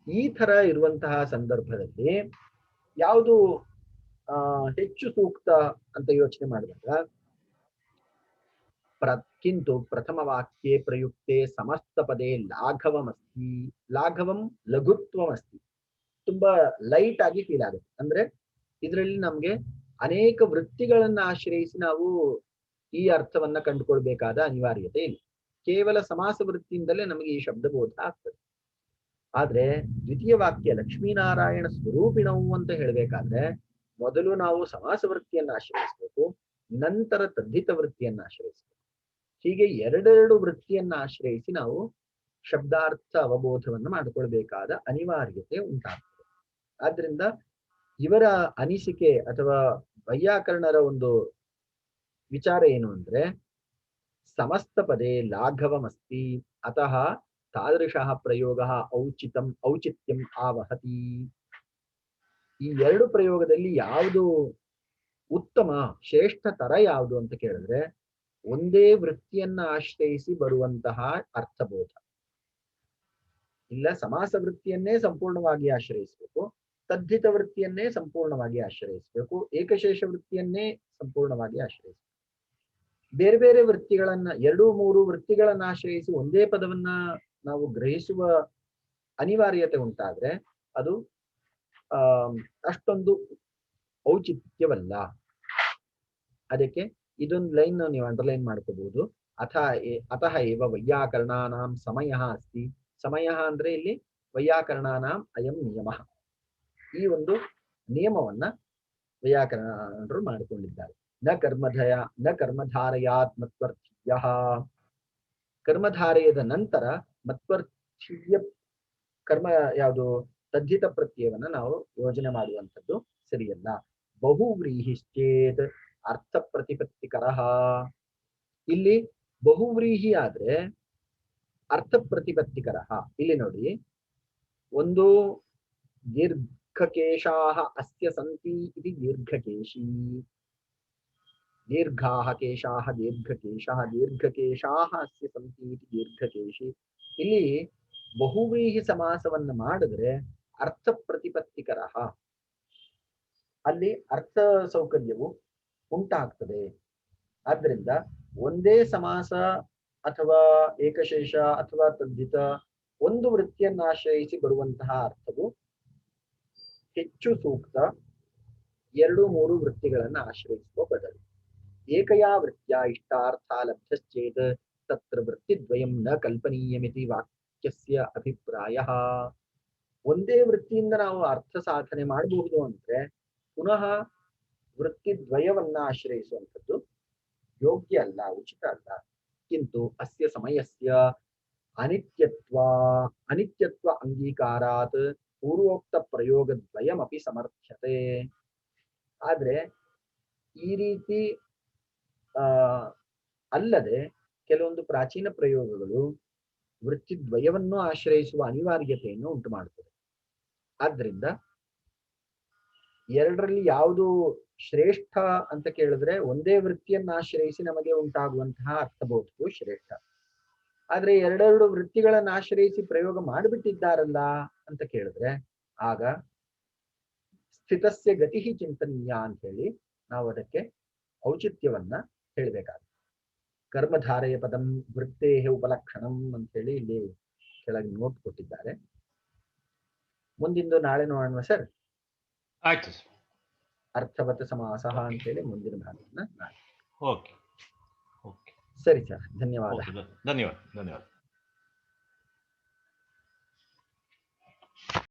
ಈ ತರ ಇರುವಂತಹ ಸಂದರ್ಭದಲ್ಲಿ ಯಾವುದು ಹೆಚ್ಚು ಸೂಕ್ತ ಅಂತ ಯೋಚನೆ ಮಾಡಿದಾಗ ಕಿಂತು ಪ್ರಥಮ ವಾಕ್ಯೆ ಪ್ರಯುಕ್ತೆ ಸಮಸ್ತ ಪದೇ ಲಾಘವಮಸ್ತಿ. ಲಾಘವಂ ಲಘುತ್ವಮಸ್ತಿ, ತುಂಬಾ ಲೈಟ್ ಆಗಿ ಫೀಲ್ ಆಗುತ್ತೆ. ಅಂದ್ರೆ ಇದರಲ್ಲಿ ನಮ್ಗೆ ಅನೇಕ ವೃತ್ತಿಗಳನ್ನ ಆಶ್ರಯಿಸಿ ನಾವು ಈ ಅರ್ಥವನ್ನ ಕಂಡುಕೊಳ್ಬೇಕಾದ ಅನಿವಾರ್ಯತೆ ಇಲ್ಲ. ಕೇವಲ ಸಮಾಸ ವೃತ್ತಿಯಿಂದಲೇ ನಮಗೆ ಈ ಶಬ್ದಬೋಧ ಆಗ್ತದೆ. ಆದ್ರೆ ದ್ವಿತೀಯ ವಾಕ್ಯ ಲಕ್ಷ್ಮೀನಾರಾಯಣ ಸ್ವರೂಪಿಣವು ಅಂತ ಹೇಳ್ಬೇಕಾದ್ರೆ ಮೊದಲು ನಾವು ಸಮಾಸ ವೃತ್ತಿಯನ್ನ ಆಶ್ರಯಿಸಬೇಕು, ನಂತರ ತದ್ಧಿತ ವೃತ್ತಿಯನ್ನ ಆಶ್ರಯಿಸಬೇಕು. ಹೀಗೆ ಎರಡೆರಡು ವೃತ್ತಿಯನ್ನ ಆಶ್ರಯಿಸಿ ನಾವು ಶಬ್ದಾರ್ಥ ಅವಬೋಧವನ್ನು ಮಾಡಿಕೊಳ್ಬೇಕಾದ ಅನಿವಾರ್ಯತೆ ಉಂಟಾಗ್ತದೆ. ಆದ್ರಿಂದ ಇವರ ಅನಿಸಿಕೆ ಅಥವಾ ವೈಯಾಕರಣರ ಒಂದು ವಿಚಾರ ಏನು ಅಂದ್ರೆ ಸಮಸ್ತ ಪದೇ ಲಾಘವಮಸ್ತಿ ಅತಃ ತಾದೃಶಃ ಪ್ರಯೋಗ ಔಚಿತ್ಯಂ ಆವಹತಿ. ಈ ಎರಡು ಪ್ರಯೋಗದಲ್ಲಿ ಯಾವುದು ಉತ್ತಮ ಶ್ರೇಷ್ಠ ತರ ಯಾವುದು ಅಂತ ಕೇಳಿದ್ರೆ ಒಂದೇ ವೃತ್ತಿಯನ್ನ ಆಶ್ರಯಿಸಿ ಬರುವಂತಹ ಅರ್ಥಬೋಧ. ಇಲ್ಲ ಸಮಾಸ ವೃತ್ತಿಯನ್ನೇ ಸಂಪೂರ್ಣವಾಗಿ ಆಶ್ರಯಿಸಬೇಕು, ತದ್ಧಿತ ವೃತ್ತಿಯನ್ನೇ ಸಂಪೂರ್ಣವಾಗಿ ಆಶ್ರಯಿಸಬೇಕು, ಏಕಶೇಷ ವೃತ್ತಿಯನ್ನೇ ಸಂಪೂರ್ಣವಾಗಿ ಆಶ್ರಯಿಸಬೇಕು. ಬೇರೆ ಬೇರೆ ವೃತ್ತಿಗಳನ್ನ 2-3 ವೃತ್ತಿಗಳನ್ನ ಆಶ್ರಯಿಸಿ ಒಂದೇ ಪದವನ್ನ ನಾವು ಗ್ರಹಿಸುವ ಅನಿವಾರ್ಯತೆ ಉಂಟಾದ್ರೆ ಅದು ಅಷ್ಟೊಂದು ಔಚಿತ್ಯವಲ್ಲ. ಅದಕ್ಕೆ ಇದೊಂದು ಲೈನ್ ನೀವು ಅಂಡರ್ಲೈನ್ ಮಾಡ್ಕೋಬಹುದು. ಅತಃ ಏವ ವೈಯಾಕರಣಾನಾಂ ಸಮಯ ಅಸ್ತಿ. ಸಮಯ ಅಂದ್ರೆ ಇಲ್ಲಿ ವೈಯಾಕರಣಾನಾಂ ಅಯಂ ನಿಯಮ. ಈ ಒಂದು ನಿಯಮವನ್ನ ವೈಯಾಕರಣರು ಮಾಡಿಕೊಂಡಿದ್ದಾರೆ. ನ ಕರ್ಮಧಾರಯಾತ್ಮತ್ವರ್ಥೀಯ. ಕರ್ಮಧಾರೆಯದ ನಂತರ ಮತ್ವರ್ಥೀಯ ಕರ್ಮ ಯಾವುದು ತದ್ಧಿತ ಪ್ರತ್ಯಯವನ್ನ ನಾವು ಯೋಜನೆ ಮಾಡುವಂಥದ್ದು ಸರಿಯಲ್ಲ. ಬಹುವ್ರೀಹಿಶ್ಚೇತ್ ಅರ್ಥ ಪ್ರತಿಪತ್ತಿಕರ. ಇಲ್ಲಿ ಬಹುವ್ರೀಹಿ ಆದ್ರೆ ಅರ್ಥ ಪ್ರತಿಪತ್ತಿಕರ. ಇಲ್ಲಿ ನೋಡಿ, ಒಂದು ದೀರ್ಘಕೇಶಾಹ ಅಸ್ಯ ಸಂತಿ ಇತಿ ದೀರ್ಘಕೇಶಿ, ದೀರ್ಘಾಹ ಕೇಶಾಹ ದೀರ್ಘಕೇಶಃ ದೀರ್ಘಕೇಶಾಹ ಅಸ್ಯ ಸಂತಿ ಇತಿ ದೀರ್ಘಕೇಶಿ. ಇಲ್ಲಿ ಬಹುವ್ರೀಹಿ ಸಮಾಸವನ್ನ ಮಾಡಿದ್ರೆ ಅರ್ಥ ಪ್ರತಿಪತ್ತಿಕರ, ಅಲ್ಲಿ ಅರ್ಥ ಸೌಕರ್ಯವು ಉಂಟಾಗ್ತದೆ. ಆದ್ರಿಂದ ಒಂದೇ ಸಮಾಸ ಅಥವಾ ಏಕಶೇಷ ಅಥವಾ ತದ್ಧಿತ ಒಂದು ವೃತ್ತಿಯನ್ನ ಆಶ್ರಯಿಸಿ ಬರುವಂತಹ ಅರ್ಥವು ಹೆಚ್ಚು ಸೂಕ್ತ 2-3 ವೃತ್ತಿಗಳನ್ನ ಆಶ್ರಯಿಸುವ ಬದಲು ಏಕಯಾ ವೃತ್ತಿಯ ಇಷ್ಟಾರ್ಥ ಲಬ್ಧಶ್ಚೇತ್ ತತ್ರ ವೃತ್ತಿದ್ವಯಂ ನ ಕಲ್ಪನೀಯಮಿತಿ ವಾಕ್ಯಸ್ಯ ಅಭಿಪ್ರಾಯ. ಒಂದೇ ವೃತ್ತಿಯಿಂದ ನಾವು ಅರ್ಥ ಸಾಧನೆ ಮಾಡಬಹುದು ಅಂದ್ರೆ ಪುನಃ ವೃತ್ತಿದ್ವಯವನ್ನ ಆಶ್ರಯಿಸುವಂಥದ್ದು ಯೋಗ್ಯ ಅಲ್ಲ, ಉಚಿತ ಅಲ್ಲ. ಕಿಂತು ಅಸ್ಯ ಸಮಯಸ್ಯ ಅನಿತ್ಯತ್ವ ಅಂಗೀಕಾರಾತ್ ಪೂರ್ವೋಕ್ತ ಪ್ರಯೋಗದ್ವಯಮಪಿ ಸಮರ್ಥ್ಯತೆ. ಆದ್ರೆ ಈ ರೀತಿ ಅಲ್ಲದೆ ಕೆಲವೊಂದು ಪ್ರಾಚೀನ ಪ್ರಯೋಗಗಳು ವೃತ್ತಿದ್ವಯವನ್ನು ಆಶ್ರಯಿಸುವ ಅನಿವಾರ್ಯತೆಯನ್ನು ಉಂಟು ಮಾಡುತ್ತದೆ. ಆದ್ರಿಂದ ಎರಡರಲ್ಲಿ ಯಾವುದು ಶ್ರೇಷ್ಠ ಅಂತ ಕೇಳಿದ್ರೆ ಒಂದೇ ವೃತ್ತಿಯನ್ನ ಆಶ್ರಯಿಸಿ ನಮಗೆ ಉಂಟಾಗುವಂತಹ ಅರ್ಥಬೋಧವು ಶ್ರೇಷ್ಠ. ಆದ್ರೆ ಎರಡೆರಡು ವೃತ್ತಿಗಳನ್ನ ಆಶ್ರಯಿಸಿ ಪ್ರಯೋಗ ಮಾಡಿಬಿಟ್ಟಿದ್ದಾರಲ್ಲ ಅಂತ ಕೇಳಿದ್ರೆ ಆಗ ಸ್ಥಿತಸ್ಯ ಗತಿ ಚಿಂತನೀಯ ಅಂತ ಹೇಳಿ ನಾವು ಅದಕ್ಕೆ ಔಚಿತ್ಯವನ್ನ ಹೇಳಬೇಕಾಗುತ್ತೆ. ಕರ್ಮಧಾರೆಯ ಪದಂ ವೃತ್ತೇ ಉಪಲಕ್ಷಣಂ ಅಂತ ಹೇಳಿ ಇಲ್ಲಿ ಕೆಳಗೆ ನೋಟ್ ಕೊಟ್ಟಿದ್ದಾರೆ. ಮುಂದಿಂದು ನಾಳೆ ನೋಡೋಣ ಸರ್. ಆಯ್ತು. ಅರ್ಥವತ್ ಸಮಾಸಃ ಅಂತೇಳಿ ಮುಂದಿನ ಭಾಗವನ್ನ ಓಕೆ ಓಕೆ ಸರಿ ಸರ್ ಧನ್ಯವಾದ ಓಕೆ ಧನ್ಯವಾದ ಧನ್ಯವಾದ